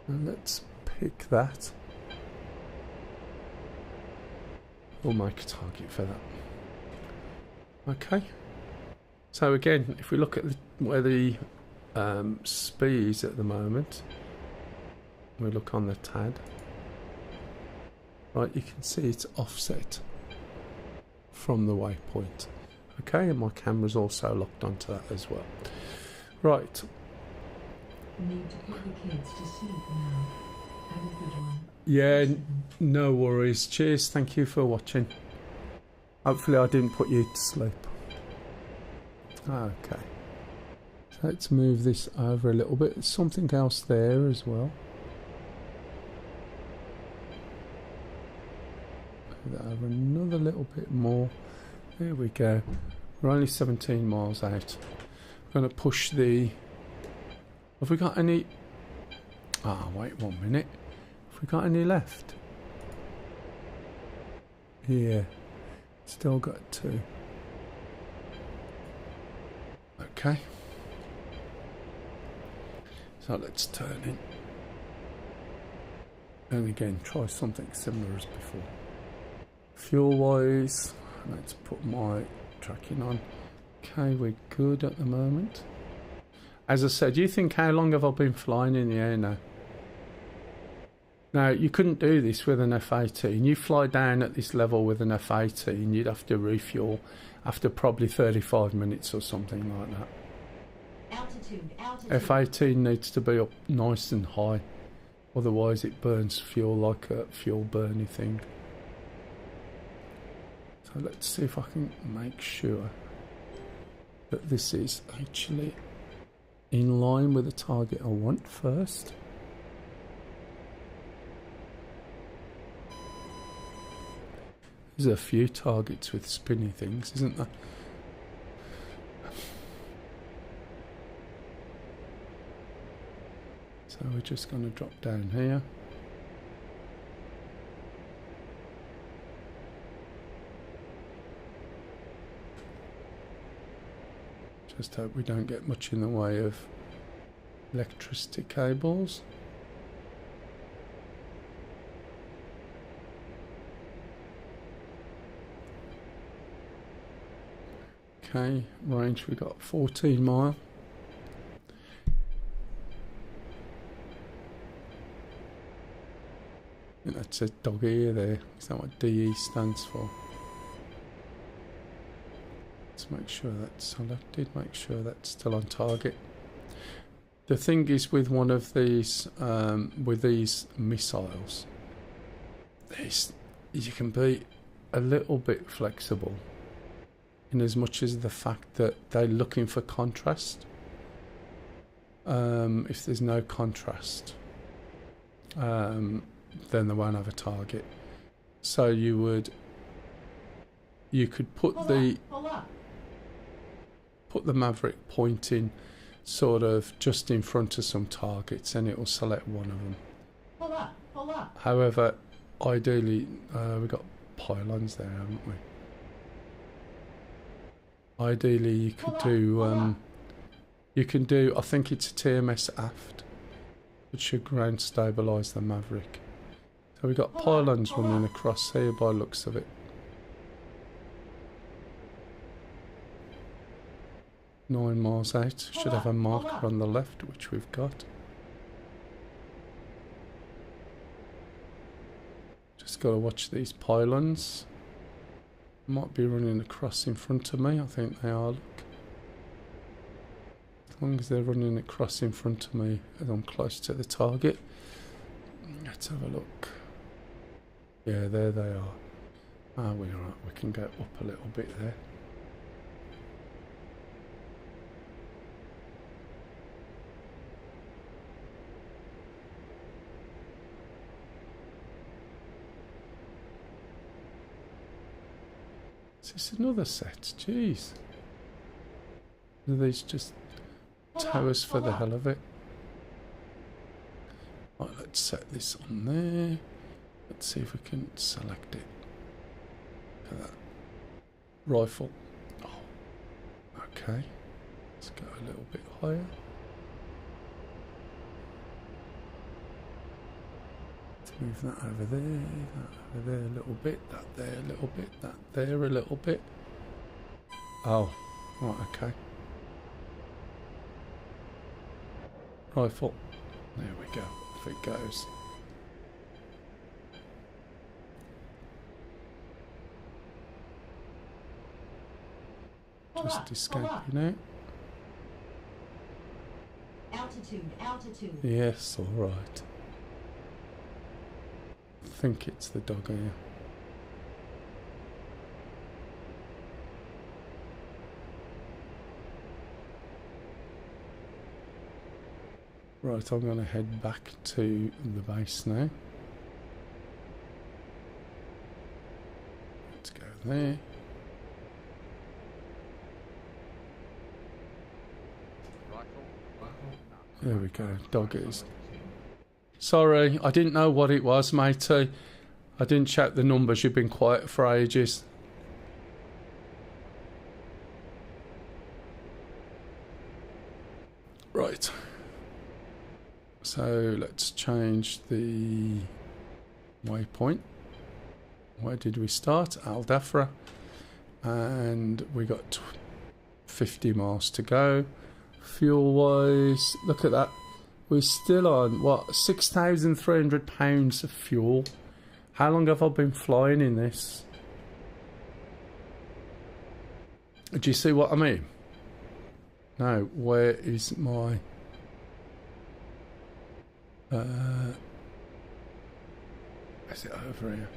And let's pick that. We'll make a target for that. Okay. So again, if we look at where the speed is at the moment, we look on the TAD. Right, you can see it's offset from the waypoint. Okay, and my camera's also locked onto that as well. Right. Need to put the kids to sleep now. Have a good one. Yeah, no worries. Cheers, thank you for watching. Hopefully I didn't put you to sleep. Okay. So let's move this over a little bit. There's something else there as well. Move that over another little bit more. There we go. We're only 17 miles out. I'm going to push the... Have we got any... Ah, wait 1 minute. Have we got any left? Yeah. Still got 2. Okay. So let's turn in. And again, try something similar as before. Fuel wise, let's put my tracking on. Okay, we're good at the moment. As I said, you think how long have I been flying in the air now? Now, you couldn't do this with an F-18. You fly down at this level with an F-18, you'd have to refuel after probably 35 minutes or something like that. Altitude, altitude. F-18 needs to be up nice and high. Otherwise it burns fuel like a fuel burning thing. So let's see if I can make sure that this is actually in line with the target I want first. There's a few targets with spinny things, isn't there? So we're just going to drop down here. Just hope we don't get much in the way of electricity cables. Okay, range we got 14 mile. I think that's a dog ear there. Is that what DE stands for? Let's make sure that's selected, make sure that's still on target. The thing is with one of these, with these missiles, you can be a little bit flexible in as much as the fact that they're looking for contrast. If there's no contrast, then they won't have a target. So you could put the Maverick pointing sort of just in front of some targets and it will select one of them. Pull up. However, ideally, we've got pylons there, haven't we? Ideally, you could do, you can do, I think it's a TMS aft, which should ground stabilise the Maverick. So we've got pylons running across here by the looks of it. Nine miles out, should have a marker on the left, which we've got. Just got to watch these pylons. Might be running across in front of me, I think they are, look. As long as they're running across in front of me as I'm close to the target. Let's have a look. Yeah, there they are. Ah, we're right, we can go up a little bit there. Is this another set? Jeez. Are these just towers for the hell of it? Right, let's set this on there. Let's see if we can select it. Look at that. Rifle. Oh, Okay. Let's go a little bit higher. Let's move that over there, that over there a little bit, that there a little bit, that there a little bit. Oh, right, okay. Rifle. There we go. Off it goes. Just escaping out. Altitude, altitude. Yes, alright. I think it's the dog here. Right, I'm going to head back to the base now. Let's go there. There we go, doggies. Sorry, I didn't know what it was, matey. I didn't check the numbers, you've been quiet for ages. Right. So let's change the waypoint. Where did we start? Al Dafra. And we got 50 miles to go. Fuel wise, look at that. We're still on, what, 6,300 pounds of fuel. How long have I been flying in this? Do you see what I mean? Now, where is my... is it over here?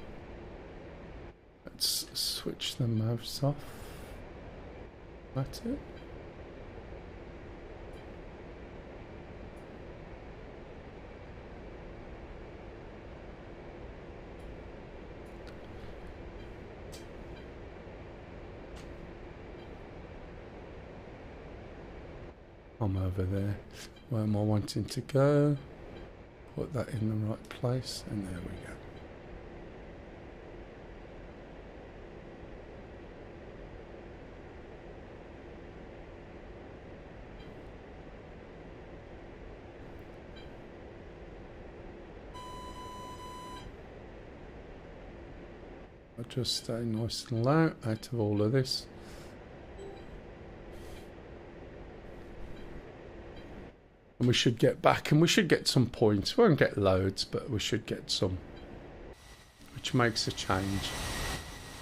Let's switch the mouse off. That's it. I'm over there. Where am I wanting to go? Put that in the right place, and there we go. I'll just stay nice and low out of all of this. And we should get back, and we should get some points. We won't get loads, but we should get some, which makes a change.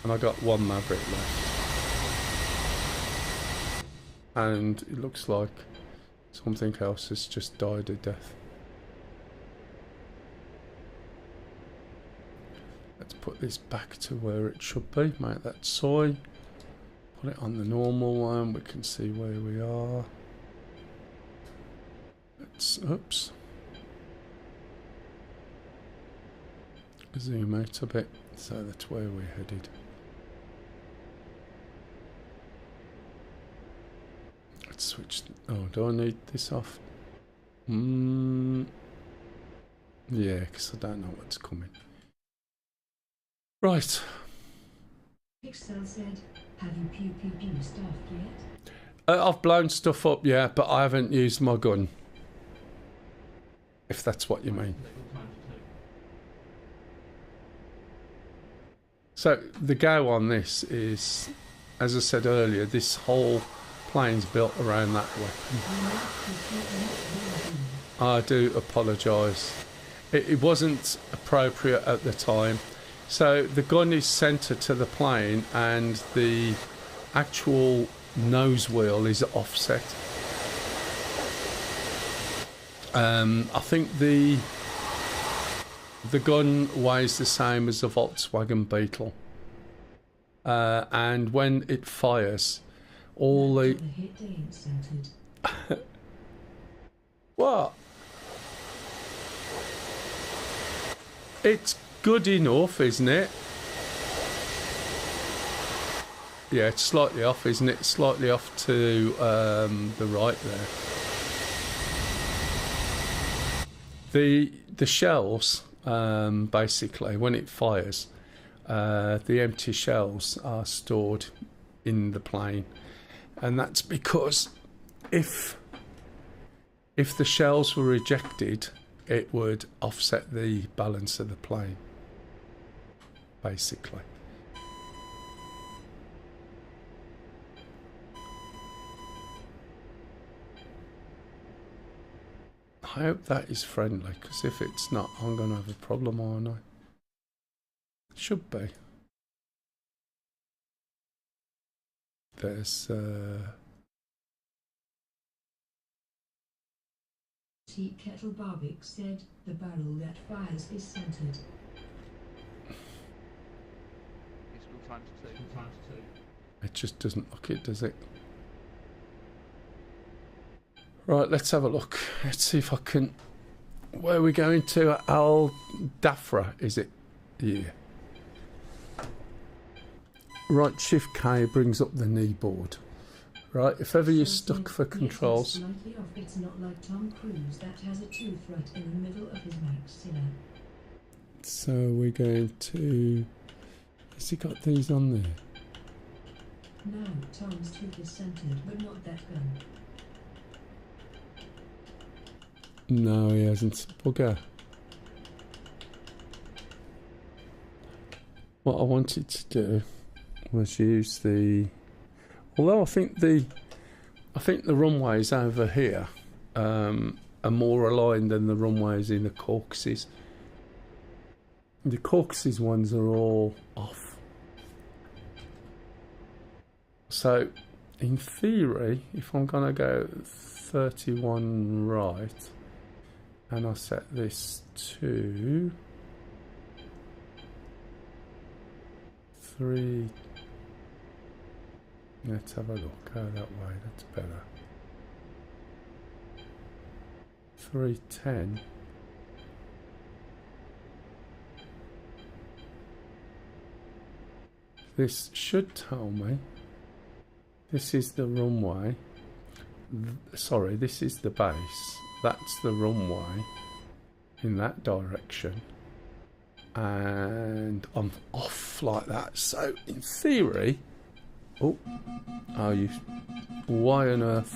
And I got one Maverick left, and it looks like something else has just died a death. Let's put this back to where it should be. Make that soy. Put it on the normal one. We can see where we are. Oops. Zoom out a bit, so that's where we're headed. Let's switch. Oh, do I need this off? Yeah, because I don't know what's coming. Right. Pixel said, have you pew stuff yet? I've blown stuff up, yeah, but I haven't used my gun. If that's what you mean. So the go on this is, as I said earlier, this whole plane's built around that weapon. I do apologise. It wasn't appropriate at the time. So the gun is centred to the plane and the actual nose wheel is offset. I think the gun weighs the same as a Volkswagen Beetle, and when it fires, all the what? It's good enough, isn't it? Yeah, it's slightly off, isn't it? Slightly off to the right there. The shells, basically, when it fires, the empty shells are stored in the plane, And that's because if the shells were rejected, it would offset the balance of the plane, basically. I hope that is friendly, because if it's not, I'm going to have a problem, aren't I? Should be. There's Tea Kettle Barbik said, the barrel that fires is centered. Pistol times two. it just doesn't look it, does it? Right, let's have a look. Let's see if I can... Where are we going to? Al Dafra, is it? Yeah. Right, Shift K brings up the knee board. Right, if ever you're stuck for controls... Slightly off. It's not like Tom Cruise that has a tooth right in the middle of his maxilla. So we're going to... Has he got these on there? Now Tom's tooth is centered, but not that gun. No, he hasn't. Bugger. What I wanted to do was use the... Although I think the runways over here are more aligned than the runways in the Caucasus. The Caucasus ones are all off. So, in theory, if I'm going to go 31 right, and I set this to 3. Let's have a look. Go that way. That's better. 310. This should tell me this is the runway. Sorry, this is the base. That's the runway in that direction. And I'm off like that. So, in theory... Oh, you... Why on earth?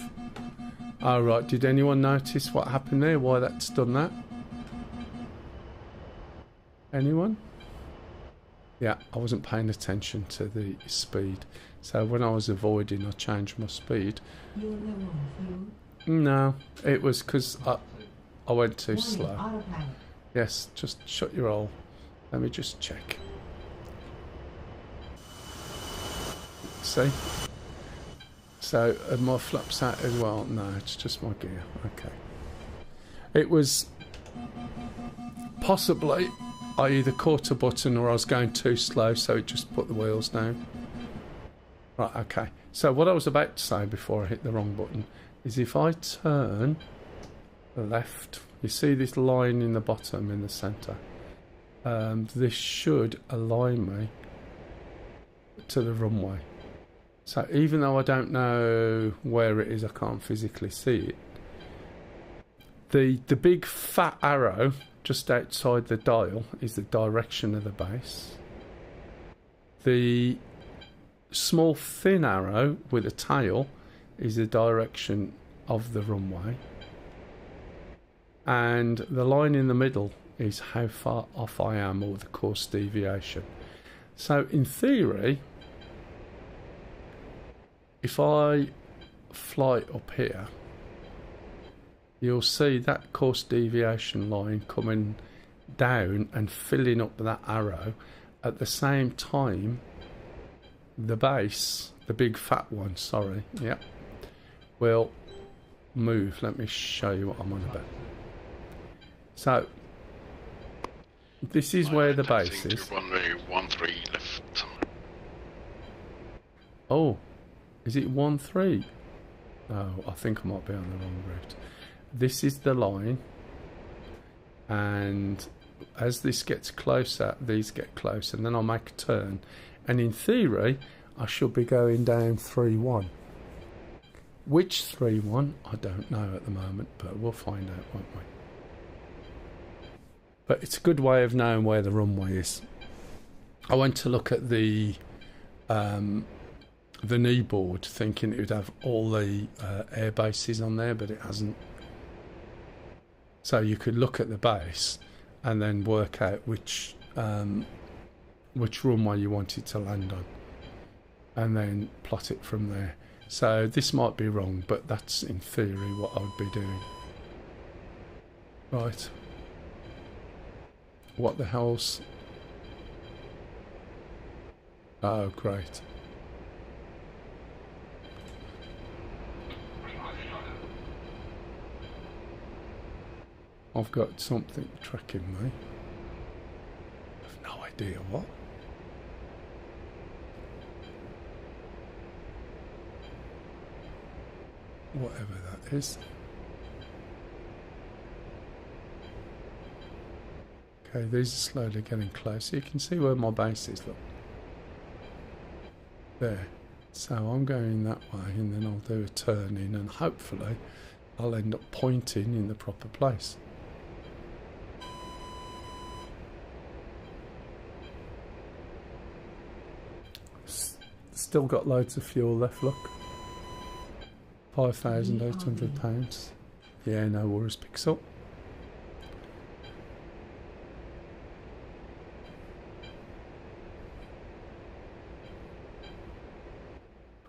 Oh, right. Did anyone notice what happened there? Why that's done that? Anyone? Yeah, I wasn't paying attention to the speed. So when I was avoiding, I changed my speed. You're low on No, it was because I went too Warning, slow. autopilot. Yes, just shut your hole. Let me just check. See? So, are my flaps out as well? No, it's just my gear. Okay. It was... Possibly, I either caught a button or I was going too slow, so it just put the wheels down. Right, okay. So, what I was about to say before I hit the wrong button is if I turn left, you see this line in the bottom, in the centre? This should align me to the runway. So even though I don't know where it is, I can't physically see it. The big fat arrow just outside the dial is the direction of the base. The small thin arrow with a tail is the direction of the runway. And the line in the middle is how far off I am, or the course deviation. So in theory, if I fly up here, you'll see that course deviation line coming down and filling up that arrow. At the same time, the base, the big fat one, sorry, yeah, will move. Let me show you what I'm on about. So, this is where the base is. Runway 13 left. Oh, is it 13? Oh, I think I might be on the wrong route. This is the line, and as this gets closer, these get closer, and then I'll make a turn. And in theory, I should be going down 3-1. Which 3-1? I don't know at the moment, but we'll find out, won't we? But it's a good way of knowing where the runway is. I went to look at the the knee board, thinking it would have all the air bases on there, but it hasn't. So you could look at the base and then work out which runway you wanted to land on, and then plot it from there. So this might be wrong, but that's in theory what I would be doing. Right. What the hell's... Oh, great. I've got something tracking me. I've no idea what. Whatever that is. Okay, these are slowly getting closer. You can see where my base is, look. There. So I'm going that way, and then I'll do a turn in, and hopefully I'll end up pointing in the proper place. Still got loads of fuel left, look. £5,800. Yeah, no worries, Pixel.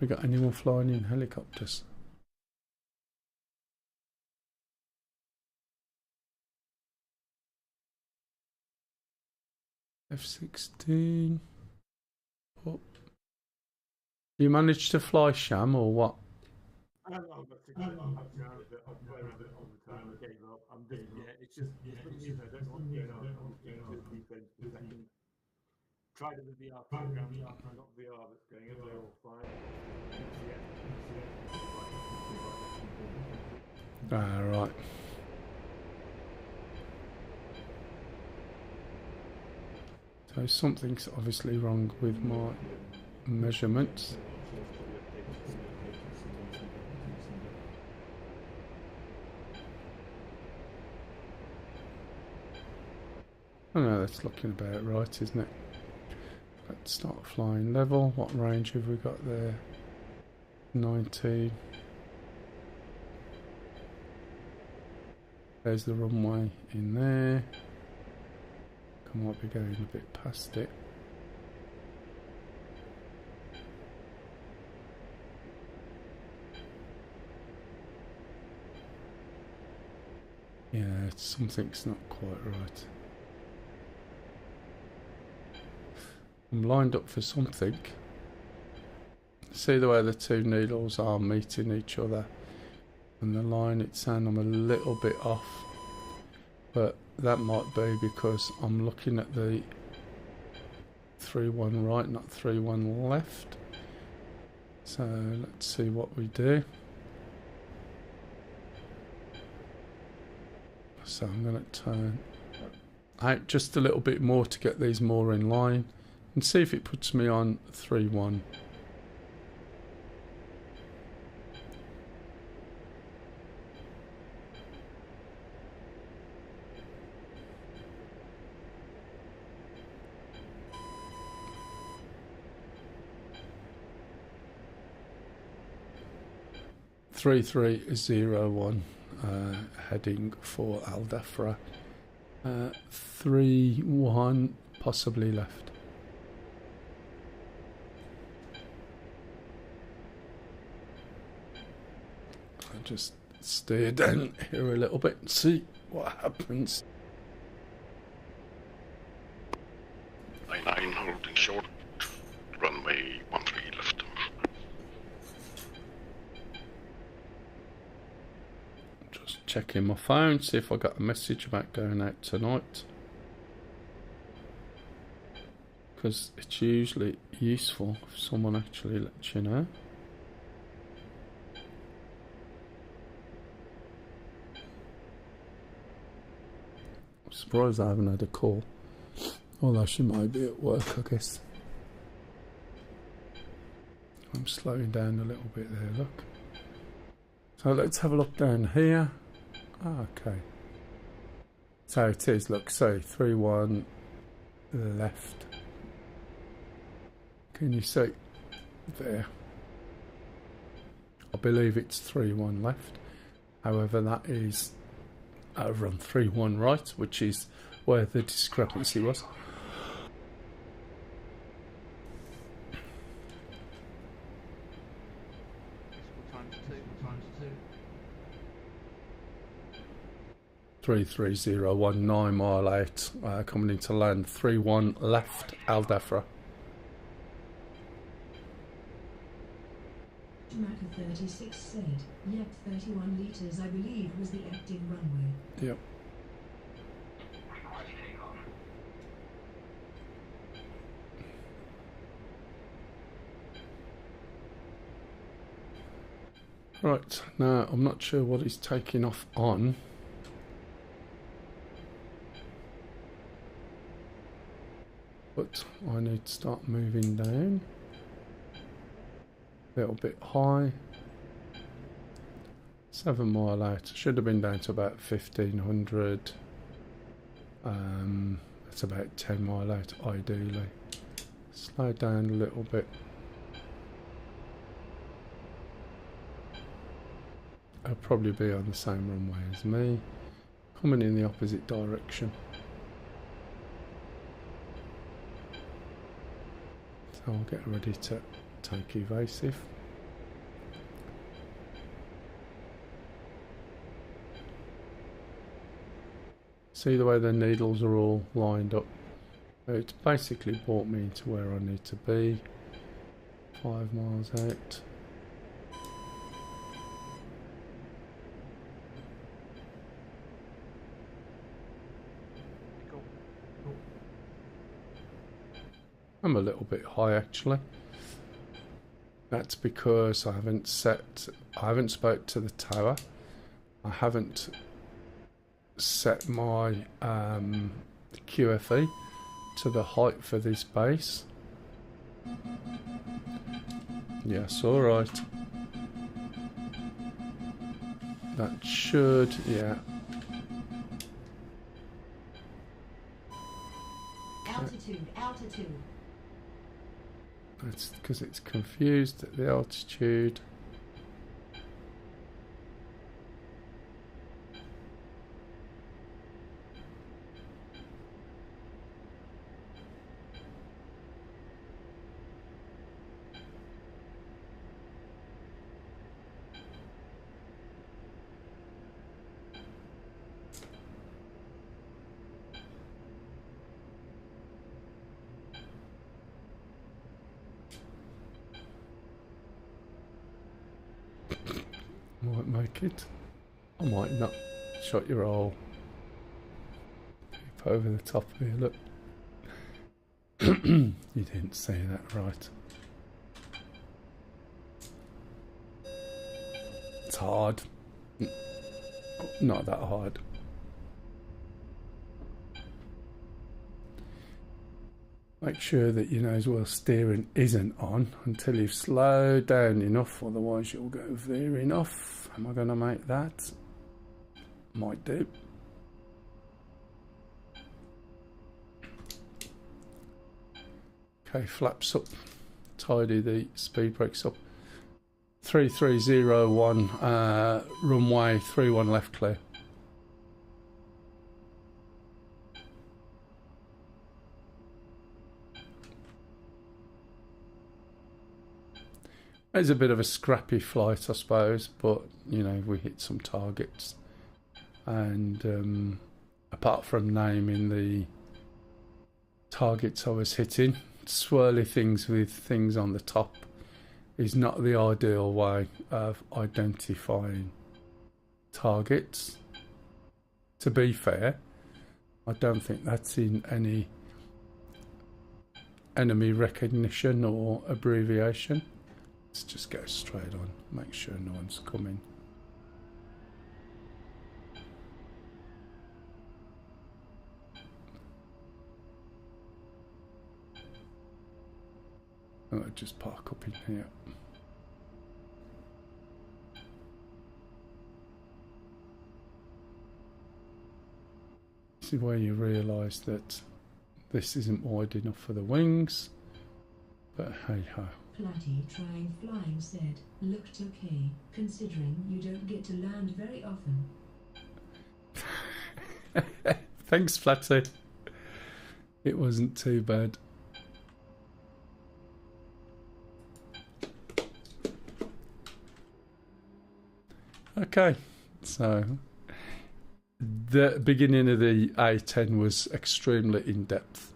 We got anyone flying in helicopters? F-16. Oh. You managed to fly, Sham, or what? I don't know, but I'm playing with it all the time. I gave up. I'm just, it's just, for some reason, I don't know what's going on. I'm just getting to the deep end for a second. Tried it with VR program, not VR that's going in there all fine. Ah, right. So something's obviously wrong with my measurements. Oh no, that's looking about right, isn't it? Let's start flying level. What range have we got there? 19. There's the runway in there. I might be going a bit past it. Yeah, something's not quite right. I'm lined up for something. See the way the two needles are meeting each other, and the line it's saying I'm a little bit off, but that might be because I'm looking at the 3-1 right, not 3-1 left. So let's see what we do. So I'm going to turn out just a little bit more to get these more in line and see if it puts me on 3-1. Three 301 heading for Al Dafra. 3-1 possibly left. I'll just steer down here a little bit and see what happens. 99 holding short, runway 13 left. Just checking my phone, see if I got a message about going out tonight. Because it's usually useful if someone actually lets you know. I'm surprised I haven't had a call. Although she might be at work, I guess. I'm slowing down a little bit there, look. So let's have a look down here. Okay. So it is, look, so 3-1 left. Can you see? There. believe it's 3-1 left. However, that is over on 3-1 right, which is where the discrepancy was. Times two. 33019 mile out, coming into land. 3-1 left, Al Dafra. Maka 36 said, yep, 31 litres I believe was the acting runway. Yep. Right, now I'm not sure what he's taking off on. But I need to start moving down. A little bit high. 7 mile out. Should have been down to about 1500. That's about 10 mile out ideally. Slow down a little bit. I'll probably be on the same runway as me. Coming in the opposite direction. So I'll get ready to take evasive. See the way the needles are all lined up? It's basically brought me into where I need to be. 5 miles out. I'm a little bit high actually. That's because I haven't spoke to the tower. I haven't set my QFE to the height for this base. Yes, alright. That should, yeah. Altitude. That's because it's confused at the altitude. Might make it. I might not. Shot your hole. Peep over the top here, look. You didn't say that right. It's hard. Not that hard. Make sure that you know as well steering isn't on until you've slowed down enough, otherwise you'll go veering off. Am I going to make that? Might do. Okay, flaps up. Tidy the speed brakes up. 3301 runway 31 left clear. It's a bit of a scrappy flight, I suppose, but you know, we hit some targets, and apart from naming the targets I was hitting, swirly things with things on the top is not the ideal way of identifying targets. To be fair, I don't think that's in any enemy recognition or abbreviation. Let's just go straight on, make sure no one's coming. I'll just park up in here. This is where you realise that this isn't wide enough for the wings, but hey ho. Flatty trying flying said, looked okay, considering you don't get to land very often. Thanks, Flatty. It wasn't too bad. Okay, so the beginning of the A10 was extremely in-depth.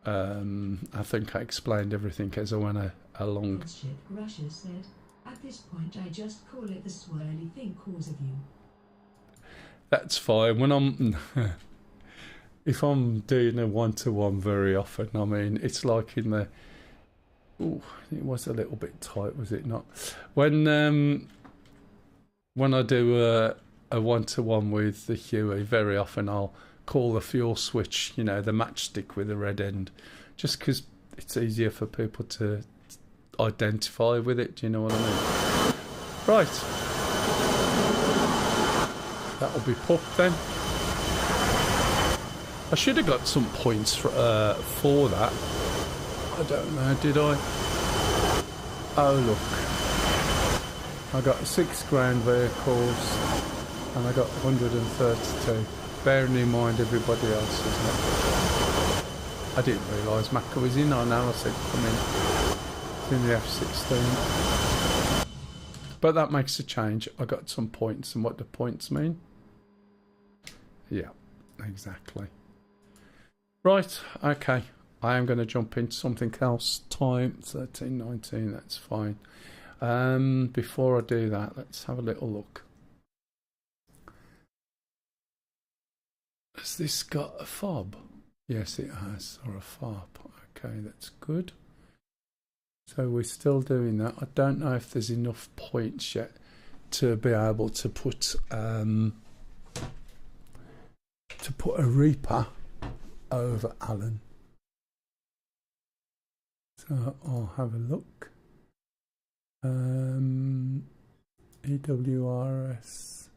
I think I explained everything as I went along. Bullshit, Russia said, at this point I just call it the swirly thing cause of you. That's fine. When I'm... if I'm doing a one-to-one very often, I mean, it's like in the... Ooh, it was a little bit tight, was it not? When I do a one-to-one with the Huey, very often I'll call the fuel switch, you know, the matchstick with the red end, just because it's easier for people to identify with it. Do you know what I mean? Right. That'll be pumped then. I should have got some points for that. I don't know, did I? Oh, look. I got 6 grand vehicles and I got 132. Bearing in mind everybody else, isn't it? I didn't realise Macca was in on now. I said, come in. It's in the F16. But that makes a change. I got some points, and what do points mean? Yeah, exactly. Right, okay. I am going to jump into something else. Time 13:19. That's fine. Before I do that, let's have a little look. Has this got a fob? Yes, it has, or a fob. Okay, that's good. So we're still doing that. I don't know if there's enough points yet to be able to put a Reaper over Alan. So I'll have a look. EWRS.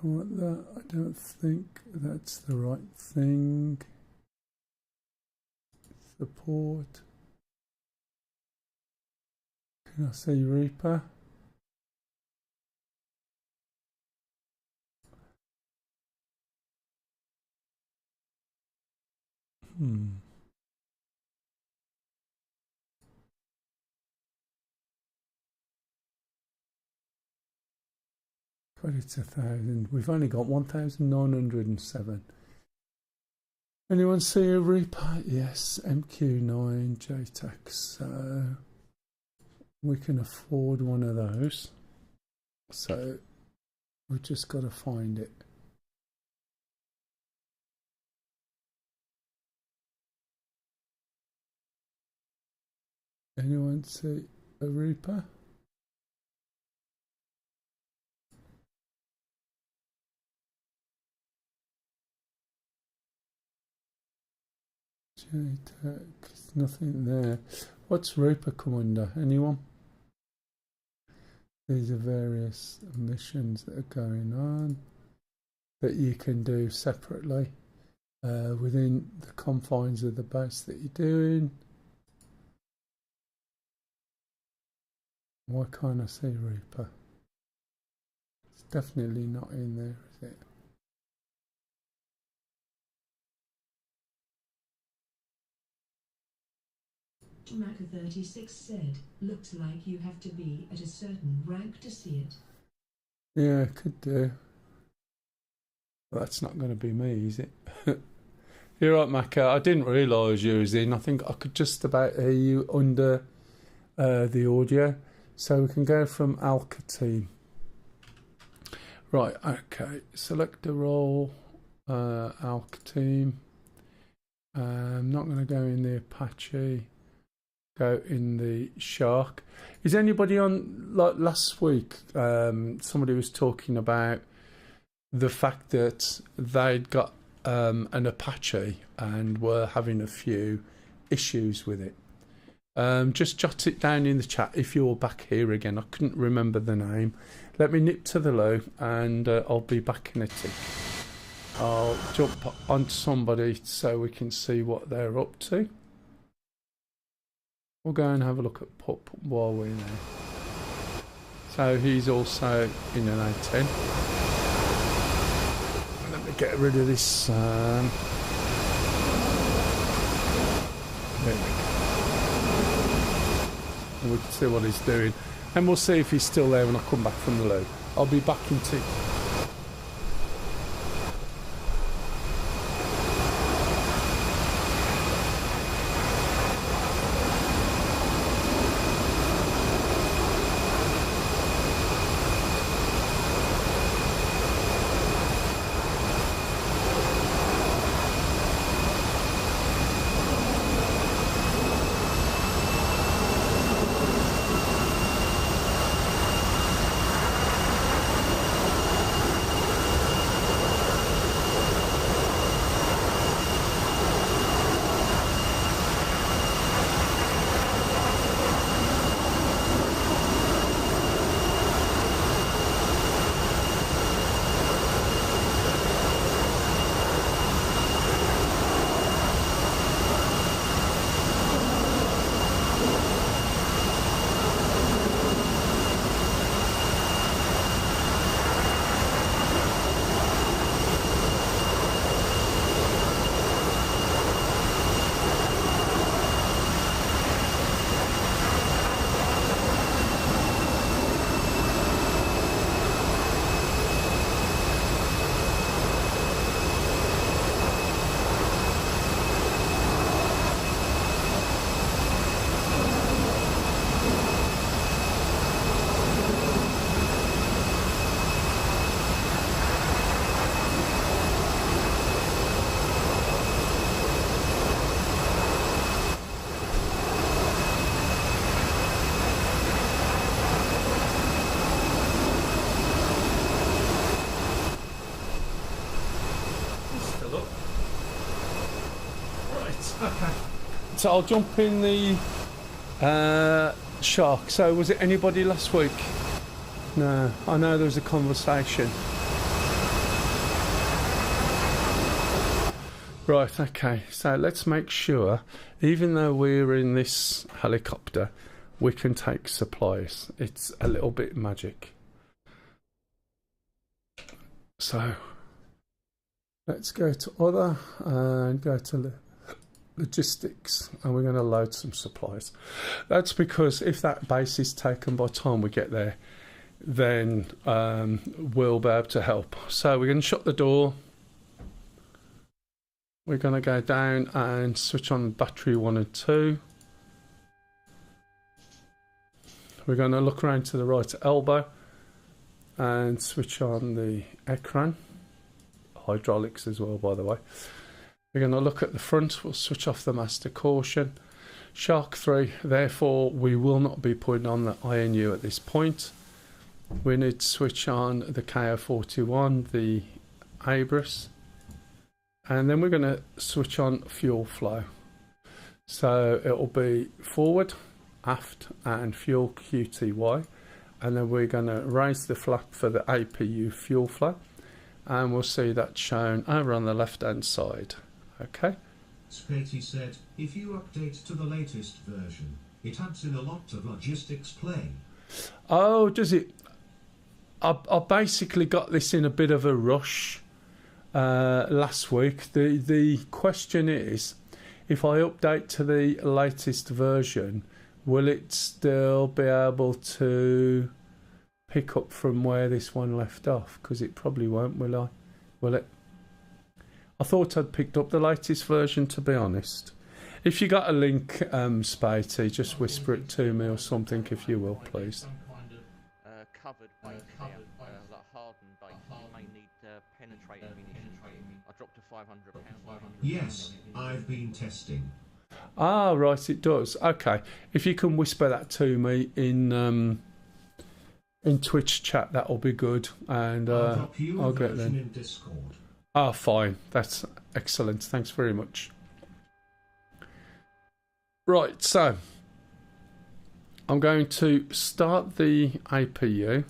Don't want that. I don't think that's the right thing. Support. Can I say Reaper? But it's 1,000. We've only got 1,907. Anyone see a Reaper? Yes, MQ9 JTAX. So we can afford one of those. So we've just got to find it. Anyone see a Reaper? JTAX, nothing there. What's Reaper come under? Anyone? These are various missions that are going on that you can do separately within the confines of the base that you're doing. Why can't I see Reaper? It's definitely not in there, is it? Maca36 said, looks like you have to be at a certain rank to see it. Yeah, could do. Well, that's not going to be me, is it? You're right, Macca. I didn't realise you was in. I think I could just about hear you under the audio. So we can go from Alka team. Right, okay. Select a role, Alka team. I'm not going to go in the Apache. Go in the Shark. Is anybody on, like last week, somebody was talking about the fact that they'd got an Apache and were having a few issues with it. Just jot it down in the chat if you're back here again. I couldn't remember the name. Let me nip to the loo and I'll be back in a tick. I'll jump onto somebody so we can see what they're up to. We'll go and have a look at Pup while we're there. So he's also in an A10. Let me get rid of this. There we go. And we can see what he's doing. And we'll see if he's still there when I come back from the loo. I'll be back in 2. Okay. So I'll jump in the Shark. So was it anybody last week? No, I know there was a conversation. Right, okay. So let's make sure, even though we're in this helicopter, we can take supplies. It's a little bit magic. So let's go to other and go to logistics, and we're going to load some supplies. That's because if that base is taken by the time we get there, then we'll be able to help. So we're going to shut the door. We're going to go down and switch on battery 1 and 2. We're going to look around to the right elbow and switch on the Ekran. Hydraulics as well, by the way. We're going to look at the front. We'll switch off the master caution. Shark 3, therefore we will not be putting on the INU at this point. We need to switch on the KO41, the Abras. And then we're going to switch on fuel flow. So it'll be forward, aft and fuel QTY. And then we're going to raise the flap for the APU fuel flow. And we'll see that shown over on the left hand side. Okay. Spatey said, if you update to the latest version, it adds in a lot of logistics play. Oh, does it? I basically got this in a bit of a rush last week. The question is, if I update to the latest version, will it still be able to pick up from where this one left off? Because it probably won't, will it? I thought I'd picked up the latest version, to be honest. If you got a link, Spatey, just whisper it to me or something, if you will, please. Covered base there, like hardened base. You may need penetrating munitions. I dropped to £500. Yes, I've been testing. Ah, right, it does. Okay, if you can whisper that to me in Twitch chat, that'll be good, and I'll get them. In Discord. Ah, fine. That's excellent. Thanks very much. Right, so I'm going to start the APU,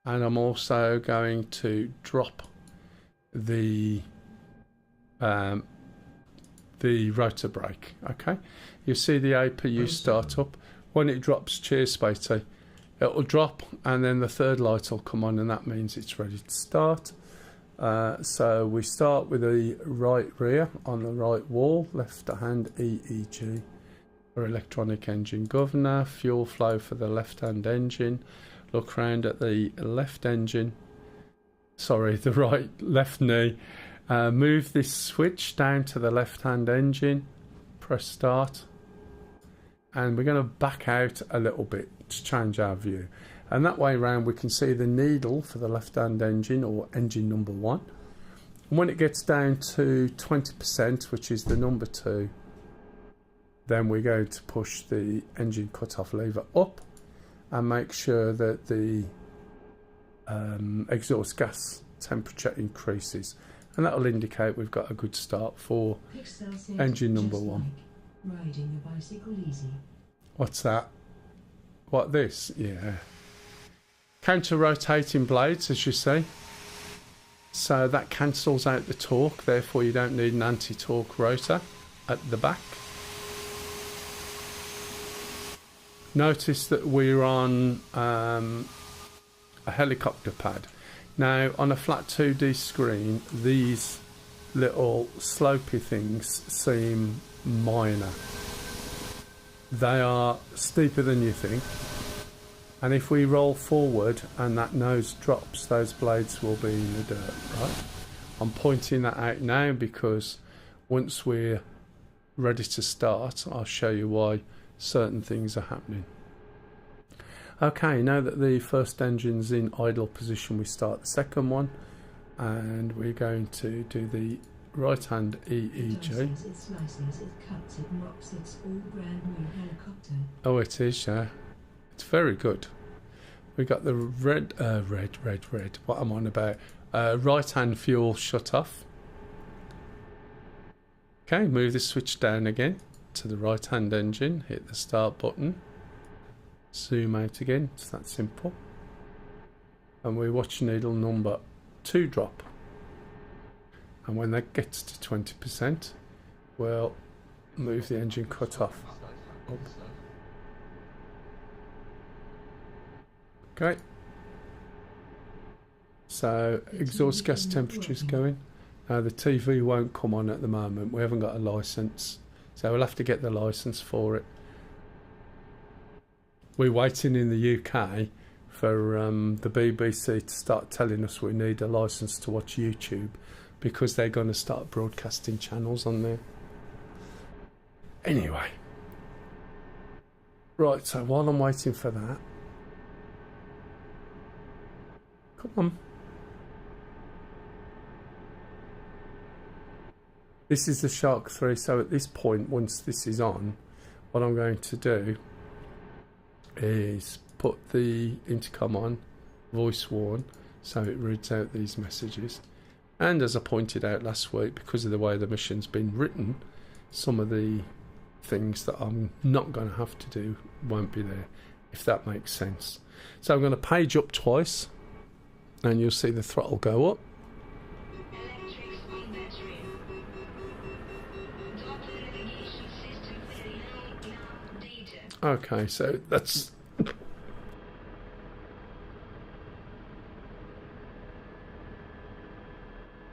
and I'm also going to drop the the rotor brake. Okay, you see the APU start up. When it drops, cheers Spatey, it'll drop and then the third light will come on, and that means it's ready to start. So we start with the right rear on the right wall, left hand EEG for electronic engine governor, fuel flow for the left hand engine. Look round at the left engine, sorry, the right left knee. Move this switch down to the left hand engine, press start, and we're going to back out a little bit to change our view, and that way round we can see the needle for the left hand engine, or engine number 1, and when it gets down to 20%, which is the number 2, then we're going to push the engine cutoff lever up and make sure that the exhaust gas temperature increases, and that will indicate we've got a good start for engine number 1. Riding a bicycle easy. What's that? What, this? Yeah. Counter-rotating blades, as you see. So that cancels out the torque, therefore you don't need an anti-torque rotor at the back. Notice that we're on a helicopter pad. Now, on a flat 2D screen, these little slopey things seem minor. They are steeper than you think, and if we roll forward and that nose drops, those blades will be in the dirt, right? I'm pointing that out now because once we're ready to start, I'll show you why certain things are happening. Okay, now that the first engine's in idle position, we start the second one, and we're going to do the right hand EEG. It slices, it cuts, it mops, it's all brand new helicopter. Oh, it is, yeah. It's very good. We got the red. What am I on about? Right hand fuel shut off. Okay, move the switch down again to the right hand engine. Hit the start button. Zoom out again. It's that simple. And we watch needle number 2 drop. And when that gets to 20%, we'll move the engine cutoff up. Okay. So exhaust gas temperature is going. Now the TV won't come on at the moment. We haven't got a license, so we'll have to get the license for it. We're waiting in the UK for the BBC to start telling us we need a license to watch YouTube, because they're going to start broadcasting channels on there. Anyway. Right, so while I'm waiting for that... Come on. This is the Shark 3, so at this point, once this is on, what I'm going to do is put the intercom on, voice warn, so it reads out these messages. And as I pointed out last week, because of the way the mission's been written, some of the things that I'm not going to have to do won't be there, if that makes sense. So I'm going to page up twice, and you'll see the throttle go up. Okay, so that's...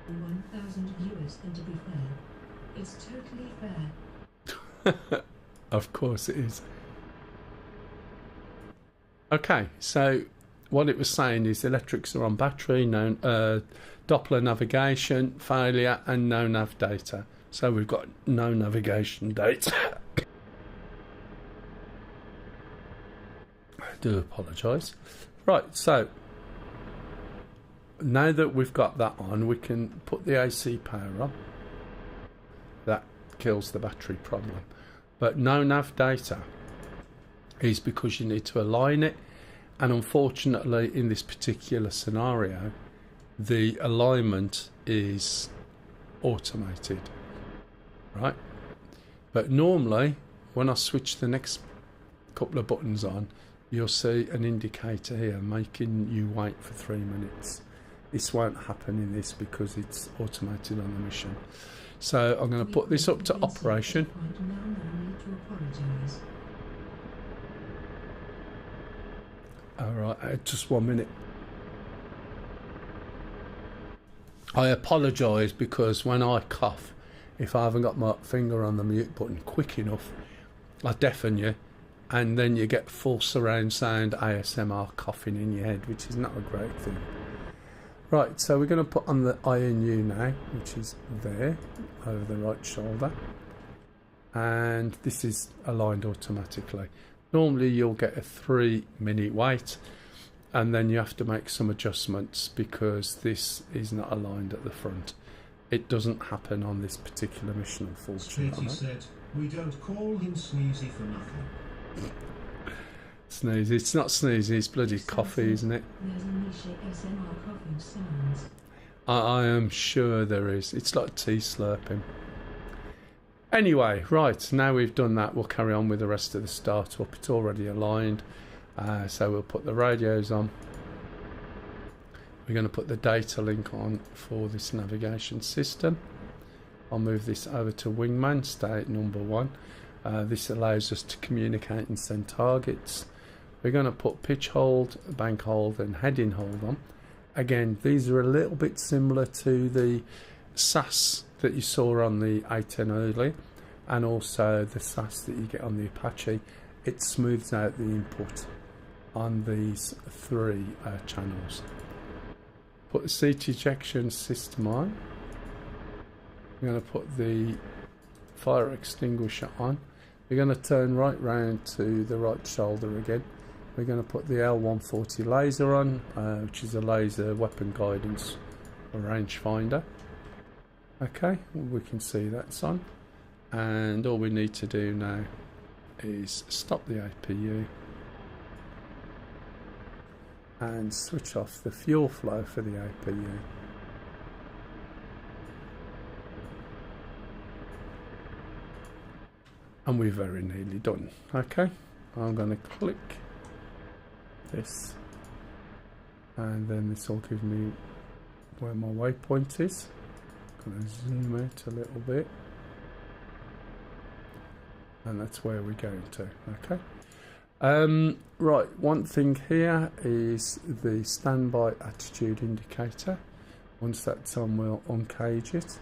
1,000 viewers, and to be fair, it's totally fair. Of course it is. Okay, so what it was saying is the electrics are on battery, no Doppler navigation, failure, and no nav data. So we've got no navigation data. I do apologise. Right, so now that we've got that on, we can put the AC power on. That kills the battery problem. But no nav data is because you need to align it, and unfortunately in this particular scenario the alignment is automated, right? But normally when I switch the next couple of buttons on, you'll see an indicator here making you wait for 3 minutes. This won't happen in this because it's automated on the mission. So I'm going to put this up to operation. Alright, just 1 minute. I apologise because when I cough, if I haven't got my finger on the mute button quick enough, I deafen you, and then you get full surround sound ASMR coughing in your head, which is not a great thing. Right, so we're going to put on the INU now, which is there, over the right shoulder. And this is aligned automatically. Normally you'll get a 3-minute wait, and then you have to make some adjustments because this is not aligned at the front. It doesn't happen on this particular mission, unfortunately. Smitty said, we don't call him Sneezy for nothing. Sneezy. It's not sneezy, it's bloody coffee, isn't it? There's a niche ASMR coughing sounds. I am sure there is. It's like tea slurping. Anyway, right, now we've done that, we'll carry on with the rest of the startup. It's already aligned, so we'll put the radios on. We're going to put the data link on for this navigation system. I'll move this over to Wingman, state number 1. This allows us to communicate and send targets. We're going to put pitch hold, bank hold and heading hold on. Again, these are a little bit similar to the SAS that you saw on the A10 earlier, and also the SAS that you get on the Apache. It smooths out the input on these 3 channels. Put the seat ejection system on. I'm going to put the fire extinguisher on. We're going to turn right round to the right shoulder again. We're going to put the L140 laser on, which is a laser weapon guidance or rangefinder. Okay, we can see that's on. And all we need to do now is stop the APU and switch off the fuel flow for the APU. And we're very nearly done. Okay, I'm going to click this, and then this will give me where my waypoint is. I'm going to zoom out a little bit, and that's where we're going to. Okay. Right, one thing here is the standby attitude indicator. Once that's on, we'll uncage it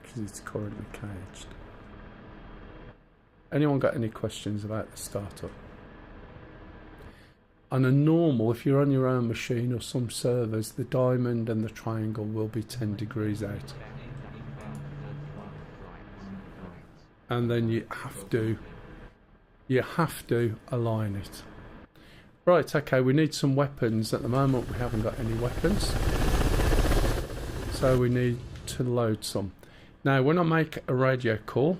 because it's currently caged. Anyone got any questions about the startup? On a normal, if you're on your own machine or some servers, the diamond and the triangle will be 10 degrees out. And then you have to align it. Right, okay, we need some weapons. At the moment we haven't got any weapons, so we need to load some. Now when I make a radio call,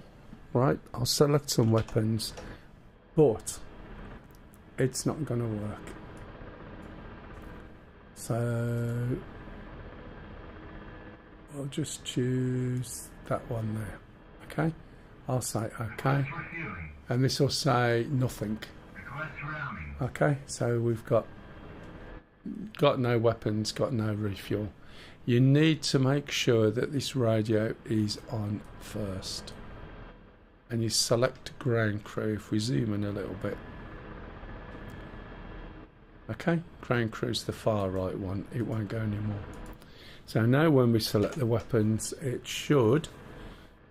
right, I'll select some weapons, but it's not going to work. So I'll just choose that one there. Okay, I'll say okay, and this will say nothing. Okay, so we've got no weapons, got no refuel. You need to make sure that this radio is on first, and you select ground crew. If we zoom in a little bit, okay, ground crew's the far right one, it won't go anymore. So now when we select the weapons, it should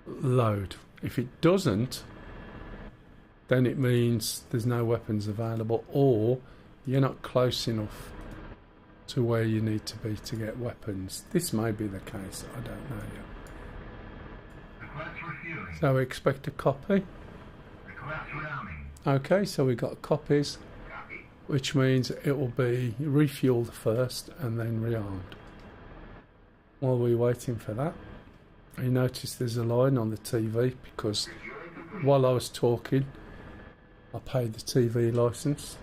load. If it doesn't, then it means there's no weapons available, or you're not close enough to where you need to be to get weapons. This may be the case, I don't know yet. So we expect a copy. Okay, so we got copies, which means it will be refueled first and then rearmed. While we're waiting for that, you notice there's a line on the TV because while I was talking I paid the TV license,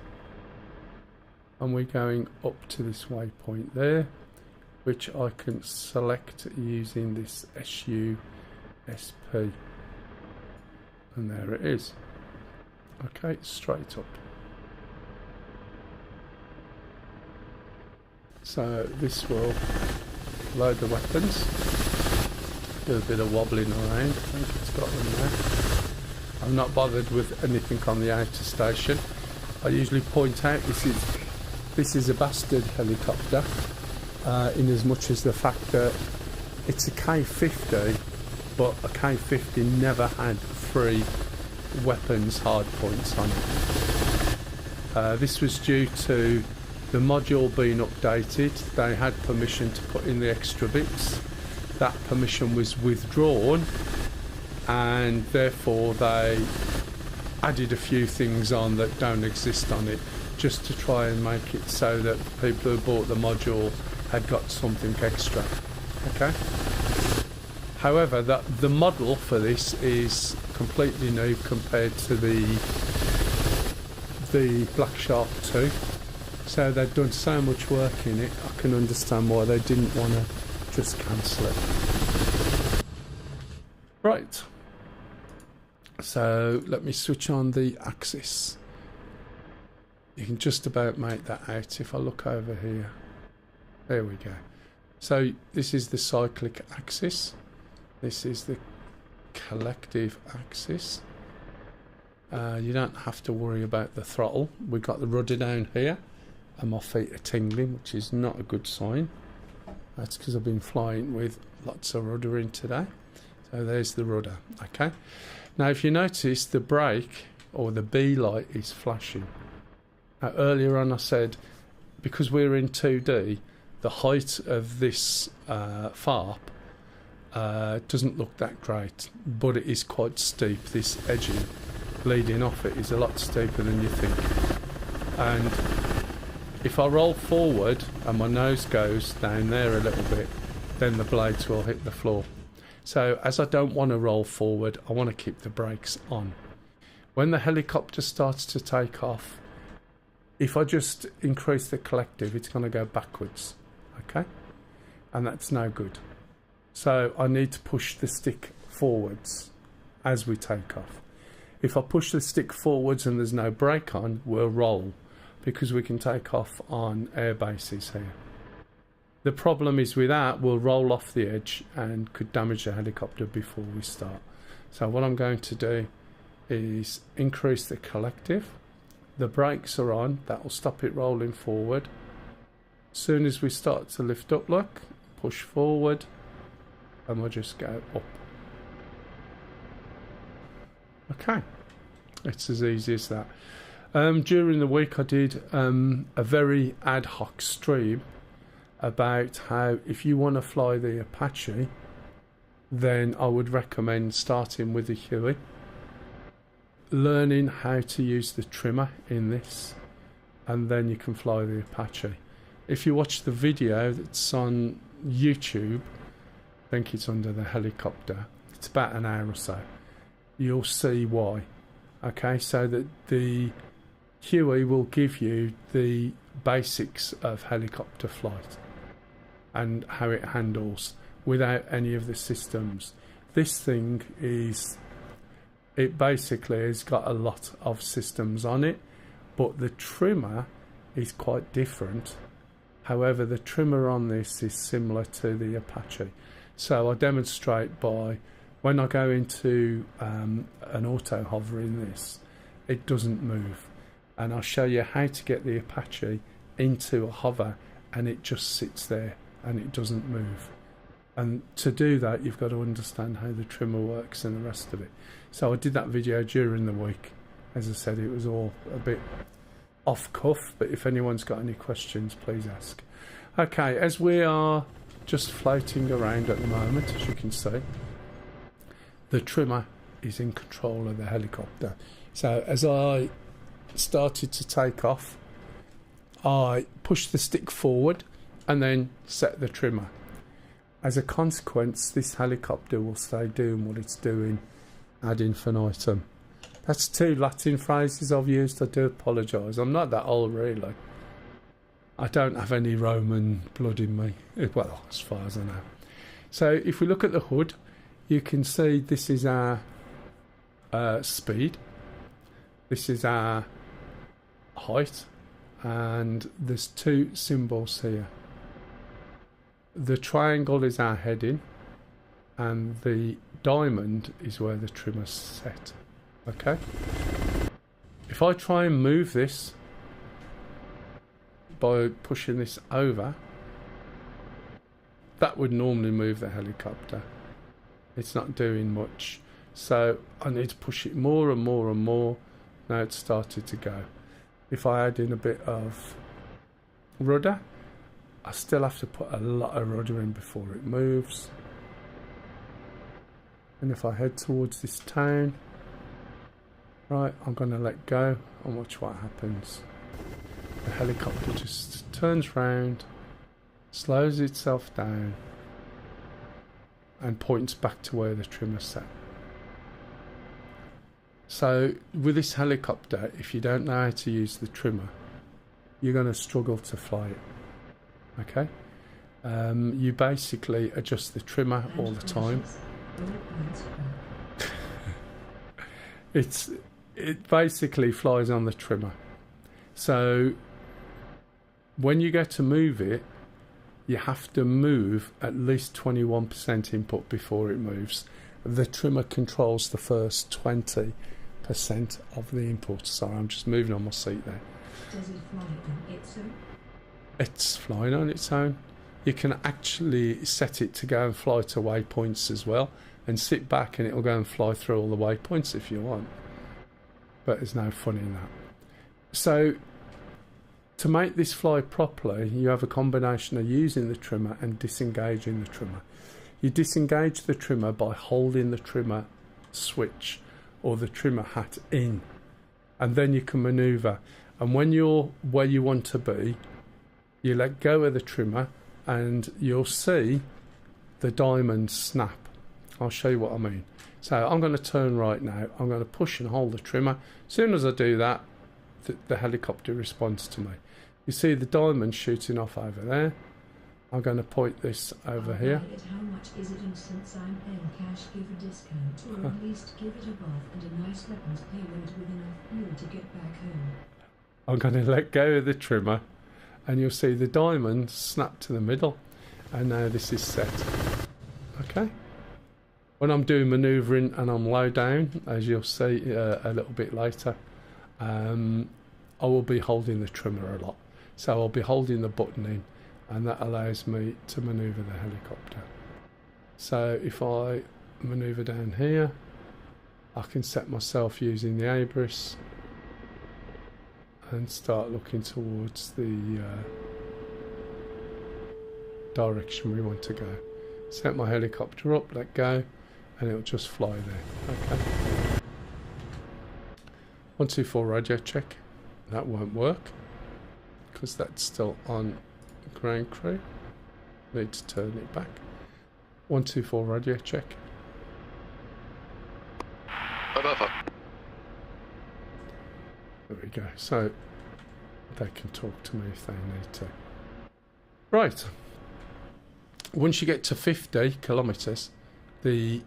and we're going up to this waypoint there, which I can select using this SUSP, and there it is. Okay, straight up. So this will load the weapons. Do a bit of wobbling around. I think it's got them there. I'm not bothered with anything on the outer station. I usually point out this is a bastard helicopter, in as much as the fact that it's a K-50, but a K-50 never had 3 weapons hard points on it. This was due to the module being updated. They had permission to put in the extra bits. That permission was withdrawn, and therefore they added a few things on that don't exist on it, just to try and make it so that people who bought the module had got something extra. Okay. However, the model for this is completely new compared to the Black Shark 2. So they've done so much work in it, I can understand why they didn't want to just cancel it. Right. So let me switch on the axis. You can just about make that out if I look over here. There we go. So this is the cyclic axis. This is the collective axis. You don't have to worry about the throttle. We've got the rudder down here, and my feet are tingling, which is not a good sign. That's because I've been flying with lots of rudder in today. So there's the rudder. Okay. Now if you notice, the brake or the B light is flashing. Now, earlier on I said, because we're in 2D, the height of this FARP doesn't look that great, but it is quite steep. This edging leading off it is a lot steeper than you think. And if I roll forward and my nose goes down there a little bit, then the blades will hit the floor. So as I don't want to roll forward, I want to keep the brakes on. When the helicopter starts to take off, if I just increase the collective, it's going to go backwards. Okay? And that's no good. So I need to push the stick forwards as we take off. If I push the stick forwards and there's no brake on, we'll roll, because we can take off on air bases here. The problem is with that, we'll roll off the edge and could damage the helicopter before we start. So what I'm going to do is increase the collective. The brakes are on, that will stop it rolling forward. As soon as we start to lift up, look, push forward, and we'll just go up. Okay, it's as easy as that. During the week I did a very ad hoc stream about how if you want to fly the Apache, then I would recommend starting with the Huey, learning how to use the trimmer in this, and then you can fly the Apache. If you watch the video that's on YouTube, I think it's under the helicopter, it's about an hour or so, you'll see why. Okay, so that the Huey will give you the basics of helicopter flight and how it handles without any of the systems. This thing is, it basically has got a lot of systems on it, but the trimmer is quite different. However, the trimmer on this is similar to the Apache. So I demonstrate by, when I go into an auto hover in this, it doesn't move. And I'll show you how to get the Apache into a hover, and it just sits there and it doesn't move. And to do that, you've got to understand how the trimmer works and the rest of it. So I did that video during the week. As I said, it was all a bit off cuff, but if anyone's got any questions, please ask. Okay, as we are just floating around at the moment, as you can see, the trimmer is in control of the helicopter. So as I started to take off, I pushed the stick forward and then set the trimmer. As a consequence, this helicopter will stay doing what it's doing ad infinitum. That's 2 Latin phrases I've used. I do apologise. I'm not that old, really. I don't have any Roman blood in me. Well, as far as I know. So if we look at the hood, you can see this is our speed. This is our height. And there's 2 symbols here. The triangle is our heading. and the diamond is where the trimmer's set. Okay? If I try and move this by pushing this over, that would normally move the helicopter. It's not doing much. So I need to push it more and more and more. Now it's started to go. If I add in a bit of rudder, I still have to put a lot of rudder in before it moves. And if I head towards this town, right, I'm going to let go and watch what happens. The helicopter just turns round, slows itself down, and points back to where the trimmer's set. So with this helicopter, if you don't know how to use the trimmer, you're going to struggle to fly it. Okay? You basically adjust the trimmer all the time. It basically flies on the trimmer. So when you go to move it, you have to move at least 21% input before it moves. The trimmer controls the first 20% of the input. Sorry, I'm just moving on my seat there. Does it fly on its own? It's flying on its own. You can actually set it to go and fly to waypoints as well, and sit back and it'll go and fly through all the waypoints if you want. But there's no fun in that. So to make this fly properly, you have a combination of using the trimmer and disengaging the trimmer. You disengage the trimmer by holding the trimmer switch or the trimmer hat in, and then you can maneuver. And when you're where you want to be, you let go of the trimmer and you'll see the diamond snap. I'll show you what I mean. So I'm going to turn right now. I'm going to push and hold the trimmer. As soon as I do that, the helicopter responds to me. You see the diamond shooting off over there. I'm going to point this over here. How much is it? And since I'm paying cash, give a discount, or at least give it a bath and a nice weapons payment with enough fuel to get back home. I'm going to let go of the trimmer, and you'll see the diamond snap to the middle, and now this is set. Okay. When I'm doing manoeuvring and I'm low down, as you'll see a little bit later, I will be holding the trimmer a lot. So I'll be holding the button in, and that allows me to manoeuvre the helicopter. So if I manoeuvre down here, I can set myself using the Abris and start looking towards the direction we want to go. Set my helicopter up, let go, and it'll just fly there. Okay. 124 radio check. That won't work because that's still on ground crew. Need to turn it back. 124 radio check. There we go. So they can talk to me if they need to. Right. Once you get to 50 kilometres, the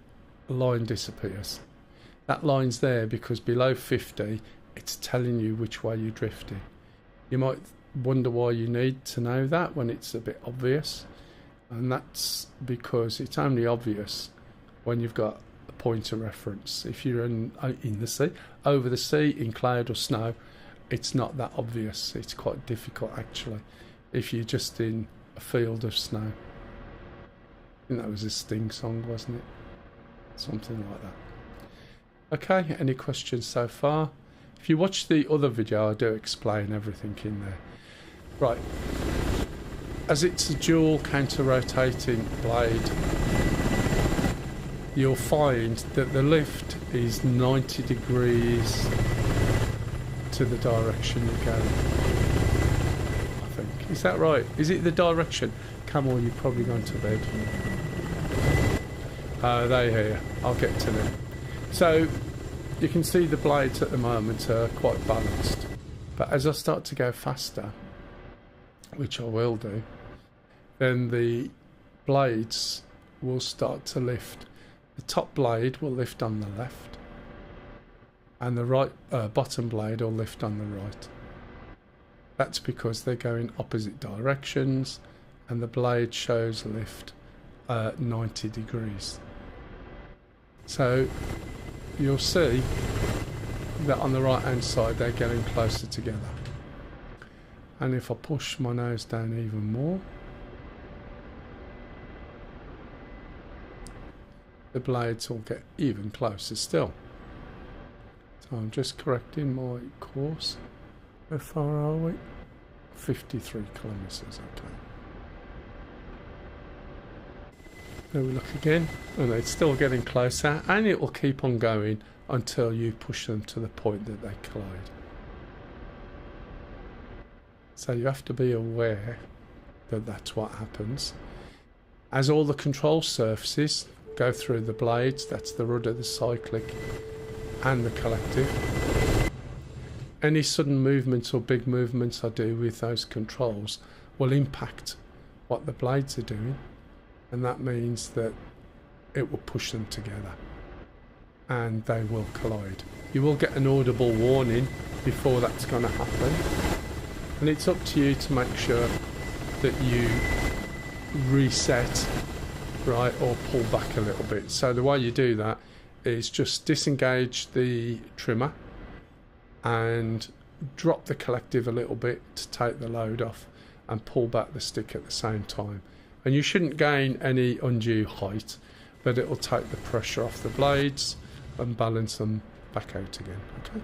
line disappears. That line's there because below 50, it's telling you which way you're drifting. You might wonder why you need to know that when it's a bit obvious, and that's because it's only obvious when you've got a point of reference. If you're in the sea, over the sea, in cloud or snow, it's not that obvious. It's quite difficult actually if you're just in a field of snow. I think that was a Sting song, wasn't it? Something like that. Okay, any questions so far? If you watch the other video, I do explain everything in there. Right. As it's a dual counter-rotating blade, you'll find that the lift is 90 degrees to the direction you're going. I think. Is that right? Is it the direction? Camel, you've probably gone to bed. They here. I'll get to them. So you can see the blades at the moment are quite balanced, but as I start to go faster, which I will do, then the blades will start to lift. The top blade will lift on the left, and the right bottom blade will lift on the right. That's because they're going opposite directions, and the blade shows lift 90 degrees. So you'll see that on the right hand side they're getting closer together. And if I push my nose down even more, the blades will get even closer still. So I'm just correcting my course. How far are we? 53 kilometres, okay. There we look again, and it's still getting closer, and it will keep on going until you push them to the point that they collide. So you have to be aware that that's what happens. As all the control surfaces go through the blades, that's the rudder, the cyclic and the collective, any sudden movements or big movements I do with those controls will impact what the blades are doing, and that means that it will push them together and they will collide. You will get an audible warning before that's going to happen, and it's up to you to make sure that you reset, right, or pull back a little bit. So the way you do that is just disengage the trimmer and drop the collective a little bit to take the load off, and pull back the stick at the same time. And you shouldn't gain any undue height, but it will take the pressure off the blades and balance them back out again. Okay.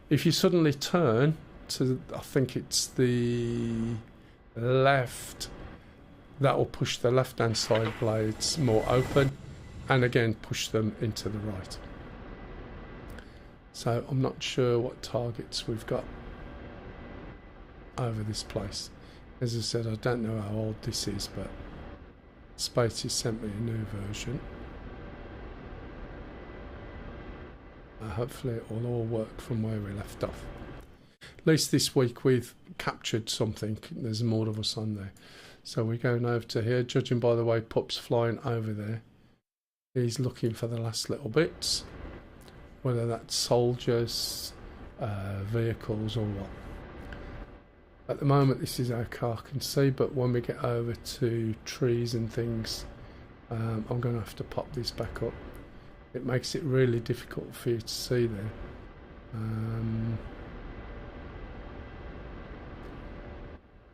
If you suddenly turn to, I think it's the left, that will push the left hand side blades more open, and again push them into the right. So I'm not sure what targets we've got over this place. As I said, I don't know how old this is, but Spatey sent me a new version. Hopefully it will all work from where we left off. At least this week we've captured something. There's more of us on there. So we're going over to here. Judging by the way Pup's flying over there, he's looking for the last little bits, whether that's soldiers, vehicles or what. At the moment this is our car can see, but when we get over to trees and things, I'm going to have to pop this back up. It makes it really difficult for you to see there.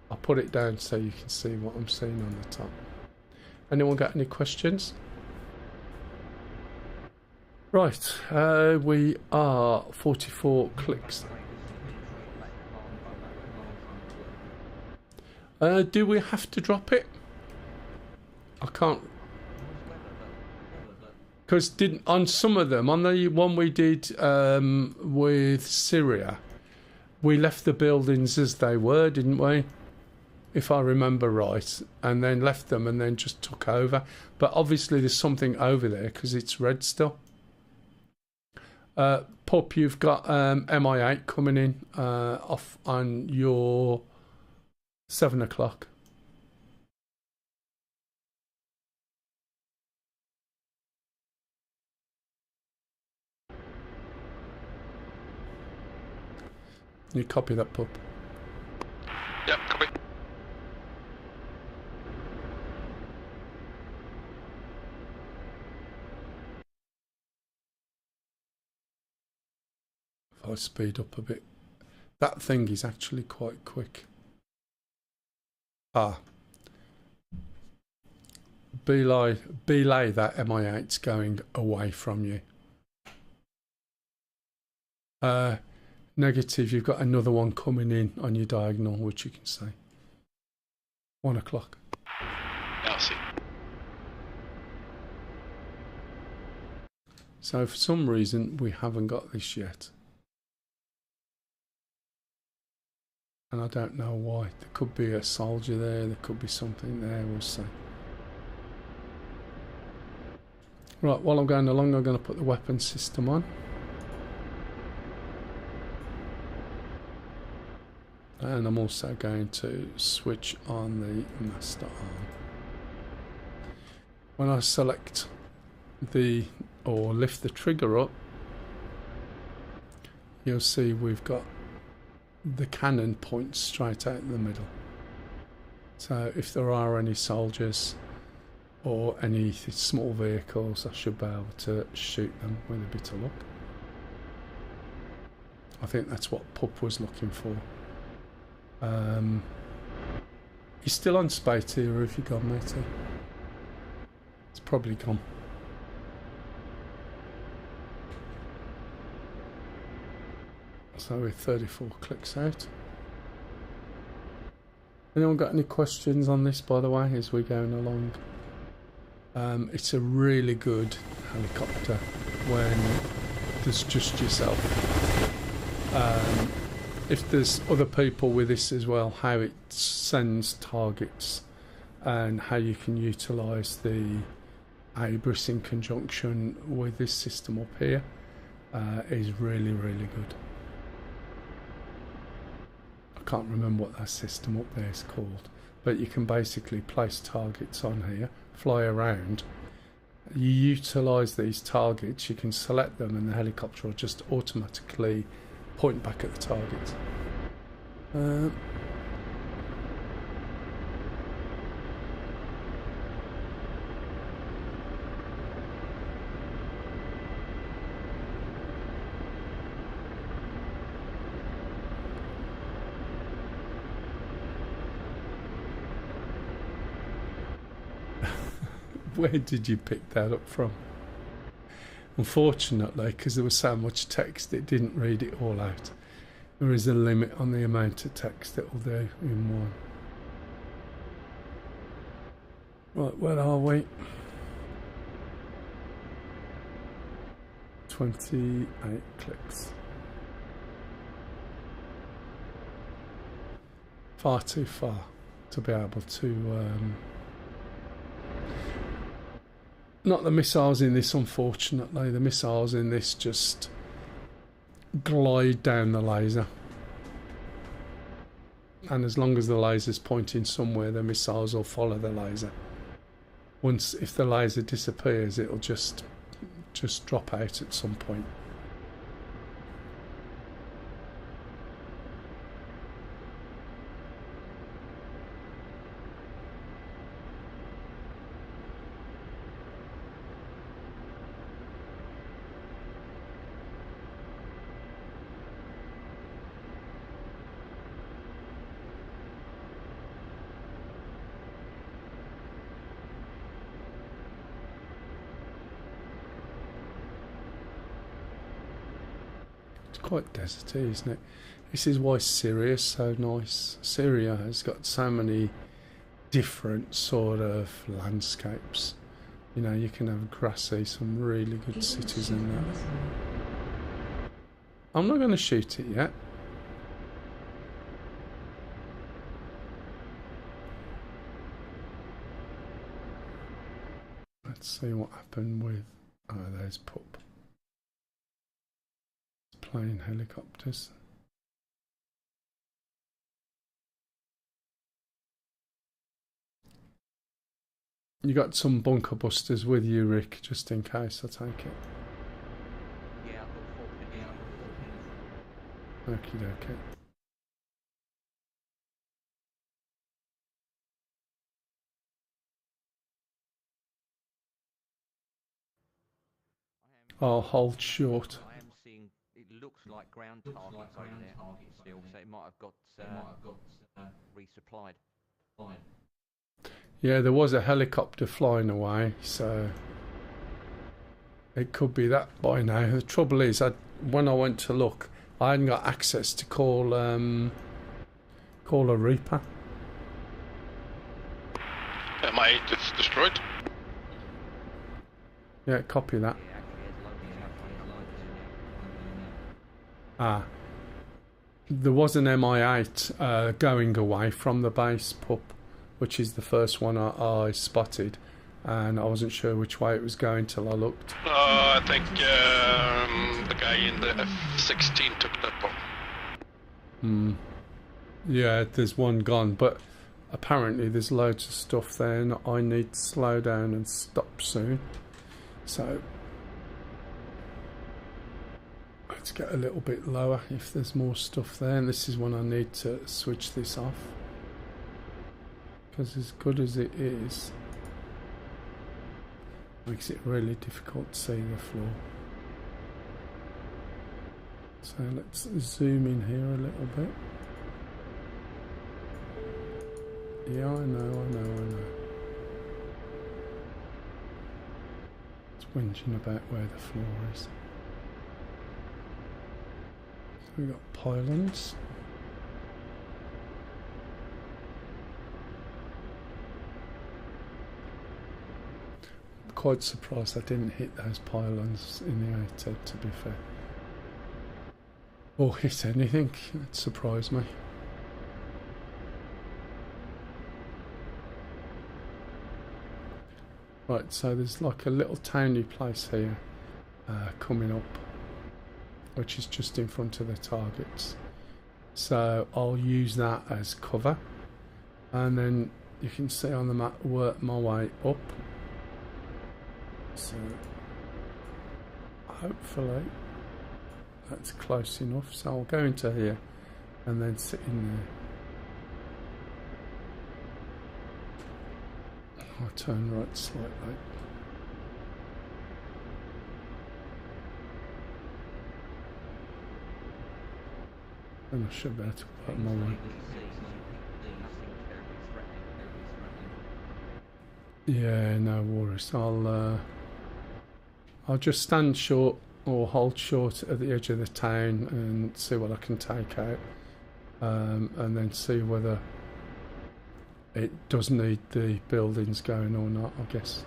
I'll put it down so you can see what I'm seeing on the top. Anyone got any questions? Right, we are 44 clicks. Do we have to drop it? I can't, because on some of them, on the one we did with Syria, we left the buildings as they were, didn't we? If I remember right, and then left them and then just took over. But obviously there's something over there because it's red still. Pup, you've got MI8 coming in off on your 7 o'clock. You copy that, Pup? Yep, copy. If I speed up a bit. That thing is actually quite quick. Belay that MI8's going away from you. Negative, you've got another one coming in on your diagonal, which you can see. 1 o'clock. I'll see. So for some reason we haven't got this yet. And I don't know why. There could be a soldier there, there could be something there, we'll see. Right, while I'm going along, I'm going to put the weapon system on. And I'm also going to switch on the master arm. When I select or lift the trigger up, you'll see we've got the cannon points straight out in the middle. So if there are any soldiers, or any small vehicles, I should be able to shoot them with a bit of luck. I think that's what Pup was looking for. He's still on space here, or have you gone, matey? It's probably gone. So we're 34 clicks out. Anyone got any questions on this, by the way, as we're going along? It's a really good helicopter when there's just yourself. If there's other people with this as well, how it sends targets and how you can utilise the Abris in conjunction with this system up here is really, really good. I can't remember what that system up there is called, but you can basically place targets on here, fly around. You utilise these targets, you can select them, and the helicopter will just automatically point back at the target. Where did you pick that up from? Unfortunately, because there was so much text, it didn't read it all out. There is a limit on the amount of text it will do in one. Right, where are we? 28 clicks. Far too far to be able to... Not the missiles in this, unfortunately. The missiles in this just glide down the laser. And as long as the laser's pointing somewhere, the missiles will follow the laser. If the laser disappears, it'll just drop out at some point. Quite deserty, isn't it? This is why Syria is so nice. Syria has got so many different sort of landscapes. You know, you can have grassy, some really good cities in there. I'm not going to shoot it yet. Let's see what happened with... Oh, there's Pup. Plane helicopters. You got some bunker busters with you, Rick, just in case, I take it. Yeah, I've got 4 pins. Okie dokie. I'll hold short. I am seeing, it looks like ground targets over there still, so it might have got resupplied. Yeah, there was a helicopter flying away, so it could be that by now. The trouble is, when I went to look, I hadn't got access to call a Reaper. MI8 is destroyed. Yeah, copy that. Ah, there was an MI8 going away from the base, Pup, which is the first one I spotted, and I wasn't sure which way it was going till I looked. I think the guy in the F-16 took that bomb. Yeah, there's one gone, but apparently there's loads of stuff there and I need to slow down and stop soon. So let's get a little bit lower if there's more stuff there, and this is when I need to switch this off, because as good as it is, Makes it really difficult to see the floor. So let's zoom in here a little bit. Yeah, I know. It's whinging about where the floor is. So we've got pylons. Quite surprised I didn't hit those pylons in the outer, to be fair. Or hit anything, that surprised me. Right, so there's like a little towny place here coming up, which is just in front of the targets. So I'll use that as cover, and then you can see on the map work my way up. So hopefully that's close enough. So I'll go into here and then sit in there. I'll turn right slightly. And I should be able to work my way. Yeah, no worries. I'll just stand short or hold short at the edge of the town and see what I can take out, and then see whether it does need the buildings going or not, I guess.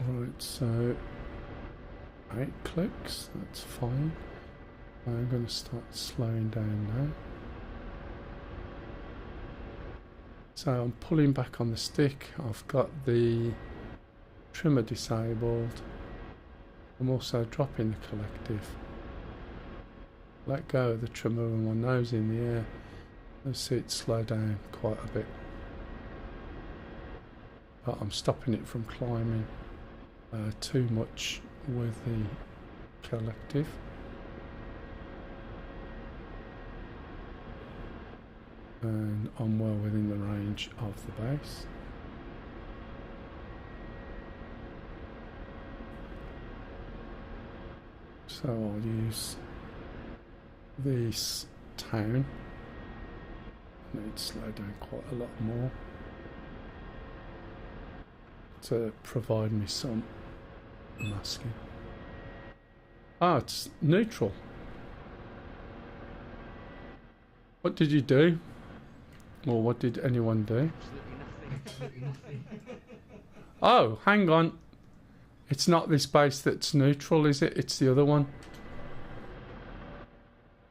Right, so 8 clicks, that's fine. I'm going to start slowing down now. So I'm pulling back on the stick. I've got the trimmer disabled. I'm also dropping the collective. Let go of the trimmer with my nose in the air. You'll see it slow down quite a bit. But I'm stopping it from climbing too much with the collective. And I'm well within the range of the base. So I'll use this town. I need to slow down quite a lot more to provide me some masking. Ah, it's neutral. What did you do? Or what did anyone do? Absolutely nothing. Oh, hang on. It's not this base that's neutral, is it? It's the other one.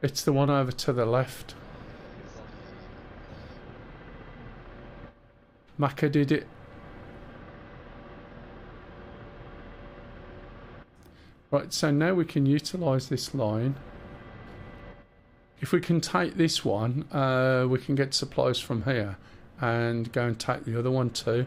It's the one over to the left. Maka did it. Right, so now we can utilise this line. If we can take this one, we can get supplies from here and go and take the other one too.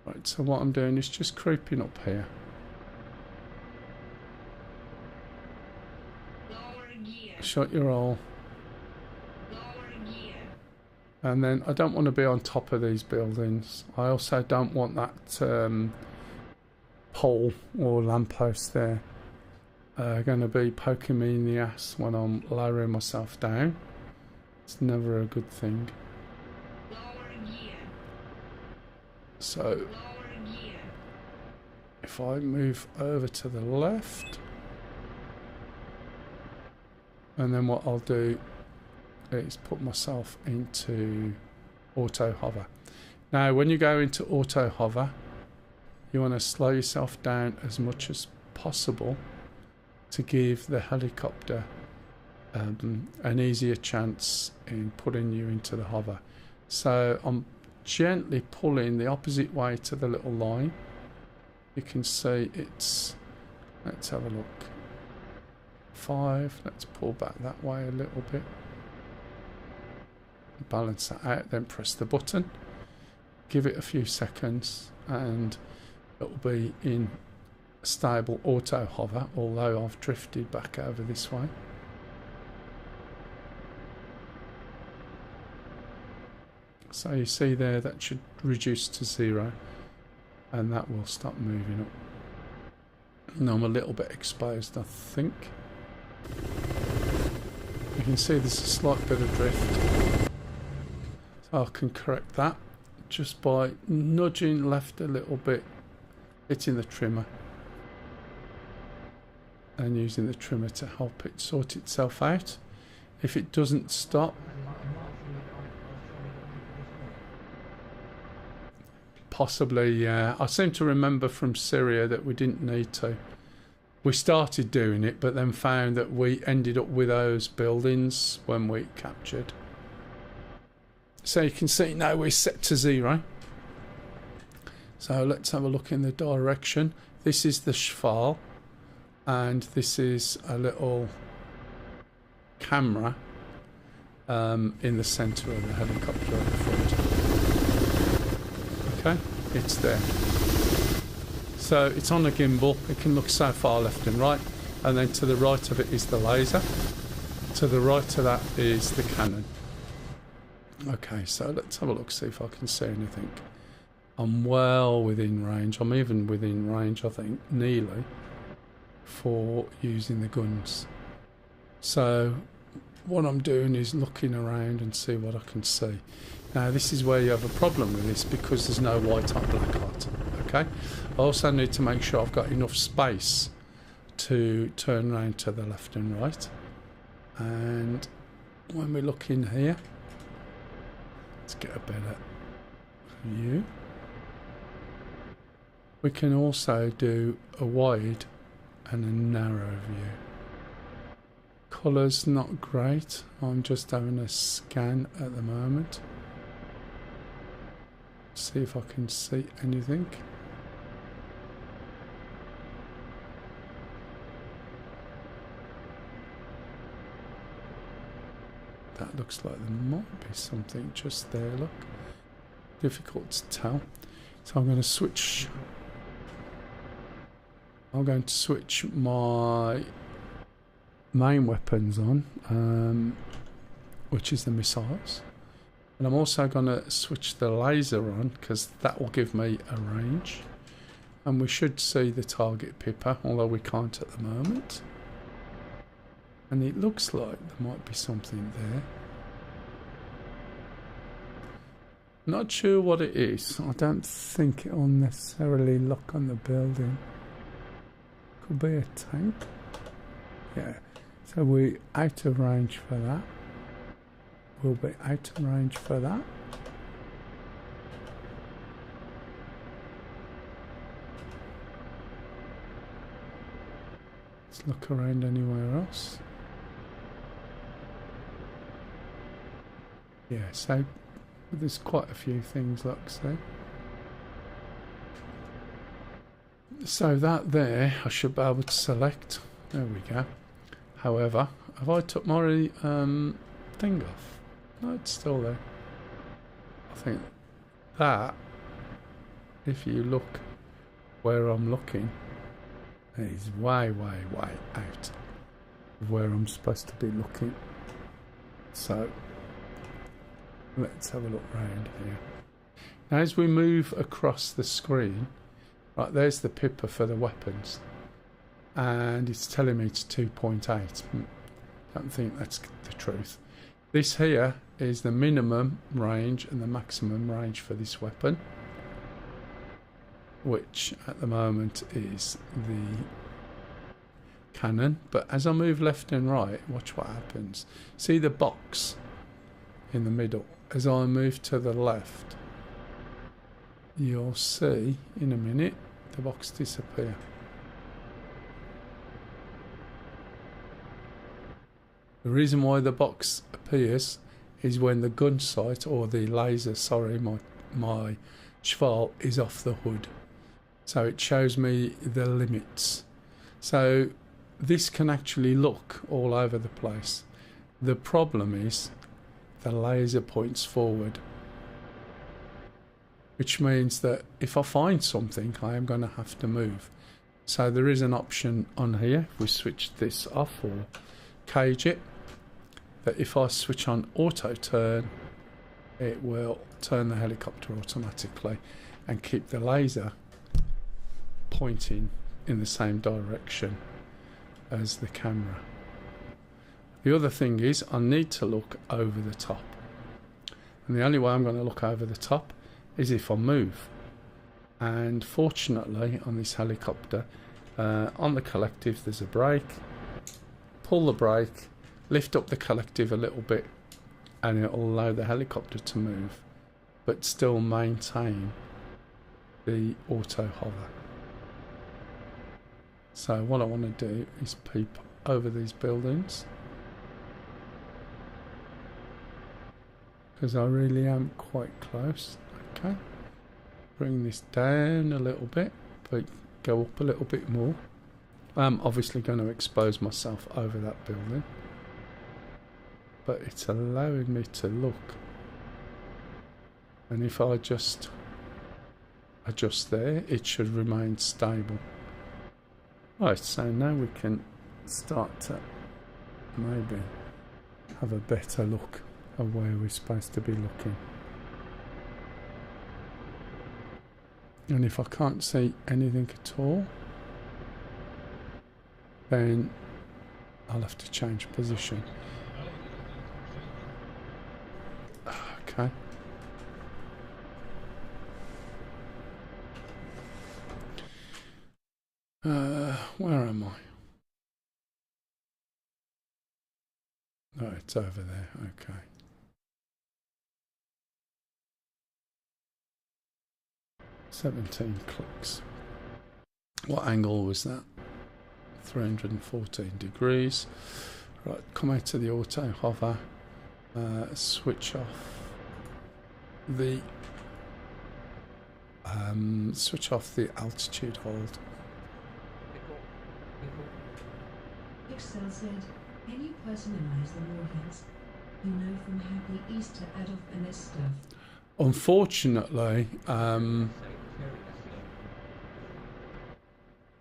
Right, so what I'm doing is just creeping up here. Shut your hole. And then I don't want to be on top of these buildings. I also don't want that pole or lamppost there going to be poking me in the ass when I'm lowering myself down. It's never a good thing. So if I move over to the left, and then what I'll do is put myself into auto hover. Now when you go into auto hover, you want to slow yourself down as much as possible to give the helicopter an easier chance in putting you into the hover. So I'm gently pulling the opposite way to the little line. You can see it's, let's have a look. 5. Let's pull back that way a little bit. Balance that out, then press the button. Give it a few seconds and it'll be in stable auto hover, although I've drifted back over this way. So you see there, that should reduce to 0 and that will stop moving up. And I'm a little bit exposed, I think. You can see there's a slight bit of drift. So I can correct that just by nudging left a little bit, hitting the trimmer and using the trimmer to help it sort itself out. If it doesn't stop, possibly, I seem to remember from Syria that we didn't need to. We started doing it, but then found that we ended up with those buildings when we captured. So you can see now we're set to 0. So let's have a look in the direction. This is the Schwal, and this is a little camera in the centre of the helicopter at the front. Okay, it's there. So it's on a gimbal. It can look so far left and right, and then to the right of it is the laser. To the right of that is the cannon. Okay, so let's have a look, see if I can see anything. I'm well within range. I'm even within range, I think, nearly, for using the guns. So what I'm doing is looking around and see what I can see. Now this is where you have a problem with this, because there's no white on black light. Okay, I also need to make sure I've got enough space to turn around to the left and right. And when we look in here, let's get a better view. We can also do a wide and a narrow view. Colours not great. I'm just having a scan at the moment. See if I can see anything. That looks like there might be something just there, look. Difficult to tell. So I'm going to switch. I'm going to switch my main weapons on, which is the missiles. And I'm also going to switch the laser on, because that will give me a range. And we should see the target pipper, although we can't at the moment. And it looks like there might be something there. Not sure what it is. I don't think it will necessarily lock on the building. Could be a tank. Yeah. So we're out of range for that. We'll be out of range for that. Let's look around anywhere else. Yeah, so there's quite a few things, like so. So that there, I should be able to select. There we go. However, have I took my thing off? No, it's still there. I think that, if you look where I'm looking, is way, way, way out of where I'm supposed to be looking. So let's have a look round here. Now as we move across the screen, right, there's the pipper for the weapons, and it's telling me it's 2.8. Don't think that's the truth. This here is the minimum range and the maximum range for this weapon, which at the moment is the cannon. But as I move left and right, watch what happens. See the box in the middle? As I move to the left, you'll see in a minute the box disappear. The reason why the box appears is when the gun sight, or the laser, sorry, my Schwal is off the hood. So it shows me the limits. So this can actually look all over the place. The problem is the laser points forward, which means that if I find something, I am going to have to move. So there is an option on here, if we switch this off or cage it, that if I switch on auto turn, it will turn the helicopter automatically and keep the laser pointing in the same direction as the camera. The other thing is I need to look over the top, and the only way I'm going to look over the top is if I move. And fortunately on this helicopter, on the collective there's a brake. Pull the brake, lift up the collective a little bit, and it will allow the helicopter to move but still maintain the auto hover. So what I want to do is peep over these buildings, because I really am quite close. Okay, bring this down a little bit, but go up a little bit more. I'm obviously going to expose myself over that building, but it's allowing me to look. And if I just adjust there, it should remain stable. Right, so now we can start to maybe have a better look of where we're supposed to be looking. And if I can't see anything at all, then I'll have to change position. Okay. Where am I? Oh, it's over there. Okay. $17 clicks. What angle was that? 314 degrees. Right, come out to the auto hover. Switch off the altitude hold. Excel said, can you personalize the warheads? You know, from Happy Easter Adolf and this stuff. Unfortunately,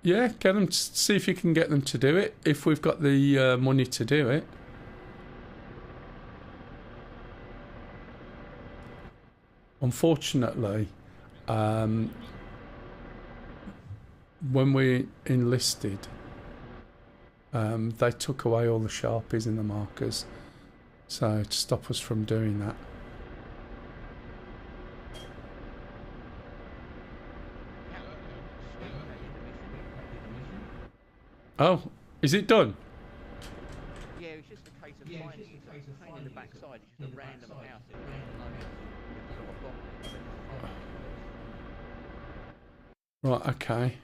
yeah, get them to see if you can get them to do it, if we've got the money to do it. Unfortunately, when we enlisted, they took away all the Sharpies and the markers, so to stop us from doing that. Oh, is it done? Yeah, it's just a case of finding a pain in the backside. It's just a random house. Right, okay.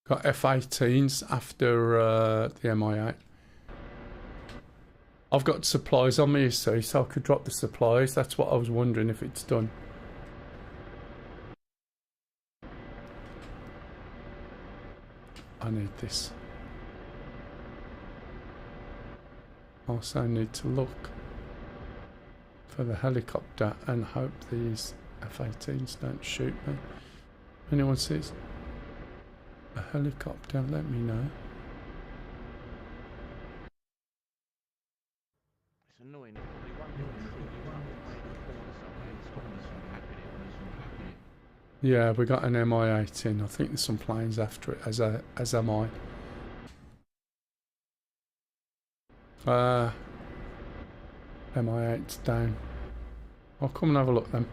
Got F-18s after the MI8. I've got supplies on me, you see, so I could drop the supplies. That's what I was wondering if it's done. I need this. Also need to look for the helicopter and hope these F-18s don't shoot me. If anyone sees a helicopter, let me know. It's annoying. Yeah, we got an MI-18. I think there's some planes after it, as am I. MI8's down. I'll come and have a look then.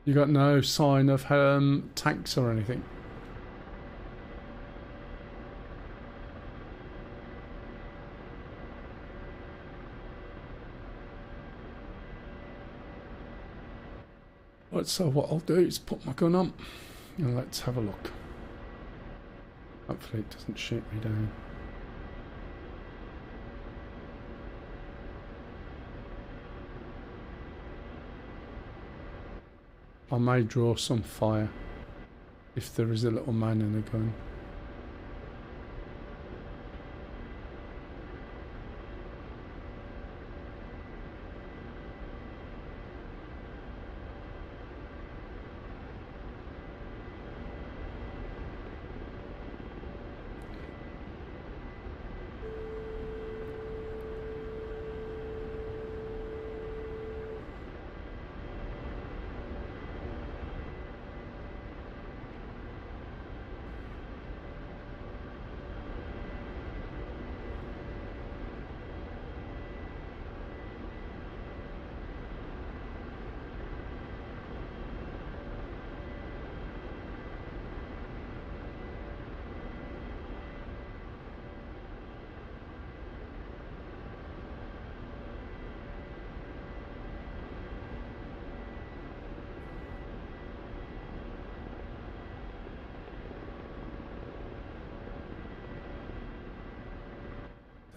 You got no sign of tanks or anything? Right, so what I'll do is put my gun on and let's have a look. Hopefully it doesn't shoot me down. I may draw some fire if there is a little man and a gun.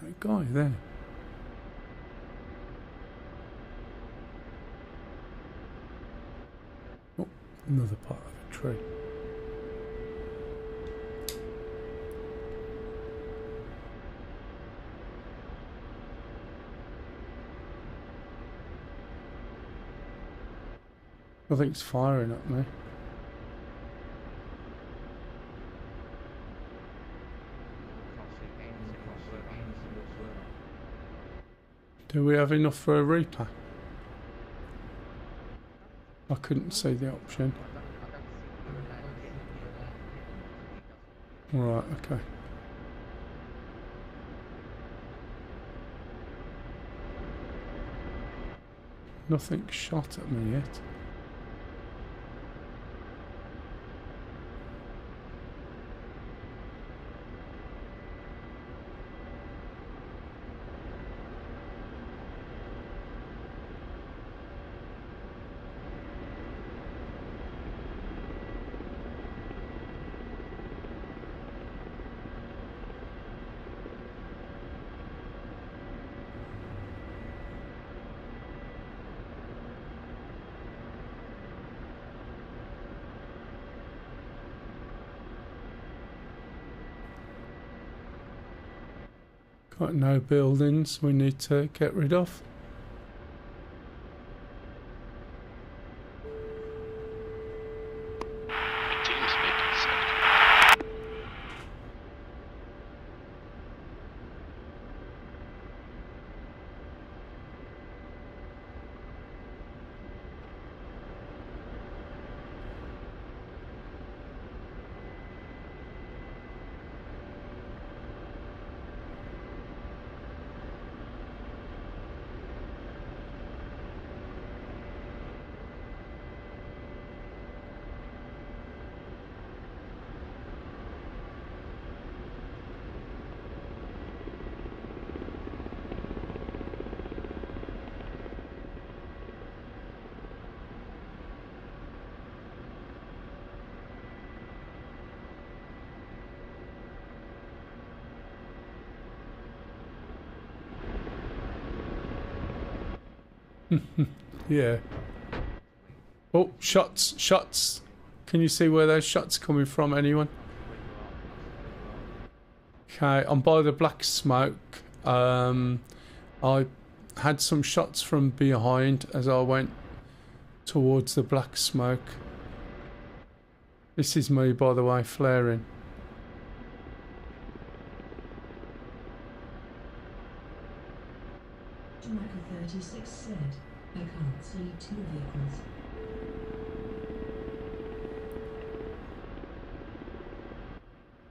That guy there. Oh, another part of a tree. I think it's firing at me. Do we have enough for a reaper? I couldn't see the option. Right, okay. Nothing shot at me yet. Got no buildings we need to get rid of. The team's making sense. Yeah. Oh, shots, shots. Can you see where those shots are coming from, anyone? Okay, I'm by the black smoke. I had some shots from behind as I went towards the black smoke. This is me, by the way, flaring. Marker 36 said, I can't see two vehicles.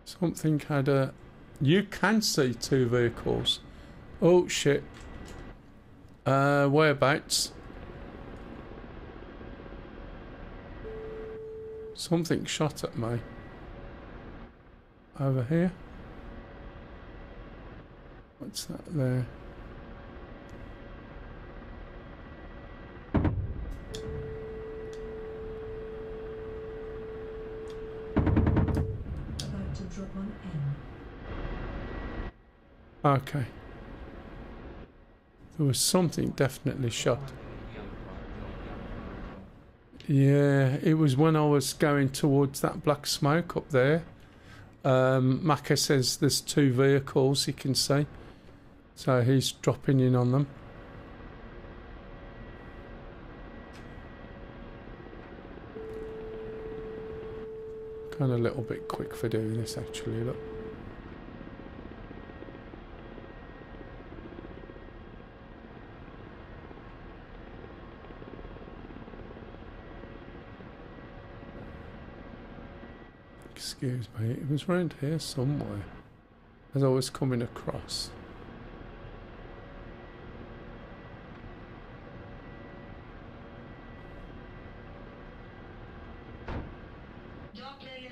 Something had a... You can see two vehicles. Oh, shit. Whereabouts? Something shot at me. Over here. What's that there? About to drop on M. Okay. There was something definitely shot. Yeah, it was when I was going towards that black smoke up there. Maka says there's 2 vehicles he can see, so he's dropping in on them. Kind of a little bit quick for doing this, actually. Look. Excuse me, it was round here somewhere as I was coming across.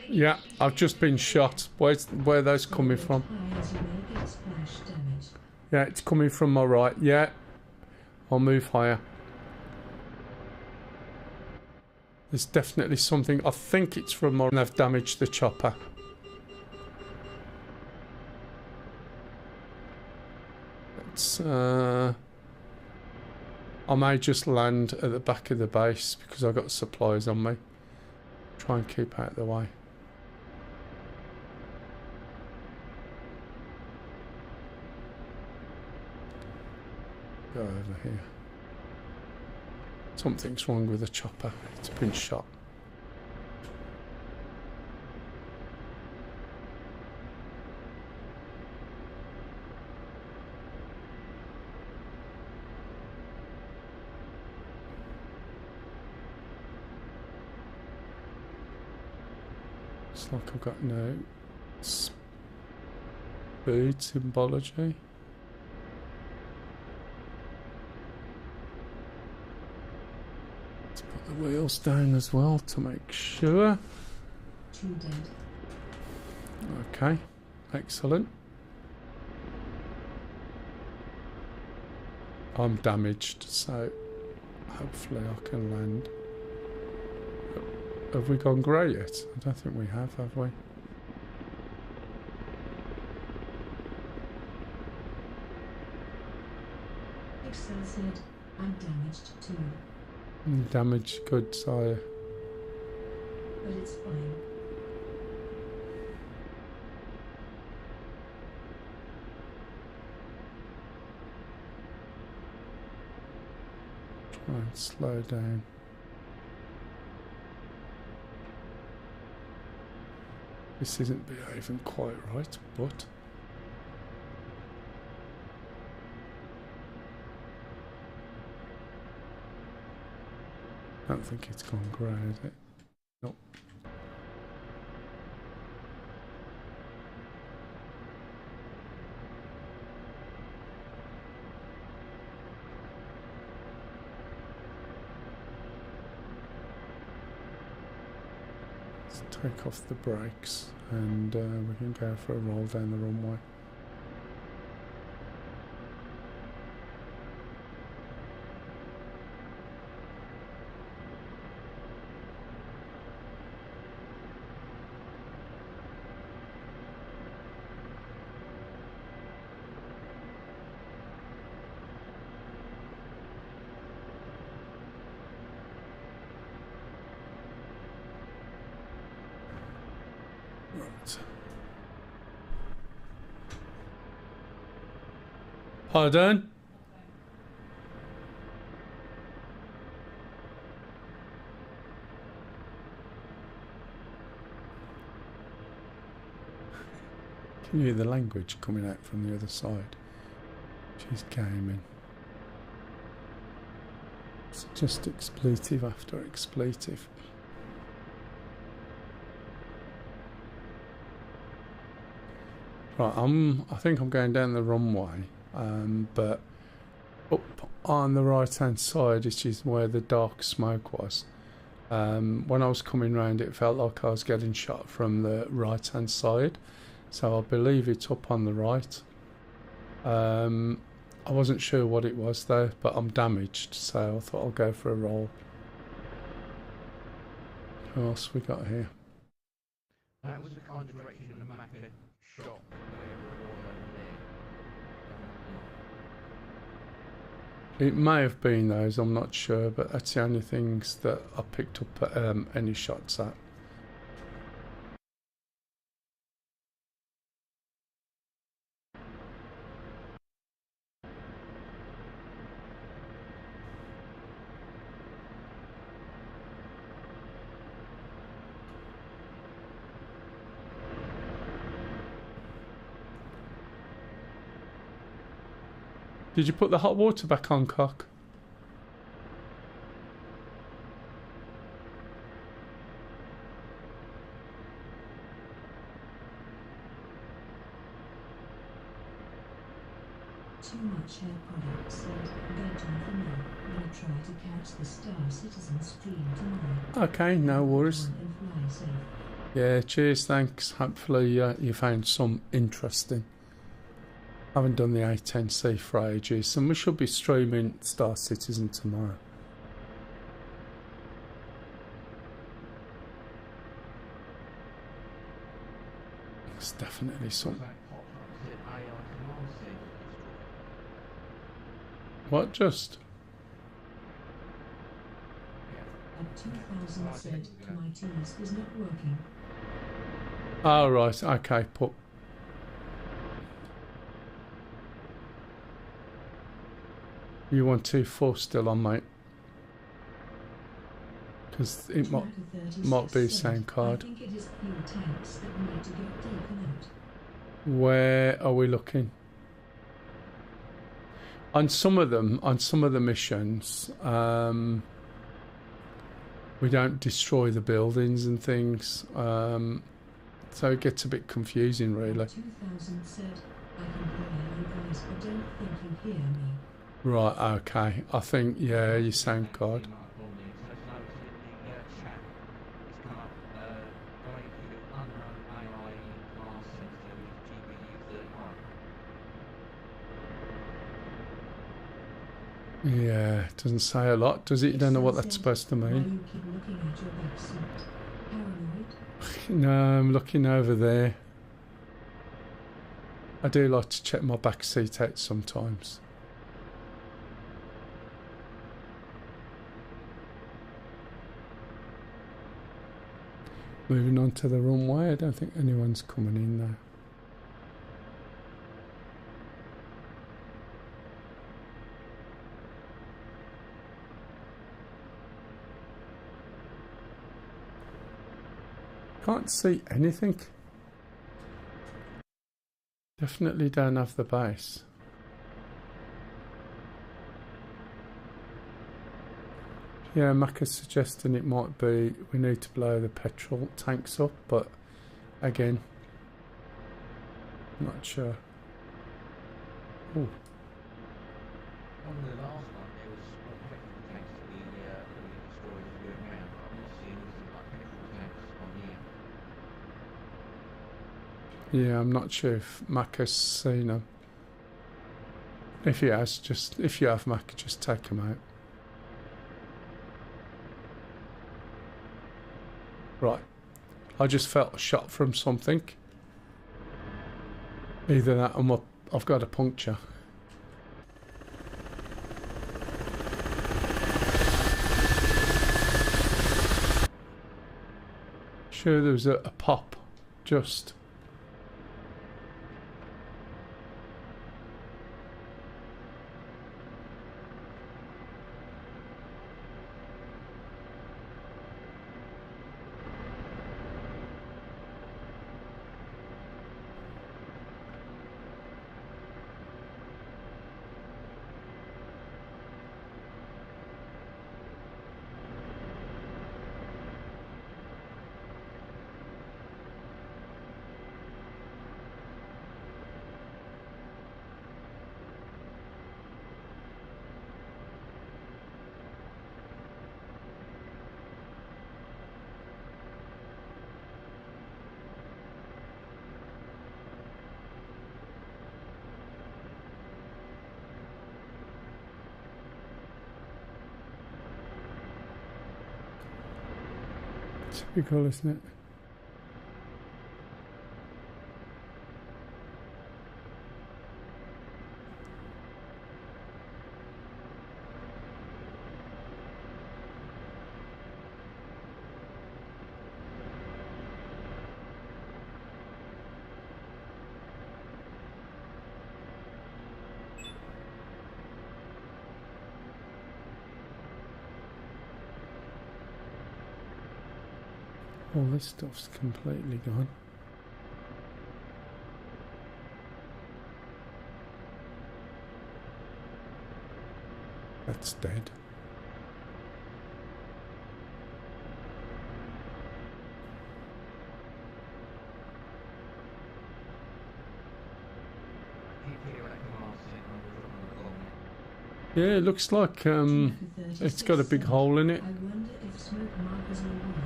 Yeah, I've just been shot. Where are those coming from? Yeah, it's coming from my right. Yeah, I'll move higher. There's definitely something. I think it's from my... They've damaged the chopper. It's, I may just land at the back of the base because I've got supplies on me. Try and keep out of the way. Go over here. Something's wrong with the chopper. It's been shot. It's like I've got no speed symbology. The wheels down as well to make sure. 2 dead. Okay, excellent. I'm damaged, so hopefully I can land. Have we gone grey yet? I don't think we have we? Excel said, I'm damaged too. Damaged goods, are But it's fine. Try and slow down. This isn't behaving quite right, but... I don't think it's gone grey, is it? Nope. Let's take off the brakes and we can go for a roll down the runway. Right. Pardon? Can you hear the language coming out from the other side? She's gaming. It's just expletive after expletive. Right, I think I'm going down the runway, but up on the right hand side, which is where the dark smoke was. When I was coming round, it felt like I was getting shot from the right hand side, so I believe it's up on the right. I wasn't sure what it was though, but I'm damaged, so I thought I'll go for a roll. Who else we got here? That was the kind of direction the Macca shot where it was there. It may have been those, I'm not sure, but that's the only things that I picked up any shots at. Did you put the hot water back on, Cock? Too much hair product said, bedtime for me. Gonna try to catch the Star Citizen stream tomorrow. Okay, no worries. And fly safe. Yeah, cheers, thanks. Hopefully you found some interesting. Haven't done the A10C for ages, and we should be streaming Star Citizen tomorrow. It's definitely something. What just? At 2000 said, my Teams is not working. Oh, right, okay, put. You want 2.4 still on, mate? Because it might be the same card. I think it is fuel tanks that need to get taken out. Where are we looking? On some of the missions, we don't destroy the buildings and things, so it gets a bit confusing, really. 2000 said, I can hear you guys, but don't think you hear me. Right, okay. I think, yeah, your sound card. Yeah, it doesn't say a lot, does it? You don't know what that's supposed to mean. No, I'm looking over there. I do like to check my back seat out sometimes. Moving on to the runway, I don't think anyone's coming in now. Can't see anything. Definitely don't have the base. Yeah, Mac is suggesting it might be we need to blow the petrol tanks up, but again, not sure. Ooh. On the last one, there was petrol tanks to be destroyed as we went round, but I'm not seeing anything like petrol tanks on here. Yeah, I'm not sure if Mac has seen them. If he has, if you have Mac, just take them out. Right, I just felt a shot from something. Either that or I've got a puncture. Sure, there was a pop, just. Typical, isn't it? All this stuff's completely gone. That's dead. Yeah, it looks like it's got a big hole in it. I wonder if smoke markers will work.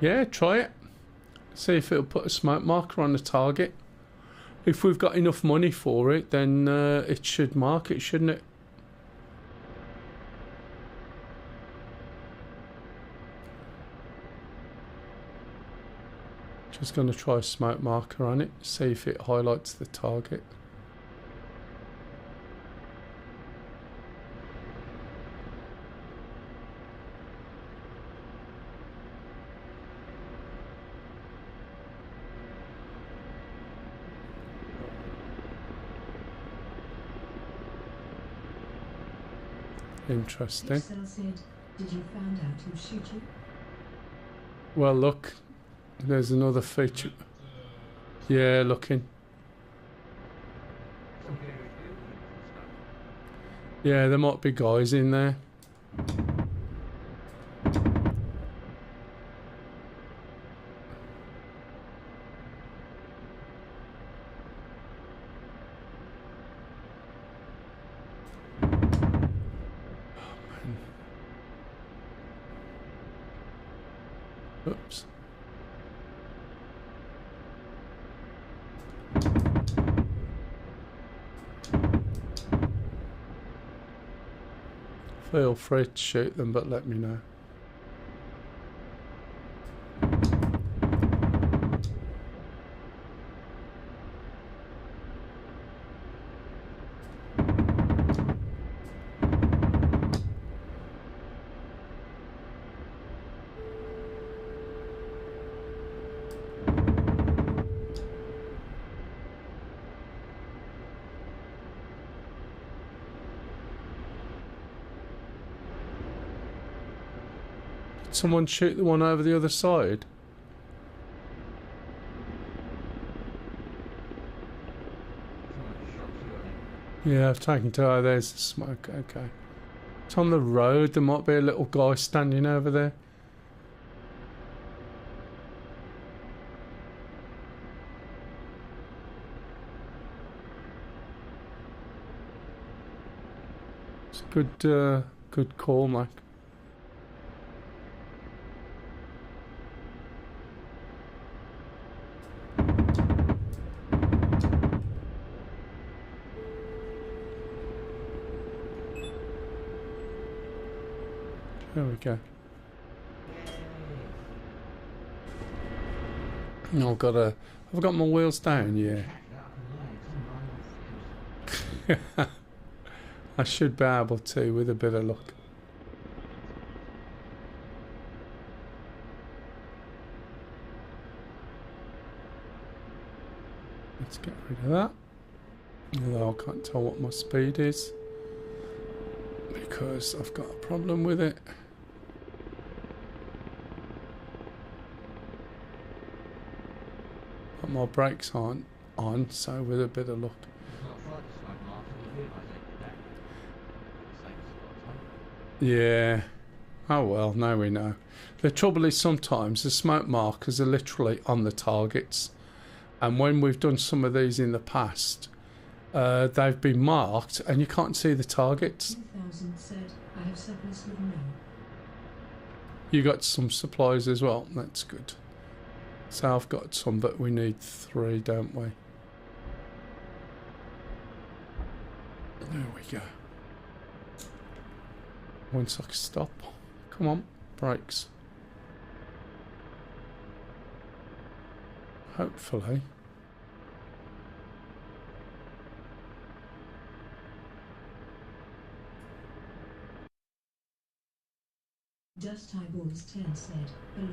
Yeah, try it. See if it'll put a smoke marker on the target. If we've got enough money for it, then it should mark it, shouldn't it? Just going to try a smoke marker on it, see if it highlights the target. Interesting. Excel said, did you find out who shoot you? Well, look, there's another feature. Yeah, looking. Yeah, there might be guys in there. Oops. Feel free to shoot them, but let me know. Someone shoot the one over the other side? Yeah, I've taken two. Oh, there's the smoke. Okay. It's on the road. There might be a little guy standing over there. It's a good call, Mike. There we go. No, I've got my wheels down, yeah. I should be able to with a bit of luck. Let's get rid of that. Although I can't tell what my speed is because I've got a problem with it. But my brakes aren't on, so with a bit of luck. Yeah. Oh well, now we know. The trouble is sometimes the smoke markers are literally on the targets. And when we've done some of these in the past, they've been marked and you can't see the targets. 2000 said, I have surplus with no. You got some supplies as well. That's good. So I've got some, but we need 3, don't we? There we go. Once I can stop. Come on, brakes. Hopefully. Dust Eyeballs 10 said, hello.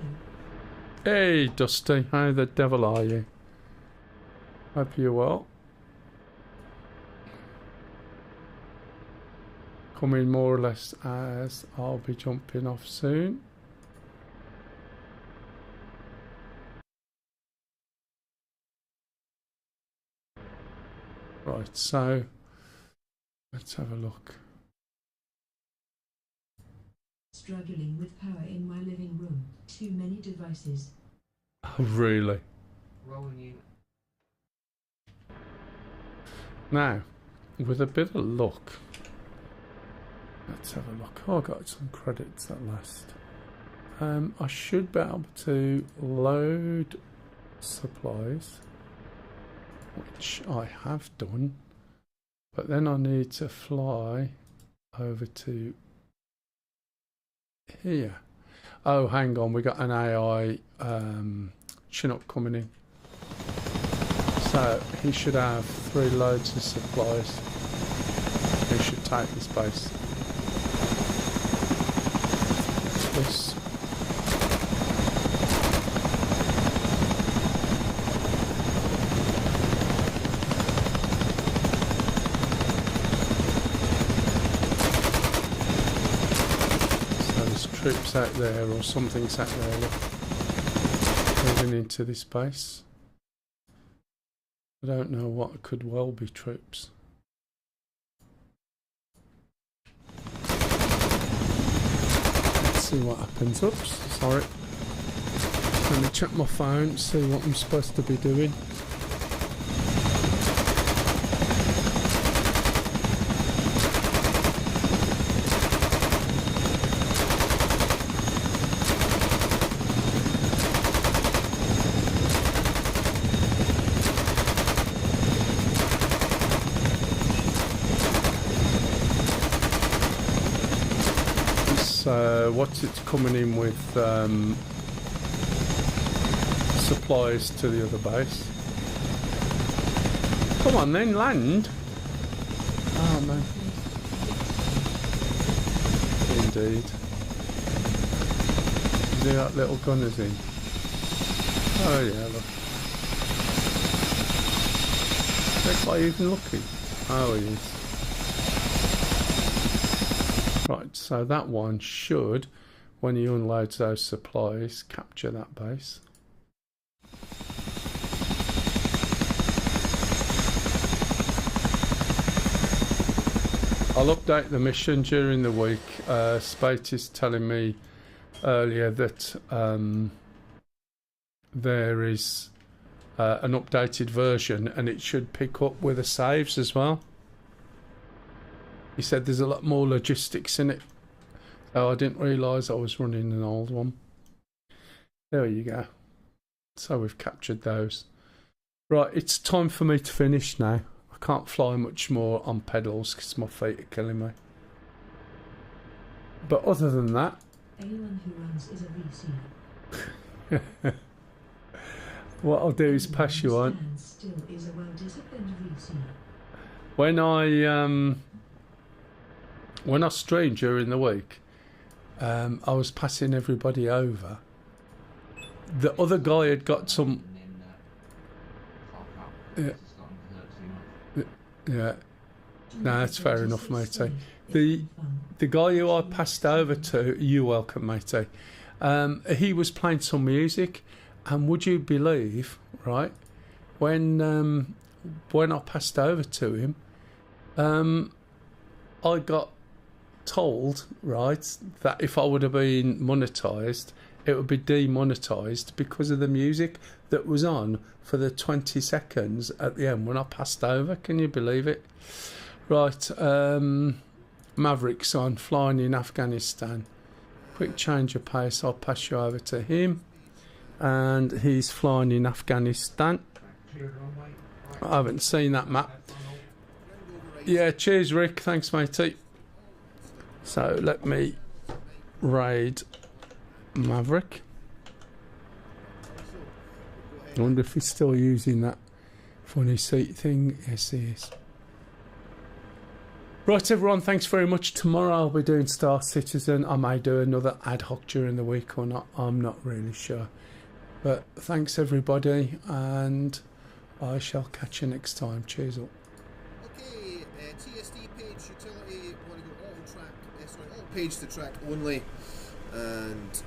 Hey, Dusty. How the devil are you? Hope you're well. Coming more or less as I'll be jumping off soon. Right, so let's have a look. Struggling with power in my living room. Too many devices. Oh, really? Rolling in. Now, with a bit of luck, let's have a look. Oh, I got some credits at last. I should be able to load supplies, which I have done, but then I need to fly over to here. Oh, hang on, we got an AI Chinook coming in. So he should have 3 loads of supplies. He should take this base. This. So there's troops out there, or something's out there, look, moving into this base. I don't know what could well be troops. Let's see what happens. Oops, sorry. Let me check my phone, see what I'm supposed to be doing. So what's it's coming in with supplies to the other base. Come on then, land. Oh man. Indeed. Is there that little gunners in? Oh yeah, look. That guy even looking. Oh he is. Right, so that one should, when he unloads those supplies, capture that base. I'll update the mission during the week. Spate is telling me earlier that there is an updated version and it should pick up with the saves as well. He said there's a lot more logistics in it. So I didn't realise I was running an old one. There you go. So we've captured those. Right, it's time for me to finish now. I can't fly much more on pedals because my feet are killing me. But other than that... Anyone who runs is a VC. What I'll do is pass you on. Still is a well-disciplined VC. When I streamed during the week, I was passing everybody over. The other guy had got some... Yeah. No, that's fair enough, matey. The guy who I passed over to, you're welcome, matey. He was playing some music, and would you believe, right? When I passed over to him, I got told, right, that if I would have been monetised, it would be demonetised because of the music that was on for the 20 seconds at the end when I passed over. Can you believe it? Right, Maverick's on, flying in Afghanistan. Quick change of pace, I'll pass you over to him. And he's flying in Afghanistan. I haven't seen that map. Yeah, cheers Rick, thanks matey. So let me raid Maverick. I wonder if he's still using that funny seat thing. Yes he is. Right everyone, thanks very much. Tomorrow I'll be doing Star Citizen. I may do another ad hoc during the week or not, I'm not really sure. But thanks everybody, and I shall catch you next time. Cheers up. Okay, TSD page utility, want to go all track, all page to track only, and